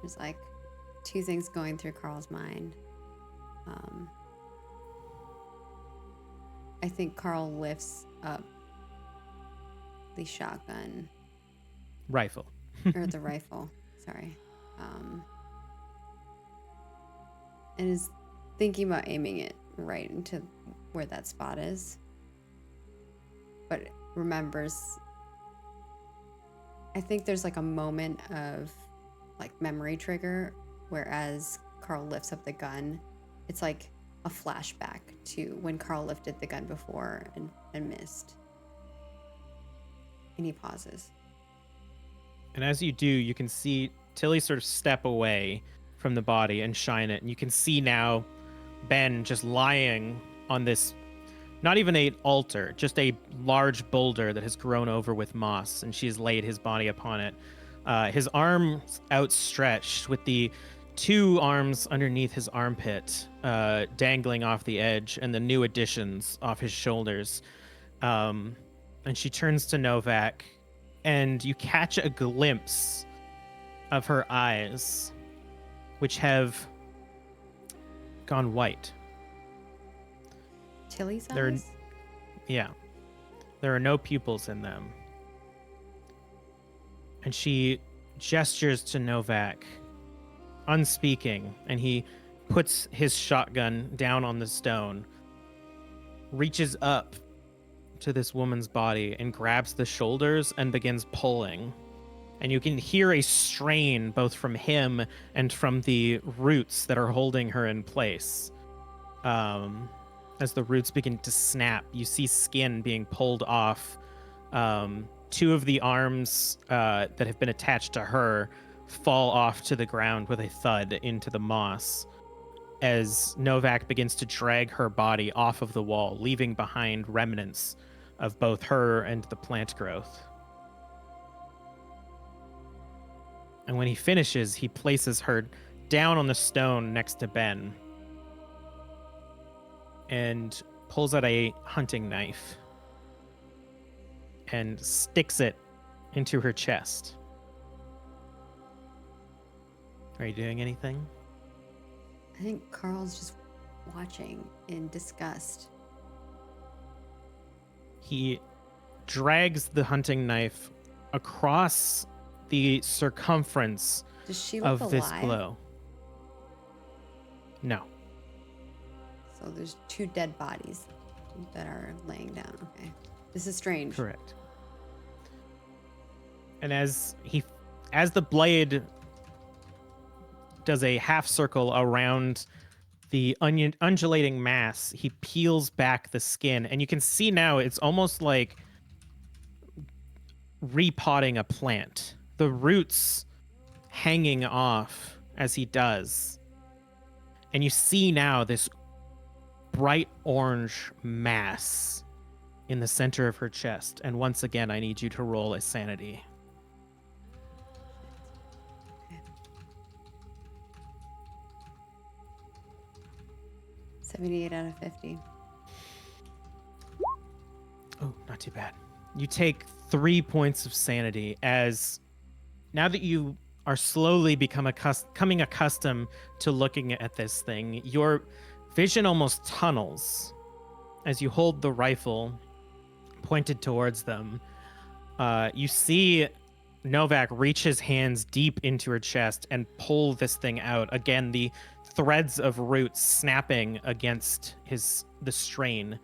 [SPEAKER 1] There's like two things going through Carl's mind. I think Carl lifts up the shotgun
[SPEAKER 3] Rifle.
[SPEAKER 1] or the rifle, sorry, and is thinking about aiming it right into where that spot is, but remembers, I think there's like a moment of like memory trigger, whereas Carl lifts up the gun, it's like a flashback to when Carl lifted the gun before and missed. And he pauses.
[SPEAKER 3] And as you do, you can see Tilly sort of step away from the body and shine it. And you can see now Ben just lying on this, not even an altar, just a large boulder that has grown over with moss. And she has laid his body upon it. His arms outstretched with the two arms underneath his armpit dangling off the edge, and the new additions off his shoulders. And she turns to Novak, and you catch a glimpse of her eyes, which have gone white.
[SPEAKER 1] Tilly's
[SPEAKER 3] They're-
[SPEAKER 1] eyes?
[SPEAKER 3] Yeah. There are no pupils in them. And she gestures to Novak, unspeaking, and he puts his shotgun down on the stone, reaches up to this woman's body and grabs the shoulders and begins pulling. And you can hear a strain both from him and from the roots that are holding her in place. As the roots begin to snap, you see skin being pulled off. Two of the arms that have been attached to her fall off to the ground with a thud into the moss as Novak begins to drag her body off of the wall, leaving behind remnants of both her and the plant growth. And when he finishes, he places her down on the stone next to Ben and pulls out a hunting knife and sticks it into her chest. Are you doing anything?
[SPEAKER 1] I think Carl's just watching in disgust.
[SPEAKER 3] He drags the hunting knife across the circumference
[SPEAKER 1] Does she look
[SPEAKER 3] of this
[SPEAKER 1] alive?
[SPEAKER 3] glow. No.
[SPEAKER 1] So there's 2 dead bodies that are laying down. Okay. This is strange.
[SPEAKER 3] Correct. And as the blade does a half circle around the undulating mass, he peels back the skin, and you can see now it's almost like repotting a plant. The roots hanging off as he does. And you see now this bright orange mass in the center of her chest. And once again, I need you to roll a sanity.
[SPEAKER 1] 78 out of 50.
[SPEAKER 3] Oh, not too bad. You take 3 points of sanity as now that you are slowly becoming accustomed to looking at this thing, your vision almost tunnels as you hold the rifle pointed towards them. You see Novak reach his hands deep into her chest and pull this thing out. Again, the threads of roots snapping against the strain.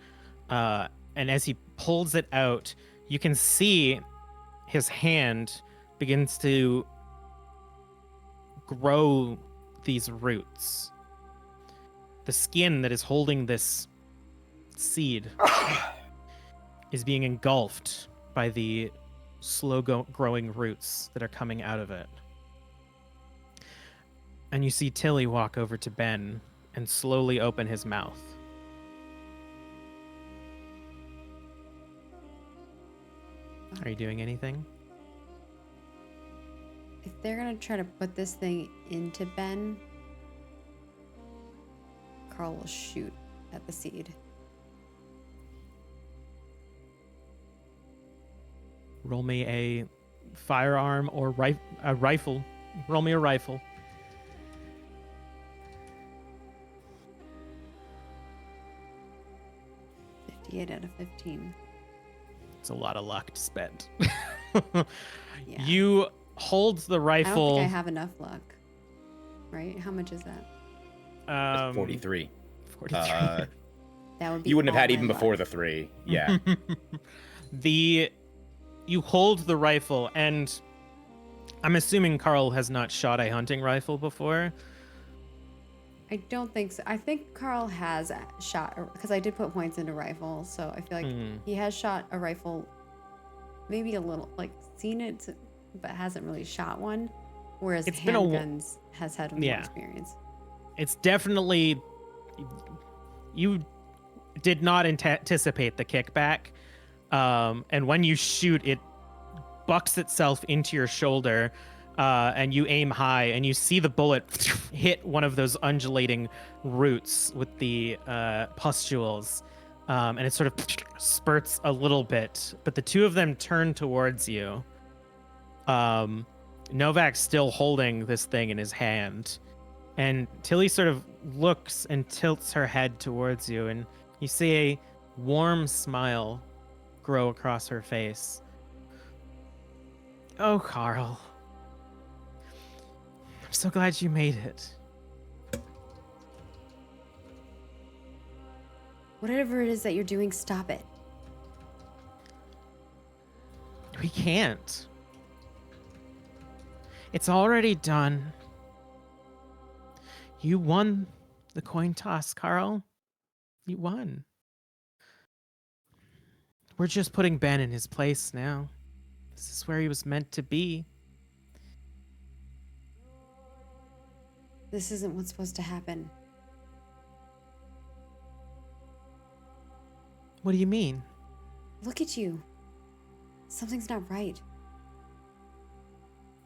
[SPEAKER 3] And as he pulls it out, you can see his hand begins to grow these roots. The skin that is holding this seed is being engulfed by the slow growing roots that are coming out of it. And you see Tilly walk over to Ben and slowly open his mouth. Are you doing anything?
[SPEAKER 1] If they're gonna try to put this thing into Ben, Carl will shoot at the seed.
[SPEAKER 3] Roll me a firearm or a rifle. Roll me a rifle.
[SPEAKER 1] Out of 15.
[SPEAKER 3] It's a lot of luck to spend.
[SPEAKER 1] Yeah.
[SPEAKER 3] You hold the
[SPEAKER 1] I don't
[SPEAKER 3] rifle.
[SPEAKER 1] think I have enough luck. Right? How much is that?
[SPEAKER 4] 43.
[SPEAKER 3] 43.
[SPEAKER 1] That would be.
[SPEAKER 4] You wouldn't have
[SPEAKER 1] all
[SPEAKER 4] had
[SPEAKER 1] my
[SPEAKER 4] even
[SPEAKER 1] luck.
[SPEAKER 4] before the 3. Yeah.
[SPEAKER 3] You hold the rifle, and I'm assuming Carl has not shot a hunting rifle before.
[SPEAKER 1] I don't think so. I think Carl has shot, because I did put points into rifle, so I feel like he has shot a rifle, maybe a little, like seen it, but hasn't really shot one. Whereas
[SPEAKER 3] It's been
[SPEAKER 1] handguns has had more
[SPEAKER 3] Yeah.
[SPEAKER 1] experience.
[SPEAKER 3] It's definitely, you did not anticipate the kickback, and when you shoot, it bucks itself into your shoulder. And you aim high, and you see the bullet hit one of those undulating roots with the pustules, and it sort of spurts a little bit. But the two of them turn towards you. Novak's still holding this thing in his hand, and Tilly sort of looks and tilts her head towards you, and you see a warm smile grow across her face. Oh, Carl. I'm so glad you made it.
[SPEAKER 1] Whatever it is that you're doing, stop it.
[SPEAKER 3] We can't. It's already done. You won the coin toss, Carl. You won. We're just putting Ben in his place now. This is where he was meant to be.
[SPEAKER 1] This isn't what's supposed to happen.
[SPEAKER 3] What do you mean?
[SPEAKER 1] Look at you. Something's not right.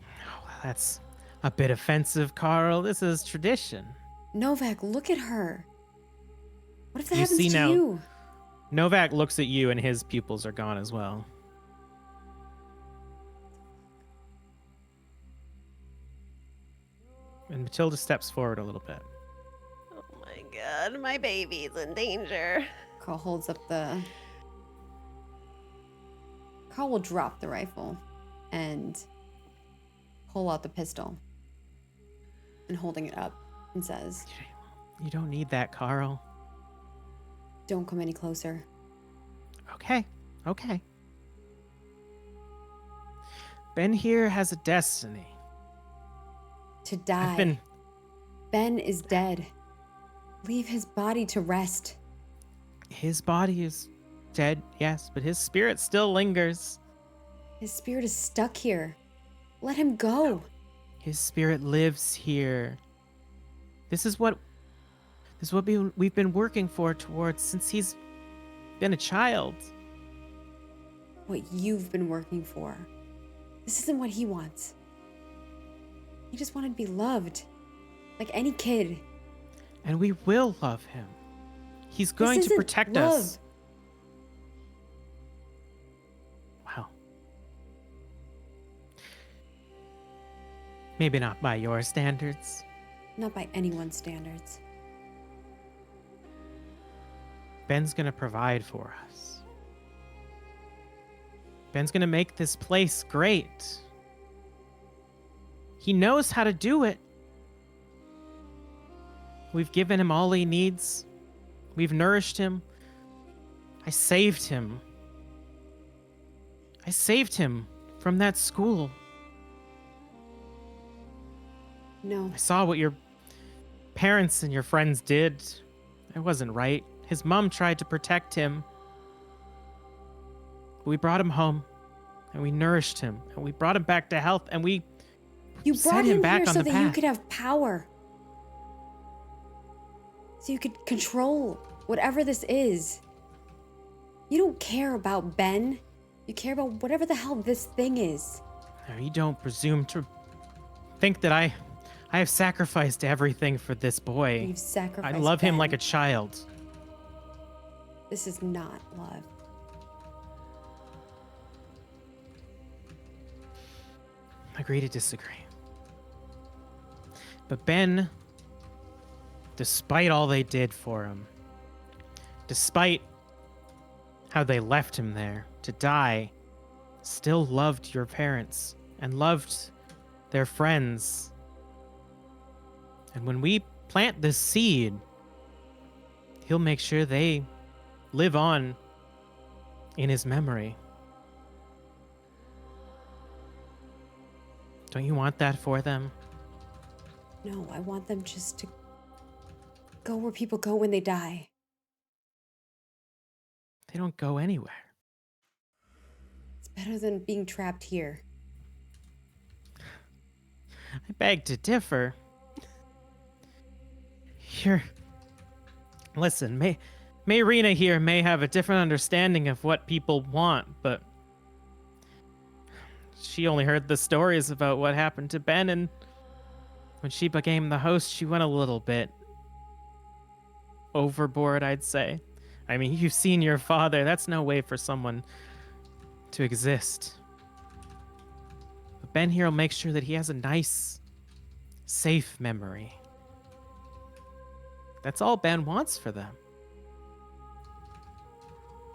[SPEAKER 3] Oh, that's a bit offensive, Carl. This is tradition.
[SPEAKER 1] Novak, look at her. What if that
[SPEAKER 3] You
[SPEAKER 1] happens
[SPEAKER 3] see
[SPEAKER 1] to
[SPEAKER 3] now-
[SPEAKER 1] you?
[SPEAKER 3] Novak looks at you and his pupils are gone as well. And Matilda steps forward a little bit.
[SPEAKER 2] Oh my god, my baby's in danger.
[SPEAKER 1] Carl holds up the... Carl will drop the rifle and pull out the pistol and holding it up and says,
[SPEAKER 3] You don't need that, Carl.
[SPEAKER 1] "Don't come any closer."
[SPEAKER 3] Okay, okay. Ben here has a destiny.
[SPEAKER 1] To die.
[SPEAKER 3] I've been...
[SPEAKER 1] Ben is dead. Leave his body to rest.
[SPEAKER 3] His body is dead, yes, but his spirit still lingers.
[SPEAKER 1] His spirit is stuck here. Let him go.
[SPEAKER 3] His spirit lives here. This is what we've been working towards since he's been a child.
[SPEAKER 1] What you've been working for. This isn't what he wants. He just wanted to be loved. Like any kid.
[SPEAKER 3] And we will love him. He's going to
[SPEAKER 1] isn't
[SPEAKER 3] protect
[SPEAKER 1] love.
[SPEAKER 3] us. Wow. Maybe not by your standards.
[SPEAKER 1] Not by anyone's standards.
[SPEAKER 3] Ben's gonna provide for us. Ben's gonna make this place great. He knows how to do it. We've given him all he needs. We've nourished him. I saved him. I saved him from that school.
[SPEAKER 1] No.
[SPEAKER 3] I saw what your parents and your friends did. It wasn't right. His mom tried to protect him. We brought him home, and we nourished him, and we brought him back to health, and we
[SPEAKER 1] You
[SPEAKER 3] set
[SPEAKER 1] brought him
[SPEAKER 3] back
[SPEAKER 1] here
[SPEAKER 3] on
[SPEAKER 1] so
[SPEAKER 3] the
[SPEAKER 1] that
[SPEAKER 3] path.
[SPEAKER 1] you could have power. So you could control whatever this is. You don't care about Ben. You care about whatever the hell this thing is.
[SPEAKER 3] Now, you don't presume to think that I have sacrificed everything for this boy.
[SPEAKER 1] You've sacrificed
[SPEAKER 3] I love him
[SPEAKER 1] Ben.
[SPEAKER 3] like a child.
[SPEAKER 1] This is not love.
[SPEAKER 3] Agree to disagree. But Ben, despite all they did for him, despite how they left him there to die, still loved your parents and loved their friends. And when we plant this seed, he'll make sure they live on in his memory. Don't you want that for them?
[SPEAKER 1] No, I want them just to go where people go when they die.
[SPEAKER 3] They don't go anywhere.
[SPEAKER 1] It's better than being trapped here.
[SPEAKER 3] I beg to differ. Here. Listen, Mayrina here may have a different understanding of what people want, but she only heard the stories about what happened to Ben, and when she became the host, she went a little bit overboard, I'd say. I mean, you've seen your father. That's no way for someone to exist. But Ben here will make sure that he has a nice, safe memory. That's all Ben wants for them.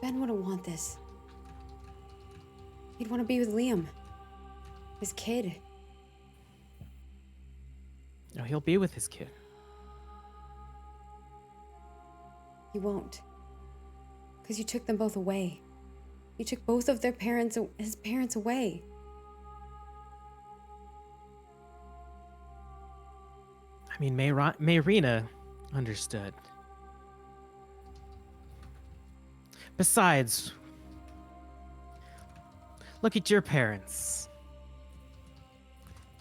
[SPEAKER 1] Ben wouldn't want this. He'd want to be with Liam. His kid.
[SPEAKER 3] No, he'll be with his kid.
[SPEAKER 1] He won't. Because you took them both away. You took both of his parents away.
[SPEAKER 3] mean, Mayrina understood. Besides, look at your parents.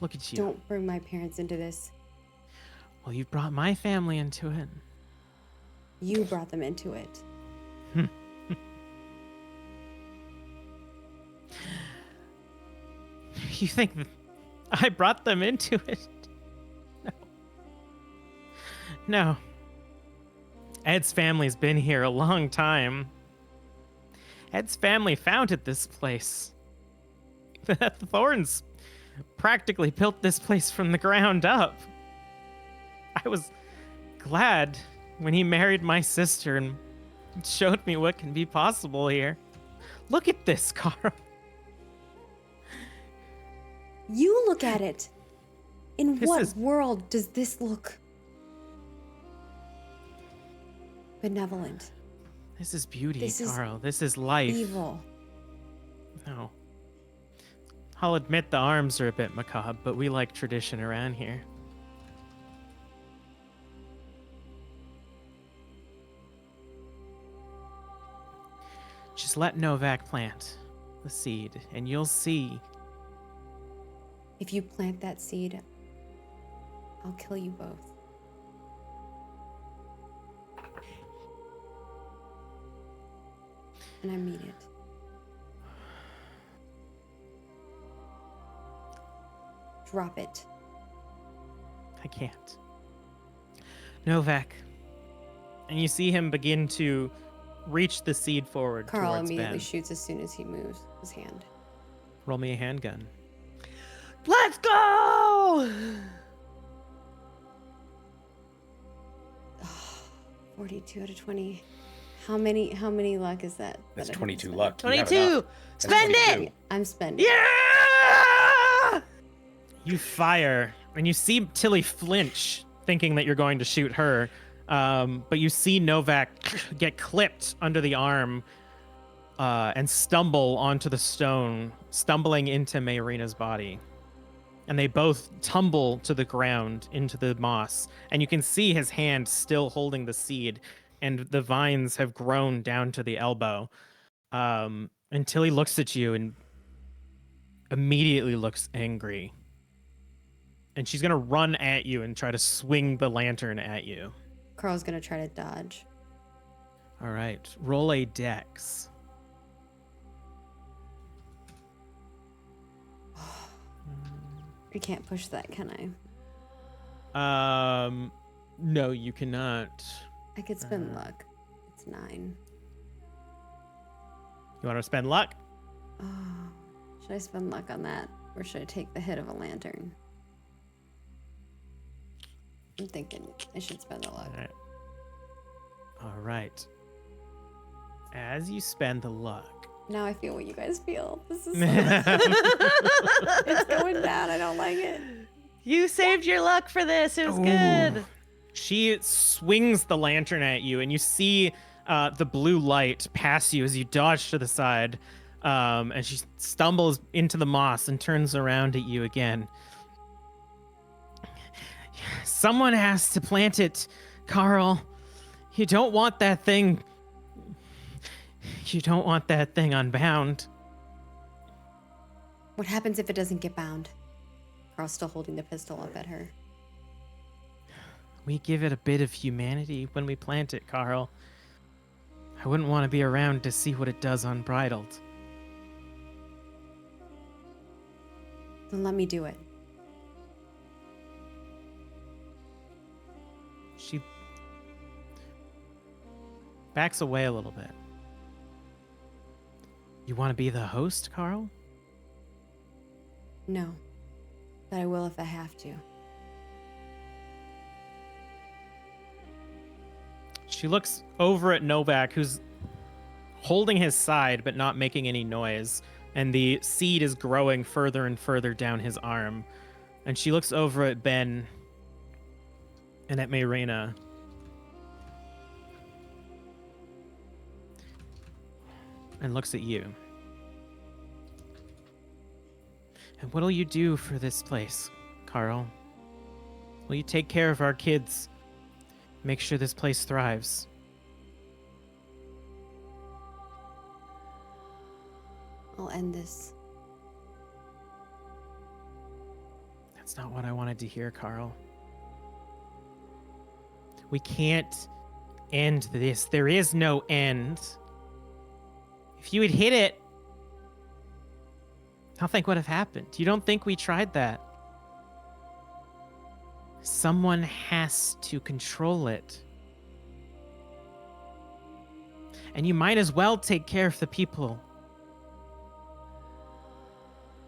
[SPEAKER 3] Look at you.
[SPEAKER 1] Don't bring my parents into this.
[SPEAKER 3] Well, you brought my family into it.
[SPEAKER 1] You brought them into it.
[SPEAKER 3] You think I brought them into it? No. No. Ed's family's been here a long time. Ed's family founded this place. The Thorns practically built this place from the ground up. I was glad when he married my sister and showed me what can be possible here. Look at this, Carl.
[SPEAKER 1] You look at it. In
[SPEAKER 3] This
[SPEAKER 1] what
[SPEAKER 3] is-
[SPEAKER 1] world does this look benevolent,
[SPEAKER 3] This is beauty,
[SPEAKER 1] This is
[SPEAKER 3] Carl. This is life.
[SPEAKER 1] evil?
[SPEAKER 3] No. I'll admit the arms are a bit macabre, but we like tradition around here. Just let Novak plant the seed, and you'll see.
[SPEAKER 1] If you plant that seed, I'll kill you both. And I mean it. Drop it.
[SPEAKER 3] I can't. Novak. And you see him begin to reach the seed forward
[SPEAKER 1] Carl
[SPEAKER 3] towards
[SPEAKER 1] immediately
[SPEAKER 3] Ben.
[SPEAKER 1] shoots as soon as he moves his hand.
[SPEAKER 3] Roll me a handgun.
[SPEAKER 2] Let's go!
[SPEAKER 1] 42 out of 20. How many luck is that?
[SPEAKER 4] That's
[SPEAKER 1] that I
[SPEAKER 4] 22
[SPEAKER 1] haven't
[SPEAKER 4] luck. You have
[SPEAKER 2] 22.
[SPEAKER 4] enough. That's
[SPEAKER 2] Spend
[SPEAKER 4] 22.
[SPEAKER 2] it!
[SPEAKER 1] I'm spending.
[SPEAKER 2] Yeah!
[SPEAKER 3] You fire, and you see Tilly flinch, thinking that you're going to shoot her. But you see Novak get clipped under the arm and stumble onto the stone, stumbling into Mayrina's body. And they both tumble to the ground into the moss. And you can see his hand still holding the seed, and the vines have grown down to the elbow. Until he looks at you and immediately looks angry. And she's going to run at you and try to swing the lantern at you.
[SPEAKER 1] Carl's gonna try to dodge.
[SPEAKER 3] All right. Roll a dex.
[SPEAKER 1] I can't push that, can I?
[SPEAKER 3] No, you cannot.
[SPEAKER 1] I could spend luck. It's 9.
[SPEAKER 3] You want to spend luck?
[SPEAKER 1] Oh, should I spend luck on that, or should I take the hit of a lantern? I'm thinking I should spend the luck.
[SPEAKER 3] All right. All right. As you spend the luck.
[SPEAKER 1] Now I feel what you guys feel. This is so it's going down. I don't like it.
[SPEAKER 2] You saved your luck for this. It was
[SPEAKER 3] Ooh.
[SPEAKER 2] good.
[SPEAKER 3] She swings the lantern at you, and you see the blue light pass you as you dodge to the side. And she stumbles into the moss and turns around at you again. Someone has to plant it, Carl. You don't want that thing. You don't want that thing unbound.
[SPEAKER 1] What happens if it doesn't get bound? Carl's still holding the pistol up at her.
[SPEAKER 3] We give it a bit of humanity when we plant it, Carl. I wouldn't want to be around to see what it does unbridled.
[SPEAKER 1] Then let me do it.
[SPEAKER 3] She backs away a little bit. You want to be the host, Carl?
[SPEAKER 1] No. But I will if I have to.
[SPEAKER 3] She looks over at Novak, who's holding his side but not making any noise, and the seed is growing further and further down his arm. And she looks over at Ben and at Mayrina. And looks at you. And what'll you do for this place, Carl? Will you take care of our kids? Make sure this place thrives.
[SPEAKER 1] I'll end this.
[SPEAKER 3] That's not what I wanted to hear, Carl. We can't end this. There is no end. If you had hit it, nothing would have happened. You don't think we tried that? Someone has to control it. And you might as well take care of the people.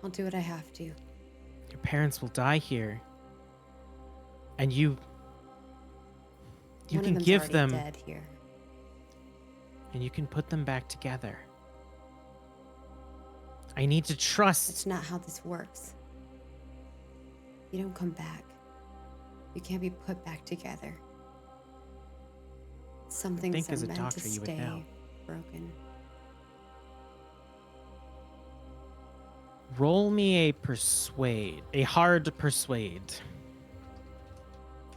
[SPEAKER 1] I'll do what I have to.
[SPEAKER 3] Your parents will die here. And you
[SPEAKER 1] One of
[SPEAKER 3] can
[SPEAKER 1] them's
[SPEAKER 3] give
[SPEAKER 1] already
[SPEAKER 3] them,
[SPEAKER 1] dead here.
[SPEAKER 3] and you can put them back together. I need to trust.
[SPEAKER 1] That's not how this works. You don't come back. You can't be put back together. Some things
[SPEAKER 3] think
[SPEAKER 1] are
[SPEAKER 3] as a
[SPEAKER 1] meant
[SPEAKER 3] doctor
[SPEAKER 1] to
[SPEAKER 3] you would
[SPEAKER 1] stay
[SPEAKER 3] know.
[SPEAKER 1] broken.
[SPEAKER 3] Roll me a persuade, a hard persuade.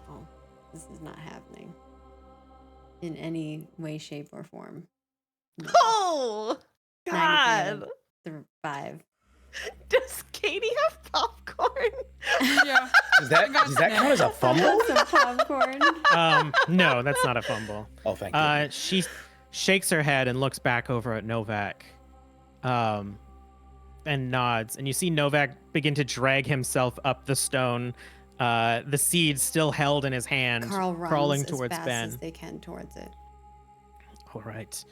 [SPEAKER 1] Oh, this is not happening. In any way, shape, or form. No.
[SPEAKER 2] Oh,
[SPEAKER 1] 93 out
[SPEAKER 2] God.
[SPEAKER 1] of 5.
[SPEAKER 2] Does Katie have popcorn?
[SPEAKER 5] Yeah.
[SPEAKER 4] Does that count as a fumble?
[SPEAKER 1] Some popcorn.
[SPEAKER 3] No, that's not a fumble.
[SPEAKER 4] Oh, thank you.
[SPEAKER 3] She shakes her head and looks back over at Novak, and nods. And you see Novak begin to drag himself up the stone, the seed still held in his hand,
[SPEAKER 1] Carl runs
[SPEAKER 3] crawling
[SPEAKER 1] as
[SPEAKER 3] towards
[SPEAKER 1] fast
[SPEAKER 3] Ben.
[SPEAKER 1] as they can towards it.
[SPEAKER 3] All right.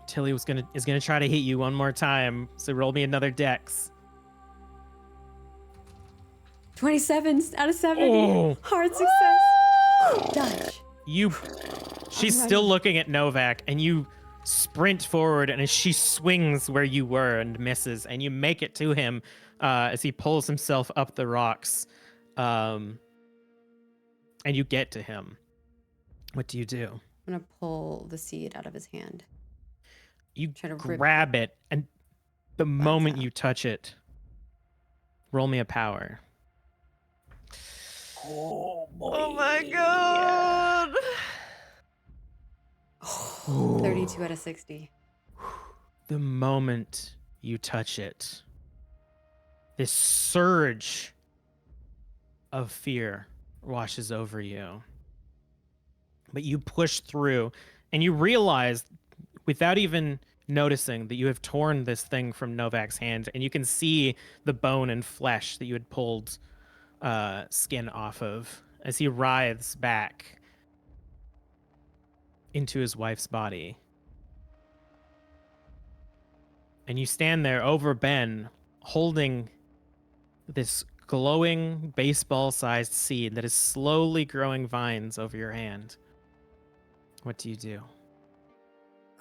[SPEAKER 3] Tilly is gonna try to hit you one more time. So roll me another dex.
[SPEAKER 1] 27 out of 70.
[SPEAKER 3] Oh.
[SPEAKER 1] Hard success. Dutch.
[SPEAKER 3] She's
[SPEAKER 1] I'm
[SPEAKER 3] still
[SPEAKER 1] ready.
[SPEAKER 3] looking at Novak, and you sprint forward, and as she swings where you were and misses, and you make it to him as he pulls himself up the rocks, and you get to him. What do you do?
[SPEAKER 1] I'm going to pull the seed out of his hand.
[SPEAKER 3] You
[SPEAKER 1] Try to rip
[SPEAKER 3] grab it, and the moment
[SPEAKER 1] out.
[SPEAKER 3] you touch it, roll me a power.
[SPEAKER 4] Oh, boy.
[SPEAKER 2] Oh my God.
[SPEAKER 1] 32 out of 60.
[SPEAKER 3] The moment you touch it, this surge of fear washes over you. But you push through, and you realize, without even noticing, that you have torn this thing from Novak's hand, and you can see the bone and flesh that you had pulled skin off of as he writhes back into his wife's body. And you stand there over Ben, holding this glowing baseball-sized seed that is slowly growing vines over your hand. What do you do?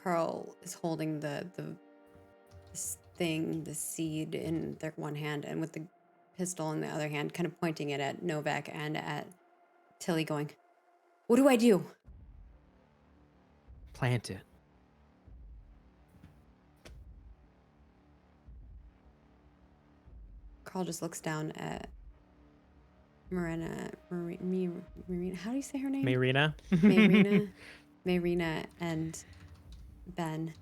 [SPEAKER 1] Carl is holding this thing, the seed in their one hand, and with the pistol in the other hand, kind of pointing it at Novak and at Tilly, going, "What do I do?"
[SPEAKER 3] Plant it.
[SPEAKER 1] Carl just looks down at Marina. How do you say her name?
[SPEAKER 3] Marina?
[SPEAKER 1] Marina and Ben.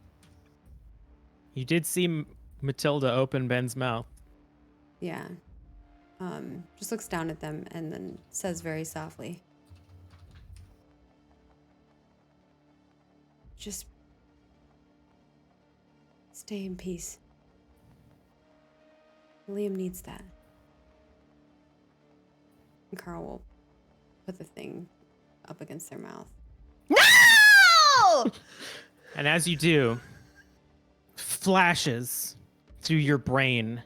[SPEAKER 3] You did see Matilda open Ben's mouth.
[SPEAKER 1] Yeah. Just looks down at them and then says very softly, "Just stay in peace. Liam needs that." And Carl will put the thing up against their mouth.
[SPEAKER 2] No!
[SPEAKER 3] And as you do, flashes through your brain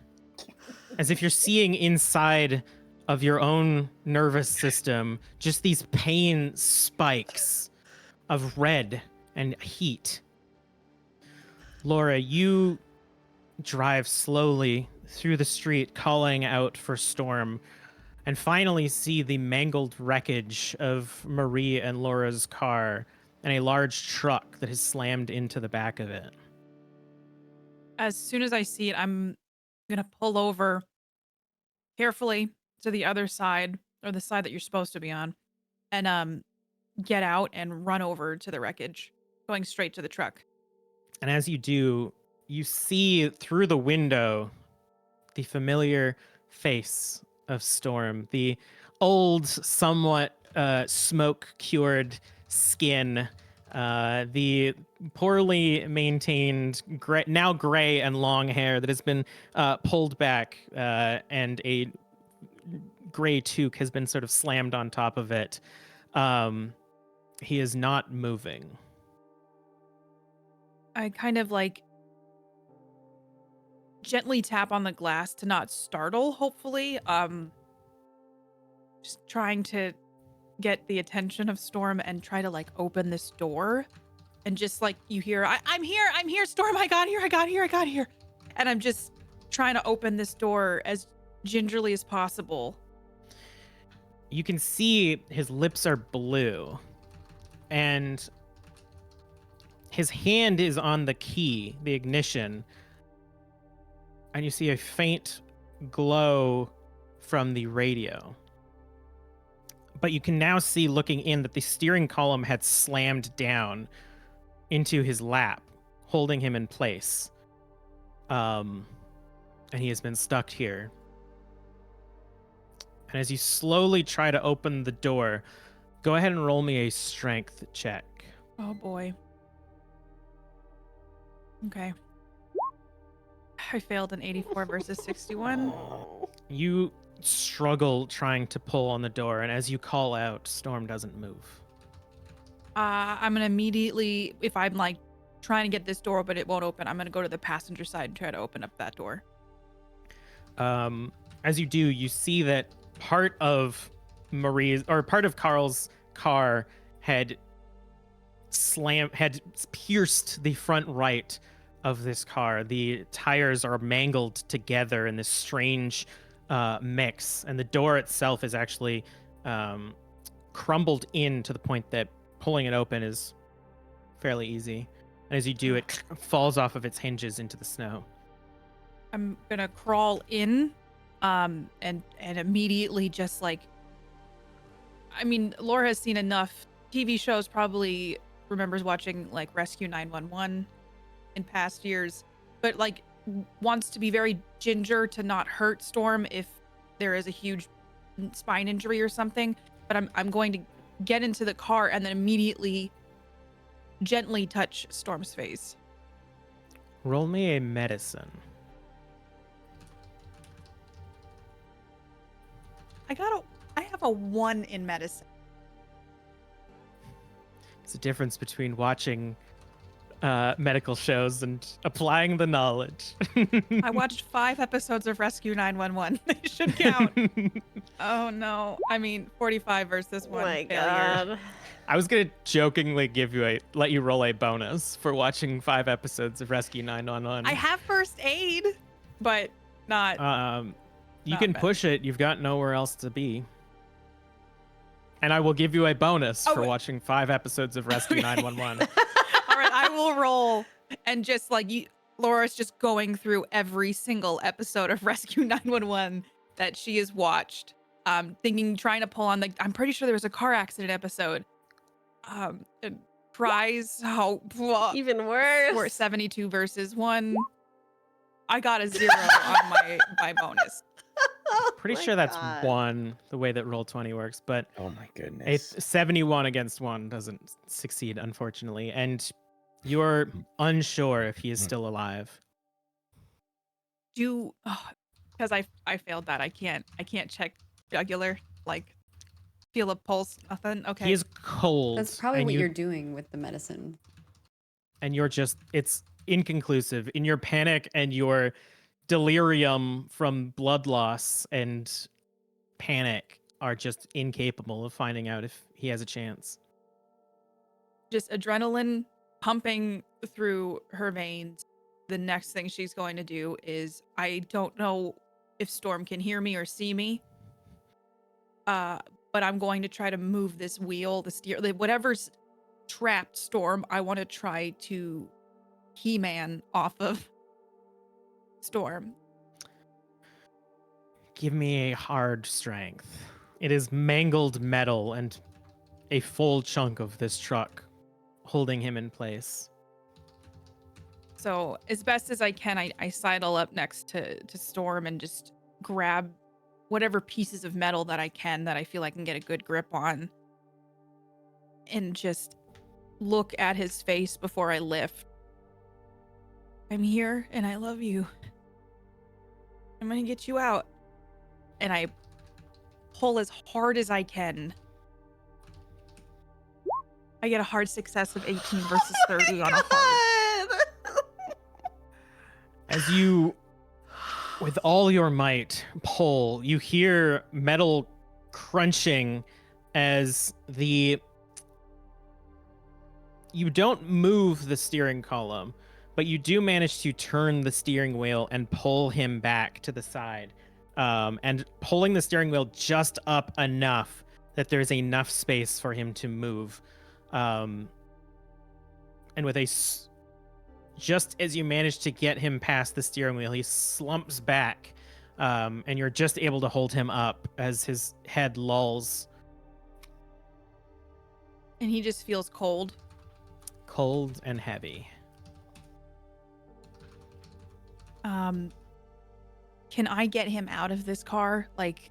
[SPEAKER 3] as if you're seeing inside of your own nervous system just these pain spikes of red and heat. Laura, you drive slowly through the street, calling out for Storm, and finally see the mangled wreckage of Marie and Laura's car and a large truck that has slammed into the back of it.
[SPEAKER 5] As soon as I see it, I'm gonna pull over carefully to the other side or the side that you're supposed to be on, and get out and run over to the wreckage, going straight to the truck.
[SPEAKER 3] And as you do, you see through the window the familiar face of Storm, the old, somewhat smoke-cured skin, the poorly maintained, now gray and long hair that has been pulled back, and a gray toque has been sort of slammed on top of it. He is not moving.
[SPEAKER 5] I kind of like gently tap on the glass to not startle, hopefully. Just trying to get the attention of Storm and try to like open this door. And just like you hear, I'm here, Storm, I got here. And I'm just trying to open this door as gingerly as possible.
[SPEAKER 3] You can see his lips are blue, and his hand is on the key, the ignition, and you see a faint glow from the radio. But you can now see, looking in, that the steering column had slammed down into his lap, holding him in place. And he has been stuck here. And as you slowly try to open the door, go ahead and roll me a strength check.
[SPEAKER 5] Oh boy. Okay. I failed an 84 versus 61.
[SPEAKER 3] You struggle trying to pull on the door, and as you call out, Storm doesn't move.
[SPEAKER 5] I'm gonna immediately, if I'm like trying to get this door but it won't open, I'm gonna go to the passenger side and try to open up that door.
[SPEAKER 3] As you do, you see that part of Carl's car had pierced the front right of this car. The tires are mangled together in this strange mix, and the door itself is actually crumbled in to the point that pulling it open is fairly easy. And as you do, it falls off of its hinges into the snow.
[SPEAKER 5] I'm gonna crawl in, and immediately just like, I mean, Laura has seen enough TV shows, probably remembers watching like Rescue 911 in past years, but like wants to be very ginger to not hurt Storm if there is a huge spine injury or something. But I'm going to get into the car and then immediately gently touch Storm's face.
[SPEAKER 3] Roll me a medicine.
[SPEAKER 5] I have a 1 in medicine.
[SPEAKER 3] It's the difference between watching medical shows and applying the knowledge.
[SPEAKER 5] I watched 5 episodes of Rescue 911. They should count. Oh no. I mean, 45 versus 1
[SPEAKER 2] my
[SPEAKER 5] failure.
[SPEAKER 2] God.
[SPEAKER 3] I was gonna jokingly let you roll a bonus for watching 5 episodes of Rescue 911.
[SPEAKER 5] I have first aid, but not.
[SPEAKER 3] You
[SPEAKER 5] not
[SPEAKER 3] can
[SPEAKER 5] bad.
[SPEAKER 3] push it. You've got nowhere else to be. And I will give you a bonus for
[SPEAKER 5] wait.
[SPEAKER 3] watching 5 episodes of Rescue
[SPEAKER 5] Okay.
[SPEAKER 3] 911.
[SPEAKER 5] All right, I will roll. And just like Laura's just going through every single episode of Rescue 911 that she has watched, trying to pull on I'm pretty sure there was a car accident episode. And tries how
[SPEAKER 2] Even worse.
[SPEAKER 5] We're 72 versus 1. I got a 0 on my bonus.
[SPEAKER 3] Pretty
[SPEAKER 2] my
[SPEAKER 3] sure that's
[SPEAKER 2] God.
[SPEAKER 3] 1, the way that Roll20 works, but
[SPEAKER 4] Oh my
[SPEAKER 3] a
[SPEAKER 4] goodness.
[SPEAKER 3] 71 against 1 doesn't succeed, unfortunately, and you're unsure if he is still alive.
[SPEAKER 5] Because I failed that. I can't check jugular, like feel a pulse, nothing. Okay.
[SPEAKER 3] He is cold.
[SPEAKER 1] That's probably
[SPEAKER 3] and
[SPEAKER 1] what you're doing with the medicine.
[SPEAKER 3] And you're just, it's inconclusive. In your panic and your delirium from blood loss and panic are just incapable of finding out if he has a chance.
[SPEAKER 5] Just adrenaline pumping through her veins. The next thing she's going to do is, I don't know if Storm can hear me or see me, but I'm going to try to move this wheel, the steer, whatever's trapped Storm. I want to try to He-Man off of Storm.
[SPEAKER 3] Give me a hard strength. It is mangled metal and a full chunk of this truck holding him in place.
[SPEAKER 5] So as best as I can, I sidle up next to Storm and just grab whatever pieces of metal that I can that I feel I can get a good grip on, and just look at his face before I lift. I'm here and I love you. I'm gonna get you out. And I pull as hard as I can. I get a hard success of 18 versus 30 on a hard.
[SPEAKER 3] As you, with all your might, pull, you hear metal crunching as you don't move the steering column, but you do manage to turn the steering wheel and pull him back to the side. And pulling the steering wheel just up enough that there's enough space for him to move. And with just as you manage to get him past the steering wheel, he slumps back, and you're just able to hold him up as his head lolls.
[SPEAKER 5] And he just feels cold.
[SPEAKER 3] Cold and heavy.
[SPEAKER 5] Can I get him out of this car, like,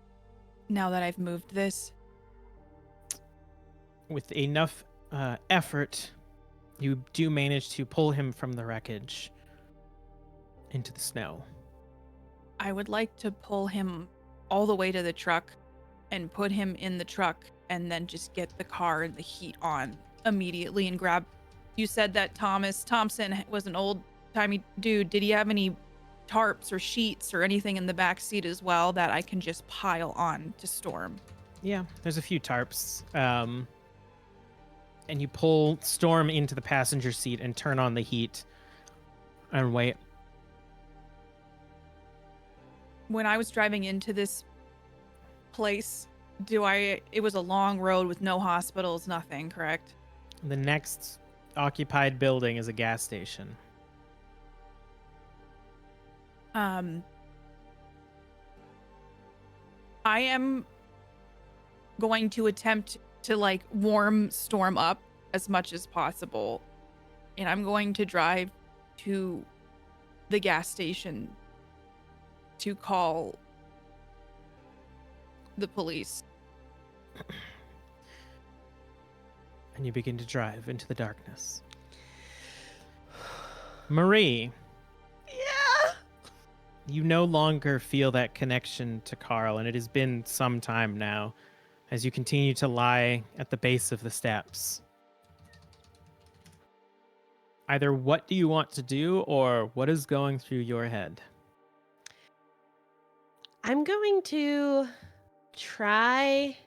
[SPEAKER 5] now that I've moved this?
[SPEAKER 3] With enough effort, you do manage to pull him from the wreckage into the snow.
[SPEAKER 5] I would like to pull him all the way to the truck and put him in the truck and then just get the car and the heat on immediately and grab. You said that Thompson was an old-timey dude. Did he have any tarps or sheets or anything in the back seat as well that I can just pile on to Storm?
[SPEAKER 3] Yeah, there's a few tarps. And you pull Storm into the passenger seat and turn on the heat and wait.
[SPEAKER 5] When I was driving into this place, it was a long road with no hospitals, nothing, correct?
[SPEAKER 3] The next occupied building is a gas station.
[SPEAKER 5] I am going to attempt to like warm Storm up as much as possible, and I'm going to drive to the gas station to call the police.
[SPEAKER 3] And you begin to drive into the darkness. Marie.
[SPEAKER 2] Yeah.
[SPEAKER 3] You no longer feel that connection to Carl, and it has been some time now as you continue to lie at the base of the steps. Either what do you want to do, or what is going through your head?
[SPEAKER 2] I'm going to try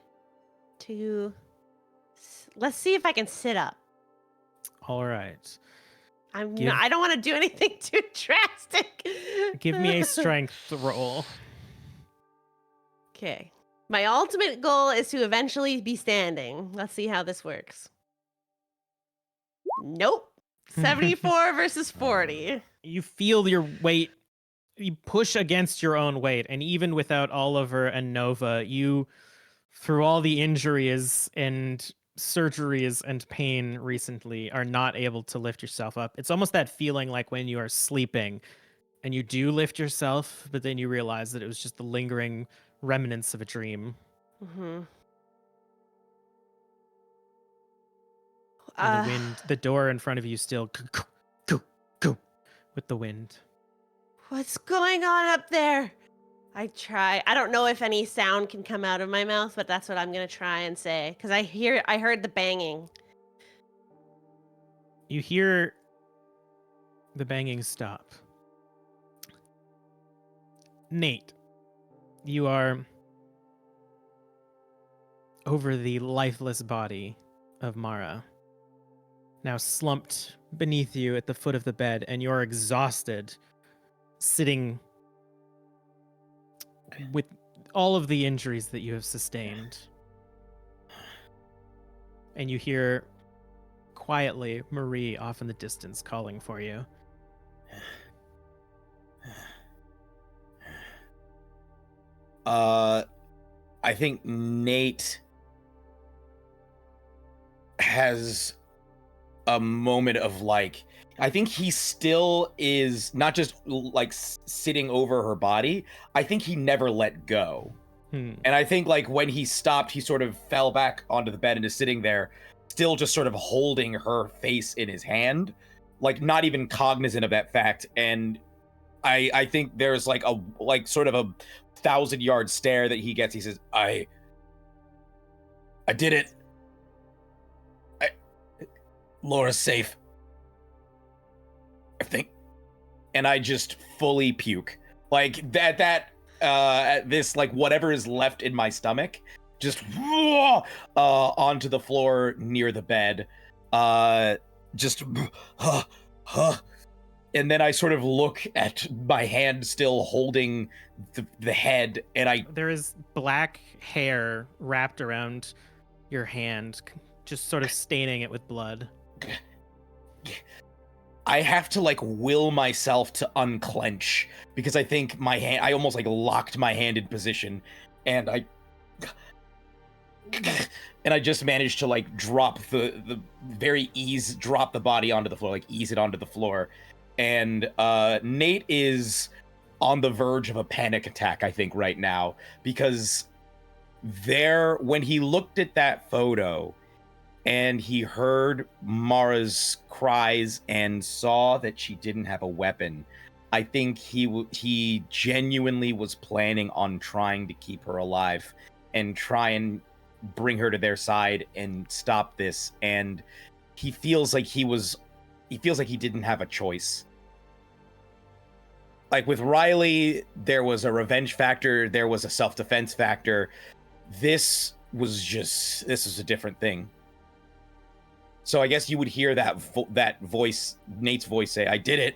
[SPEAKER 2] to... Let's see if I can sit up.
[SPEAKER 3] All right.
[SPEAKER 2] I don't want to do anything too drastic.
[SPEAKER 3] Give me a strength roll.
[SPEAKER 2] Okay. My ultimate goal is to eventually be standing. Let's see how this works. Nope. 74 versus 40.
[SPEAKER 3] You feel your weight. You push against your own weight. And even without Oliver and Nova, you, through all the injuries and surgeries and pain recently, are not able to lift yourself up. It's almost that feeling like when you are sleeping and you do lift yourself, but then you realize that it was just the lingering remnants of a dream.
[SPEAKER 2] Mm-hmm.
[SPEAKER 3] And the wind, the door in front of you still go with the wind.
[SPEAKER 2] What's going on up there? I don't know if any sound can come out of my mouth, but that's what I'm going to try and say. Because I heard the banging.
[SPEAKER 3] You hear the banging stop. Nate, you are over the lifeless body of Mara, now slumped beneath you at the foot of the bed, and you're exhausted, sitting with all of the injuries that you have sustained. And you hear quietly Marie off in the distance calling for you.
[SPEAKER 4] I think Nate has a moment of like, I think he still is not just like sitting over her body. I think he never let go. And I think like when he stopped, he sort of fell back onto the bed and is sitting there, still just sort of holding her face in his hand, like not even cognizant of that fact. And I think there's like a sort of a 1,000-yard stare that he gets. He says, I did it. Laura's safe, I think. And I just fully puke. Like this, like whatever is left in my stomach, just onto the floor near the bed. Just and then I sort of look at my hand still holding the head, and
[SPEAKER 3] there is black hair wrapped around your hand, just sort of staining it with blood.
[SPEAKER 4] I have to like will myself to unclench because I think I almost like locked my hand in position, and I just managed to like drop the drop the body onto the floor, like ease it onto the floor. And Nate is on the verge of a panic attack, I think, right now, because when he looked at that photo and he heard Mara's cries and saw that she didn't have a weapon, I think he genuinely was planning on trying to keep her alive and try and bring her to their side and stop this. And he feels like he didn't have a choice. Like with Riley, there was a revenge factor, there was a self-defense factor. This was a different thing. So I guess you would hear that voice, Nate's voice, say, I did it.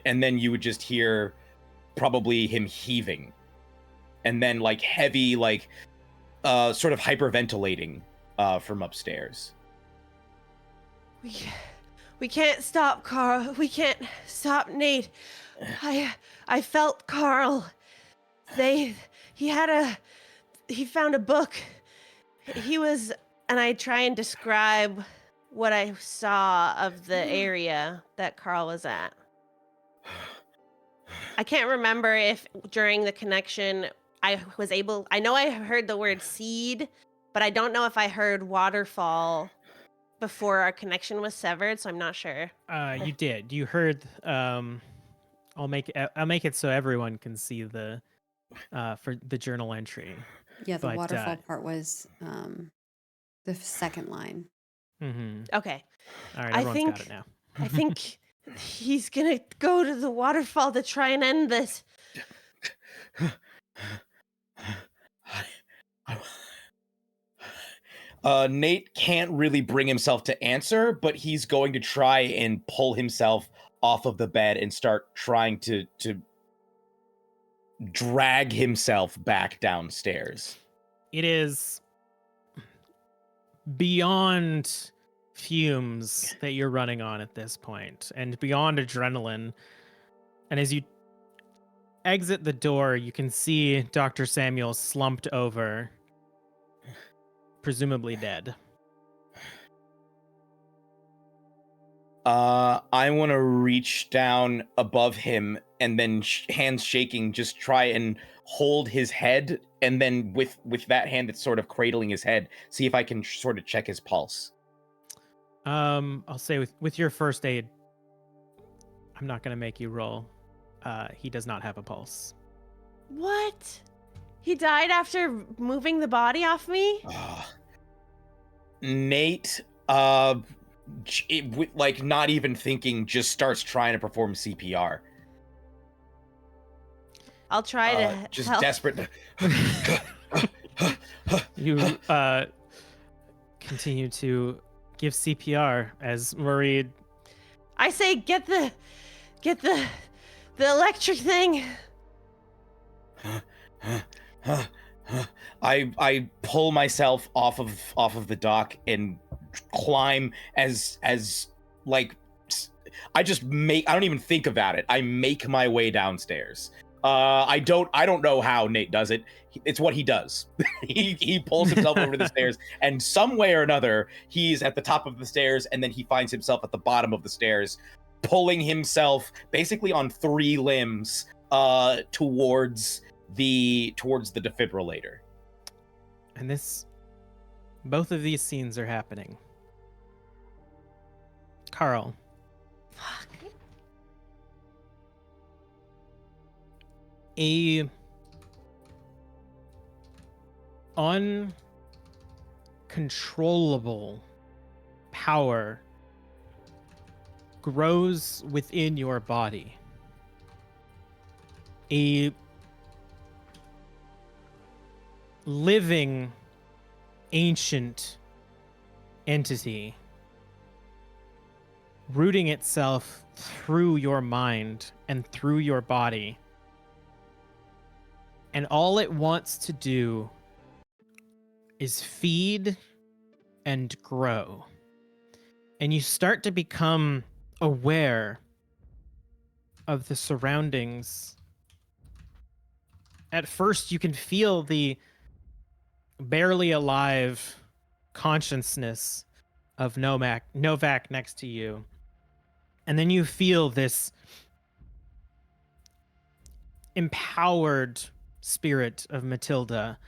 [SPEAKER 4] And then you would just hear probably him heaving. And then like heavy, like sort of hyperventilating from upstairs.
[SPEAKER 2] We can't stop Carl. We can't stop Nate. I felt Carl. He found a book. And I try and describe what I saw of the area that Carl was at. I can't remember if during the connection I know I heard the word seed, but I don't know if I heard waterfall before our connection was severed, so I'm not sure.
[SPEAKER 3] You did. You heard. I'll make it so everyone can see the for the journal entry.
[SPEAKER 1] Yeah, the waterfall part was the second line.
[SPEAKER 3] Mm-hmm.
[SPEAKER 2] Okay.
[SPEAKER 3] All right, everyone's got it now.
[SPEAKER 2] I think he's gonna go to the waterfall to try and end this.
[SPEAKER 4] Nate can't really bring himself to answer, but he's going to try and pull himself off of the bed and start trying to drag himself back downstairs.
[SPEAKER 3] It is beyond fumes that you're running on at this point, and beyond adrenaline. And as you exit the door, you can see Dr. Samuel slumped over, presumably dead.
[SPEAKER 4] I want to reach down above him and then hands shaking, just try and hold his head, and then with that hand that's sort of cradling his head, see if I can sort of check his pulse.
[SPEAKER 3] I'll say with your first aid, I'm not going to make you roll. He does not have a pulse.
[SPEAKER 2] What? He died after moving the body off me?
[SPEAKER 4] Nate, like not even thinking, just starts trying to perform CPR.
[SPEAKER 2] I'll try to
[SPEAKER 4] just
[SPEAKER 2] help.
[SPEAKER 4] Desperate.
[SPEAKER 3] You continue to give CPR as Marie.
[SPEAKER 2] I say, get the electric thing.
[SPEAKER 4] I pull myself off of the dock and climb as like I don't even think about it. I make my way downstairs. I don't know how Nate does it. It's what he does. he pulls himself over the stairs, and some way or another, he's at the top of the stairs, and then he finds himself at the bottom of the stairs, pulling himself basically on 3 limbs towards the defibrillator.
[SPEAKER 3] And both of these scenes are happening. Carl.
[SPEAKER 2] Fuck.
[SPEAKER 3] A uncontrollable power grows within your body. A living, ancient entity rooting itself through your mind and through your body. And all it wants to do is feed and grow. And you start to become aware of the surroundings. At first, you can feel the barely alive consciousness of Novak next to you. And then you feel this empowered spirit of Matilda,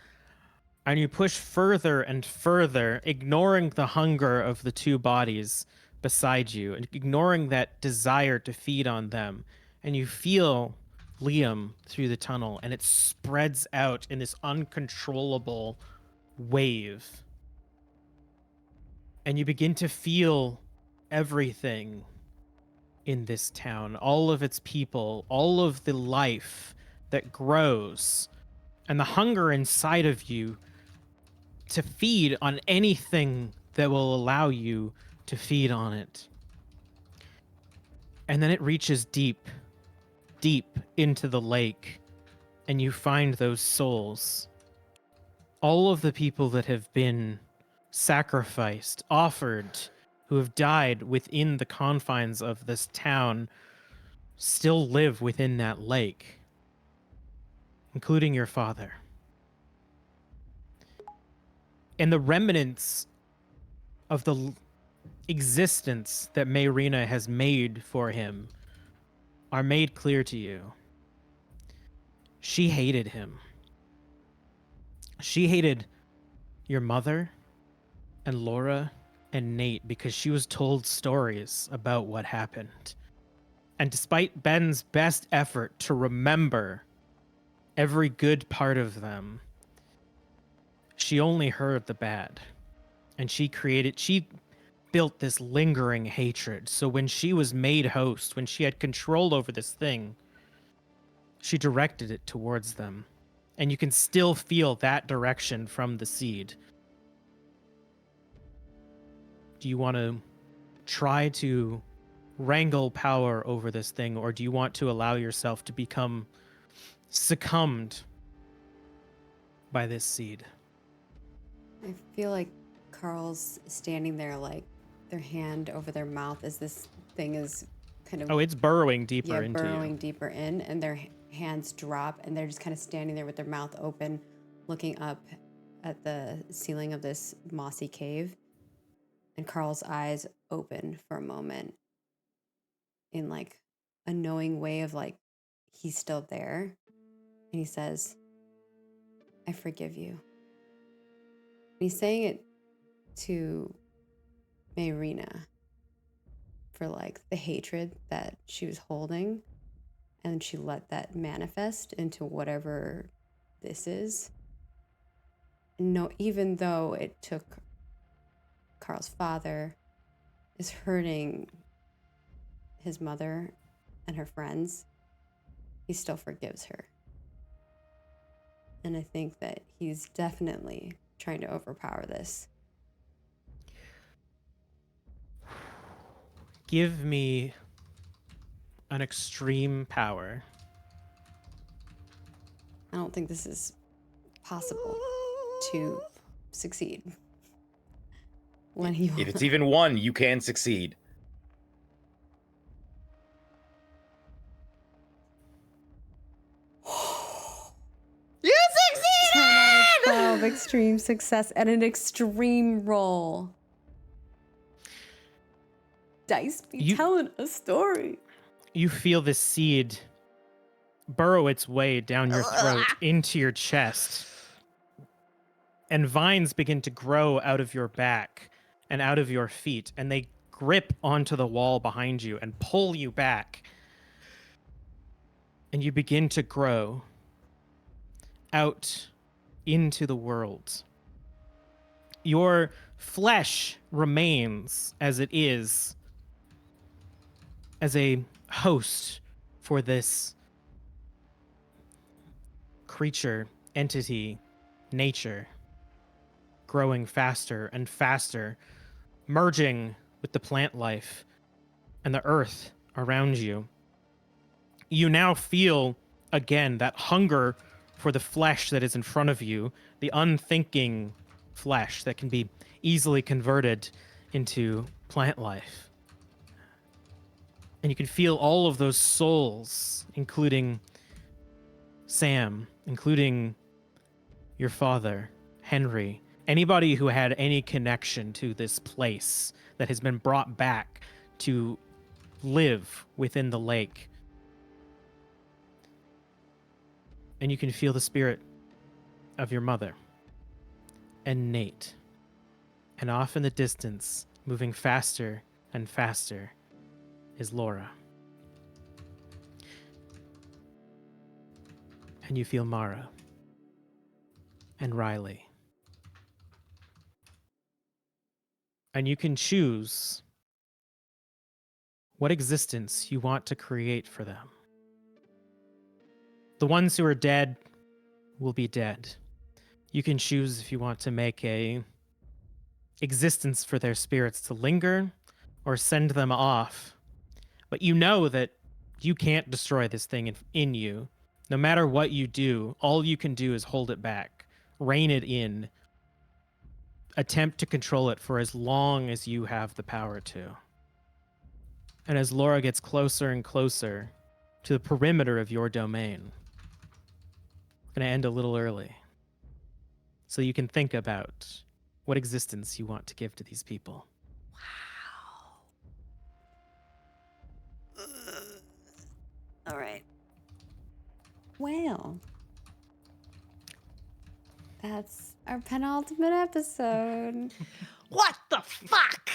[SPEAKER 3] and you push further and further, ignoring the hunger of the 2 bodies beside you and ignoring that desire to feed on them, and you feel Liam through the tunnel, and it spreads out in this uncontrollable wave, and you begin to feel everything in this town, all of its people, all of the life that grows, and the hunger inside of you to feed on anything that will allow you to feed on it. And then it reaches deep, deep into the lake, and you find those souls. All of the people that have been sacrificed, offered, who have died within the confines of this town, still live within that lake, including your father. And the remnants of the existence that Mayrina has made for him are made clear to you. She hated him. She hated your mother and Laura and Nate because she was told stories about what happened. And despite Ben's best effort to remember every good part of them, she only heard the bad. And she built this lingering hatred. So when she was made host, when she had control over this thing, she directed it towards them. And you can still feel that direction from the seed. Do you want to try to wrangle power over this thing, or do you want to allow yourself to become succumbed by this seed?
[SPEAKER 1] I feel like Carl's standing there, like their hand over their mouth as this thing is kind of...
[SPEAKER 3] Oh, it's burrowing deeper into
[SPEAKER 1] burrowing
[SPEAKER 3] you.
[SPEAKER 1] deeper in, and their hands drop, and they're just kind of standing there with their mouth open, looking up at the ceiling of this mossy cave. And Carl's eyes open for a moment in like a knowing way of like, he's still there. And he says, I forgive you. And he's saying it to Mayrina for like the hatred that she was holding, and she let that manifest into whatever this is. No, even though it took Carl's father, is hurting his mother and her friends, he still forgives her. And I think that he's definitely trying to overpower this.
[SPEAKER 3] Give me an extreme power.
[SPEAKER 1] I don't think this is possible to succeed. When he
[SPEAKER 4] If it's even 1, you can succeed.
[SPEAKER 1] of extreme success and an extreme roll. Dice be telling a story.
[SPEAKER 3] You feel this seed burrow its way down your throat into your chest. And vines begin to grow out of your back and out of your feet, and they grip onto the wall behind you and pull you back. And you begin to grow out into the world. Your flesh remains as it is, as a host for this creature, entity, nature, growing faster and faster, merging with the plant life and the earth around you. You now feel, again, that hunger for the flesh that is in front of you, the unthinking flesh that can be easily converted into plant life. And you can feel all of those souls, including Sam, including your father, Henry, anybody who had any connection to this place that has been brought back to live within the lake. And you can feel the spirit of your mother and Nate. And off in the distance, moving faster and faster, is Laura. And you feel Mara and Riley. And you can choose what existence you want to create for them. The ones who are dead will be dead. You can choose if you want to make a existence for their spirits to linger or send them off. But you know that you can't destroy this thing in you. No matter what you do, all you can do is hold it back, rein it in, attempt to control it for as long as you have the power to. And as Laura gets closer and closer to the perimeter of your domain, I'm going to end a little early so you can think about what existence you want to give to these people.
[SPEAKER 1] All right. Well, that's our penultimate episode.
[SPEAKER 2] What the fuck?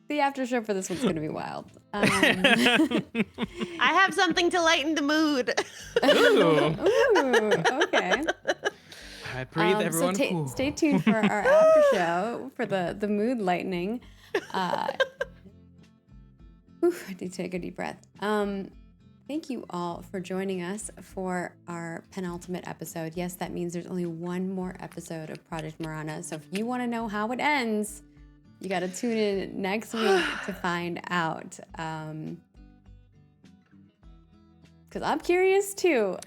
[SPEAKER 1] The after show for this one's going to be wild.
[SPEAKER 2] I have something to lighten the mood.
[SPEAKER 1] Ooh, okay.
[SPEAKER 3] I breathe, everyone.
[SPEAKER 1] So stay tuned for our after show for the mood lightening. I need to take a deep breath. Thank you all for joining us for our penultimate episode. Yes, that means there's only one more episode of Project Morana. So if you want to know how it ends, you got to tune in next week to find out. Because I'm curious too.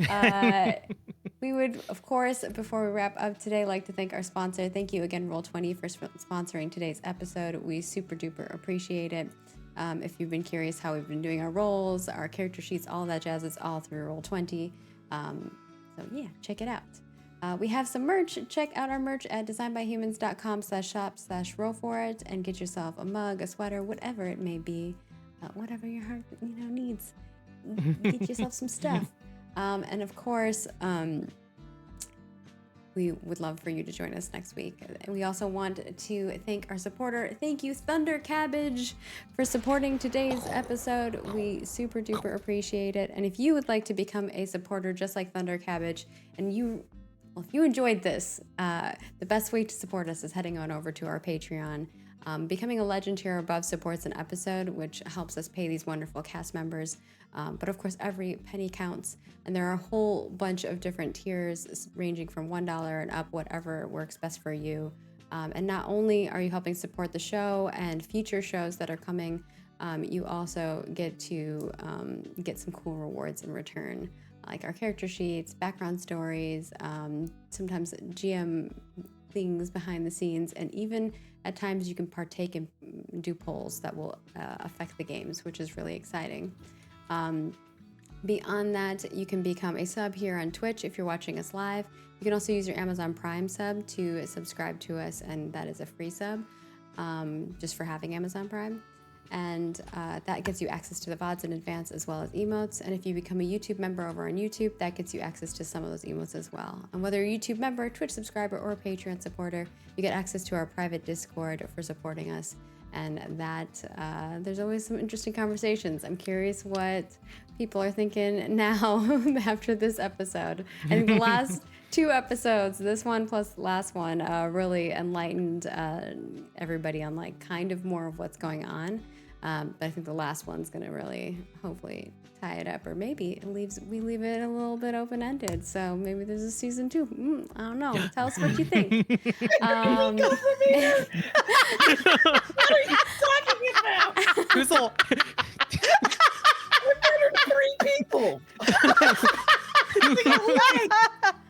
[SPEAKER 1] We would, of course, before we wrap up today, like to thank our sponsor. Thank you again, Roll4It, for sponsoring today's episode. We super duper appreciate it. If you've been curious how we've been doing our rolls, our character sheets, all that jazz, it's all through Roll20. So yeah, check it out. We have some merch. Check out our merch at designbyhumans.com/shop/roll4it and get yourself a mug, a sweater, whatever it may be, whatever your heart needs. Get yourself some stuff. And of course, we would love for you to join us next week. And we also want to thank our supporter. Thank you, Thunder Cabbage, for supporting today's episode. We super duper appreciate it. And if you would like to become a supporter just like Thunder Cabbage, and if you enjoyed this, the best way to support us is heading on over to our Patreon. Becoming a legend tier above supports an episode, which helps us pay these wonderful cast members. But of course, every penny counts, and there are a whole bunch of different tiers ranging from $1 and up, whatever works best for you. And not only are you helping support the show and future shows that are coming, you also get to get some cool rewards in return, like our character sheets, background stories, sometimes GM things behind the scenes, and even at times you can partake and do polls that will affect the games, which is really exciting. Beyond that, you can become a sub here on Twitch if you're watching us live. You can also use your Amazon Prime sub to subscribe to us, and that is a free sub just for having Amazon Prime. And that gives you access to the VODs in advance as well as emotes. And if you become a YouTube member over on YouTube, that gets you access to some of those emotes as well. And whether you're a YouTube member, Twitch subscriber, or a Patreon supporter, you get access to our private Discord for supporting us. And that there's always some interesting conversations. I'm curious what people are thinking now after this episode. I think the last 2 episodes, this one plus last one, really enlightened everybody on like kind of more of what's going on. But I think the last one's gonna really hopefully tie it up, or maybe we leave it a little bit open-ended. So maybe there's a season 2. I don't know. Tell us what you think.
[SPEAKER 4] Go from here. What are you talking about?
[SPEAKER 3] Who's all?
[SPEAKER 4] We murdered 3 people.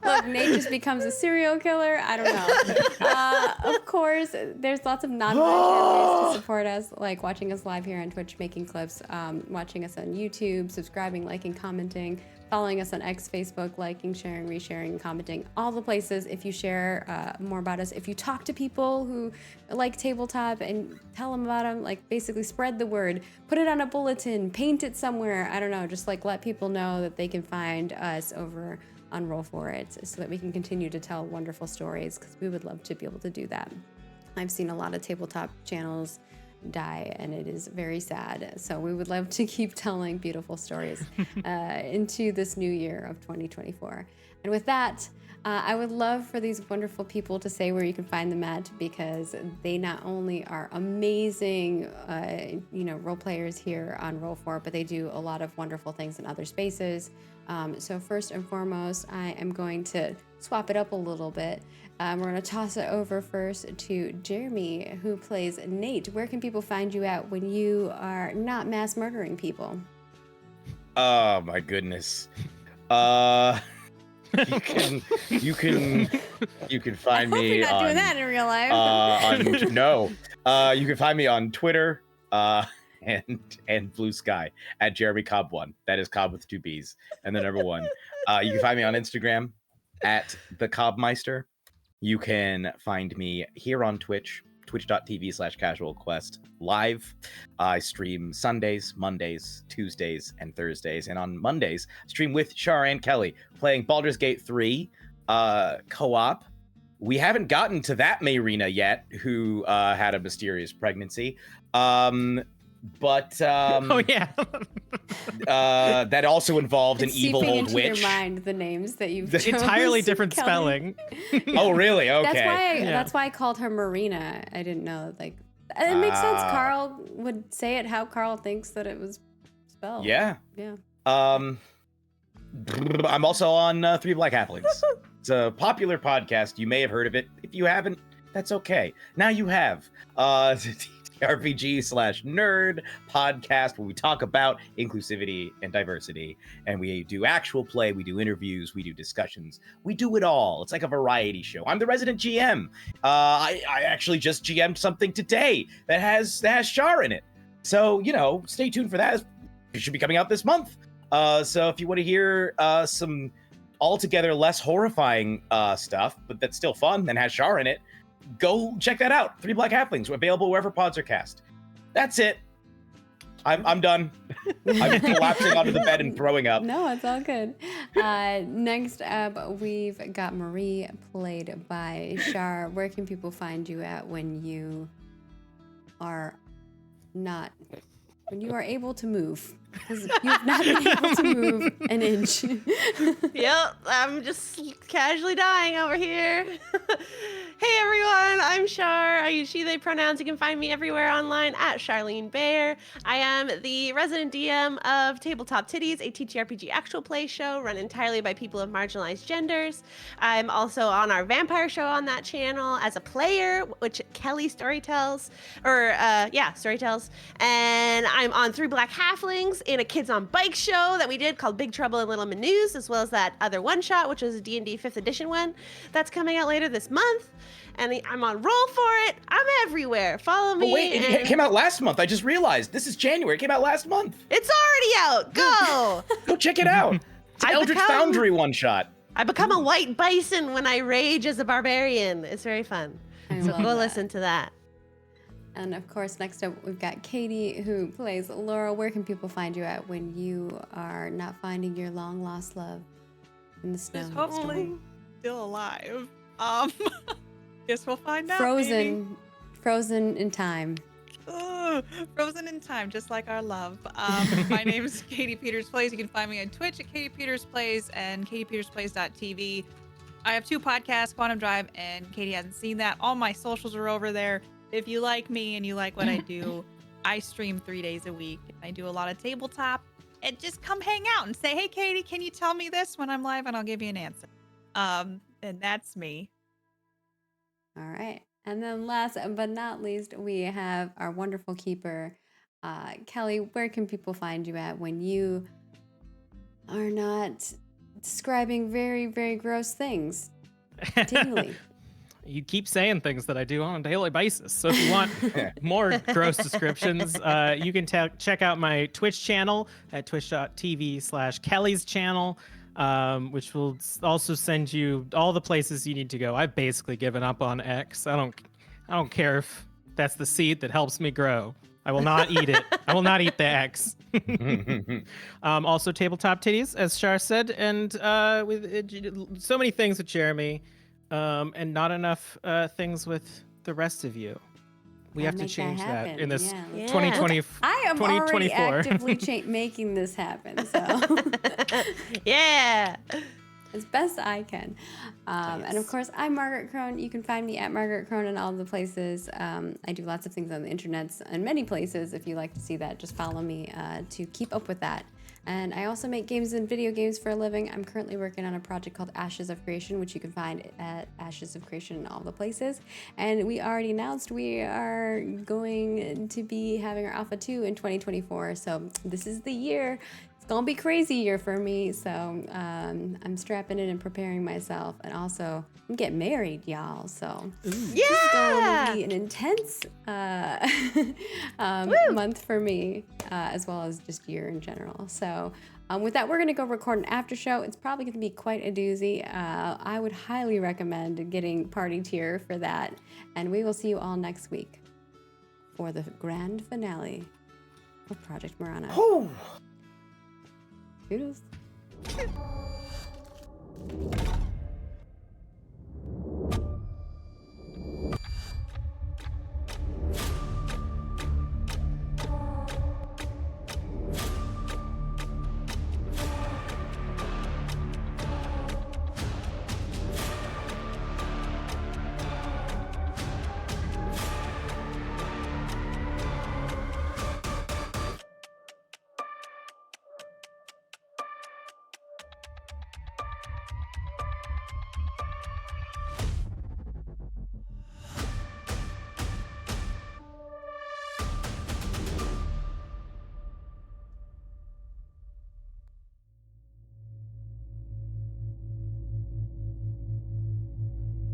[SPEAKER 1] Look, Nate just becomes a serial killer. I don't know. Of course, there's lots of non-monetary ways to support us, like watching us live here on Twitch, making clips, watching us on YouTube, subscribing, liking, commenting, following us on X, Facebook, liking, sharing, resharing, commenting, all the places. If you share more about us, if you talk to people who like tabletop and tell them about them, like basically spread the word, put it on a bulletin, paint it somewhere. I don't know, just like let people know that they can find us over on Roll4It so that we can continue to tell wonderful stories, because we would love to be able to do that. I've seen a lot of tabletop channels die, and it is very sad. So we would love to keep telling beautiful stories into this new year of 2024. And with that, I would love for these wonderful people to say where you can find them at, because they not only are amazing, role players here on Roll4, but they do a lot of wonderful things in other spaces. So first and foremost, I am going to swap it up a little bit. We're going to toss it over first to Jeremy, who plays Nate. Where can people find you at when you are not mass murdering people?
[SPEAKER 4] Oh my goodness. You can find me
[SPEAKER 1] You're not
[SPEAKER 4] on
[SPEAKER 1] doing that in real life.
[SPEAKER 4] no. You can find me on Twitter and Blue Sky at Jeremy Cobb1. That is Cobb with 2 B's and the number 1. You can find me on Instagram at the Cobbmeister. You can find me here on Twitch, twitch.tv/casualquest live. I stream Sundays, Mondays, Tuesdays, and Thursdays. And on Mondays, stream with Shar and Kelly, playing Baldur's Gate 3 co-op. We haven't gotten to that Mayrina yet, who had a mysterious pregnancy. But
[SPEAKER 3] Oh yeah.
[SPEAKER 4] that also involved an
[SPEAKER 1] It's
[SPEAKER 4] evil
[SPEAKER 1] seeping
[SPEAKER 4] old
[SPEAKER 1] into
[SPEAKER 4] witch.
[SPEAKER 1] your mind, the names that you've
[SPEAKER 3] The entirely
[SPEAKER 1] chosen,
[SPEAKER 3] different
[SPEAKER 1] Kelly.
[SPEAKER 3] spelling.
[SPEAKER 4] Oh, really? Okay.
[SPEAKER 1] That's why I called her Marina. I didn't know, like, it makes sense. Carl would say it how Carl thinks that it was spelled.
[SPEAKER 4] Yeah.
[SPEAKER 1] Yeah.
[SPEAKER 4] I'm also on 3 Black Halflings. It's a popular podcast. You may have heard of it. If you haven't, that's okay. Now you have. RPG/nerd podcast where we talk about inclusivity and diversity, and we do actual play, we do interviews, we do discussions, we do it all. It's like a variety show. I'm the resident GM. I actually just GM'd something today that has Shar in it, so stay tuned for that. It should be coming out this month. So if you want to hear some altogether less horrifying stuff, but that's still fun and has Shar in it, go check that out. 3 Black Halflings, available wherever pods are cast. That's it. I'm done. I'm collapsing onto the bed and throwing up.
[SPEAKER 1] No, it's all good. Next up, we've got Marie, played by Shar. Where can people find you at when you are able to move? Because you've not been able to move an inch.
[SPEAKER 2] Yep, I'm just casually dying over here. Hey everyone, I'm Shar. I use she, they pronouns. You can find me everywhere online at Charlene Bear. I am the resident DM of Tabletop Titties, a TTRPG actual play show run entirely by people of marginalized genders. I'm also on our vampire show on that channel as a player, which Kelly storytells. And I'm on 3 Black Halflings in a Kids on Bike show that we did called Big Trouble in Little Menus, as well as that other one-shot, which was a D&D 5th edition one that's coming out later this this month, and I'm on Roll4It. I'm everywhere. Follow me.
[SPEAKER 4] Oh, wait, it came out last month. I just realized. This is January. It came out last month.
[SPEAKER 2] It's already out. Go.
[SPEAKER 4] Go check it out. It's an Eldritch Foundry one-shot.
[SPEAKER 2] I become a white bison when I rage as a barbarian. It's very fun.
[SPEAKER 1] I
[SPEAKER 2] So
[SPEAKER 1] love
[SPEAKER 2] go
[SPEAKER 1] that.
[SPEAKER 2] listen to that.
[SPEAKER 1] And of course, next up, we've got Katie, who plays Laura. Where can people find you at when you are not finding your long lost love in the snow?
[SPEAKER 5] Is hopefully still alive. Guess we'll find out.
[SPEAKER 1] Frozen in time.
[SPEAKER 5] Ugh, frozen in time, just like our love. My name is Katie Peters Plays. You can find me on Twitch at Katie Peters Plays and katiepetersplays.tv. I have 2 podcasts, Quantum Drive and Katie Hasn't Seen That. All my socials are over there. If you like me and you like what I do, I stream 3 days a week. I do a lot of tabletop. And just come hang out and say, hey, Katie, can you tell me this when I'm live? And I'll give you an answer. And that's me.
[SPEAKER 1] All right. And then last but not least, we have our wonderful keeper, Kelly. Where can people find you at when you are not describing very, very gross things daily?
[SPEAKER 3] You keep saying things that I do on a daily basis. So if you want more gross descriptions, you can check out my Twitch channel at twitch.tv/Kelly's channel, which will also send you all the places you need to go. I've basically given up on X. I don't care if that's the seed that helps me grow. I will not eat it. I will not eat the X. Also, tabletop titties, as Shar said, and with so many things with Jeremy. And not enough things with the rest of you. We have to change that in this 2020.
[SPEAKER 1] I am already
[SPEAKER 3] 2024.
[SPEAKER 1] actively making this happen. So
[SPEAKER 2] Yeah.
[SPEAKER 1] as best I can. And of course, I'm Margaret Crone. You can find me at Margaret Crone in all the places. I do lots of things on the internets and many places. If you like to see that, just follow me to keep up with that. And I also make games and video games for a living. I'm currently working on a project called Ashes of Creation, which you can find at Ashes of Creation in all the places. And we already announced we are going to be having our Alpha 2 in 2024. So this is the year. It's gonna be a crazy year for me. So I'm strapping in and preparing myself. And also, I'm getting married, y'all. So this is gonna be an intense month for me, as well as just year in general. So with that, we're going to go record an after show. It's probably going to be quite a doozy. I would highly recommend getting party tier for that. And we will see you all next week for the grand finale of Project Morana.
[SPEAKER 4] Whew.
[SPEAKER 1] Toodles.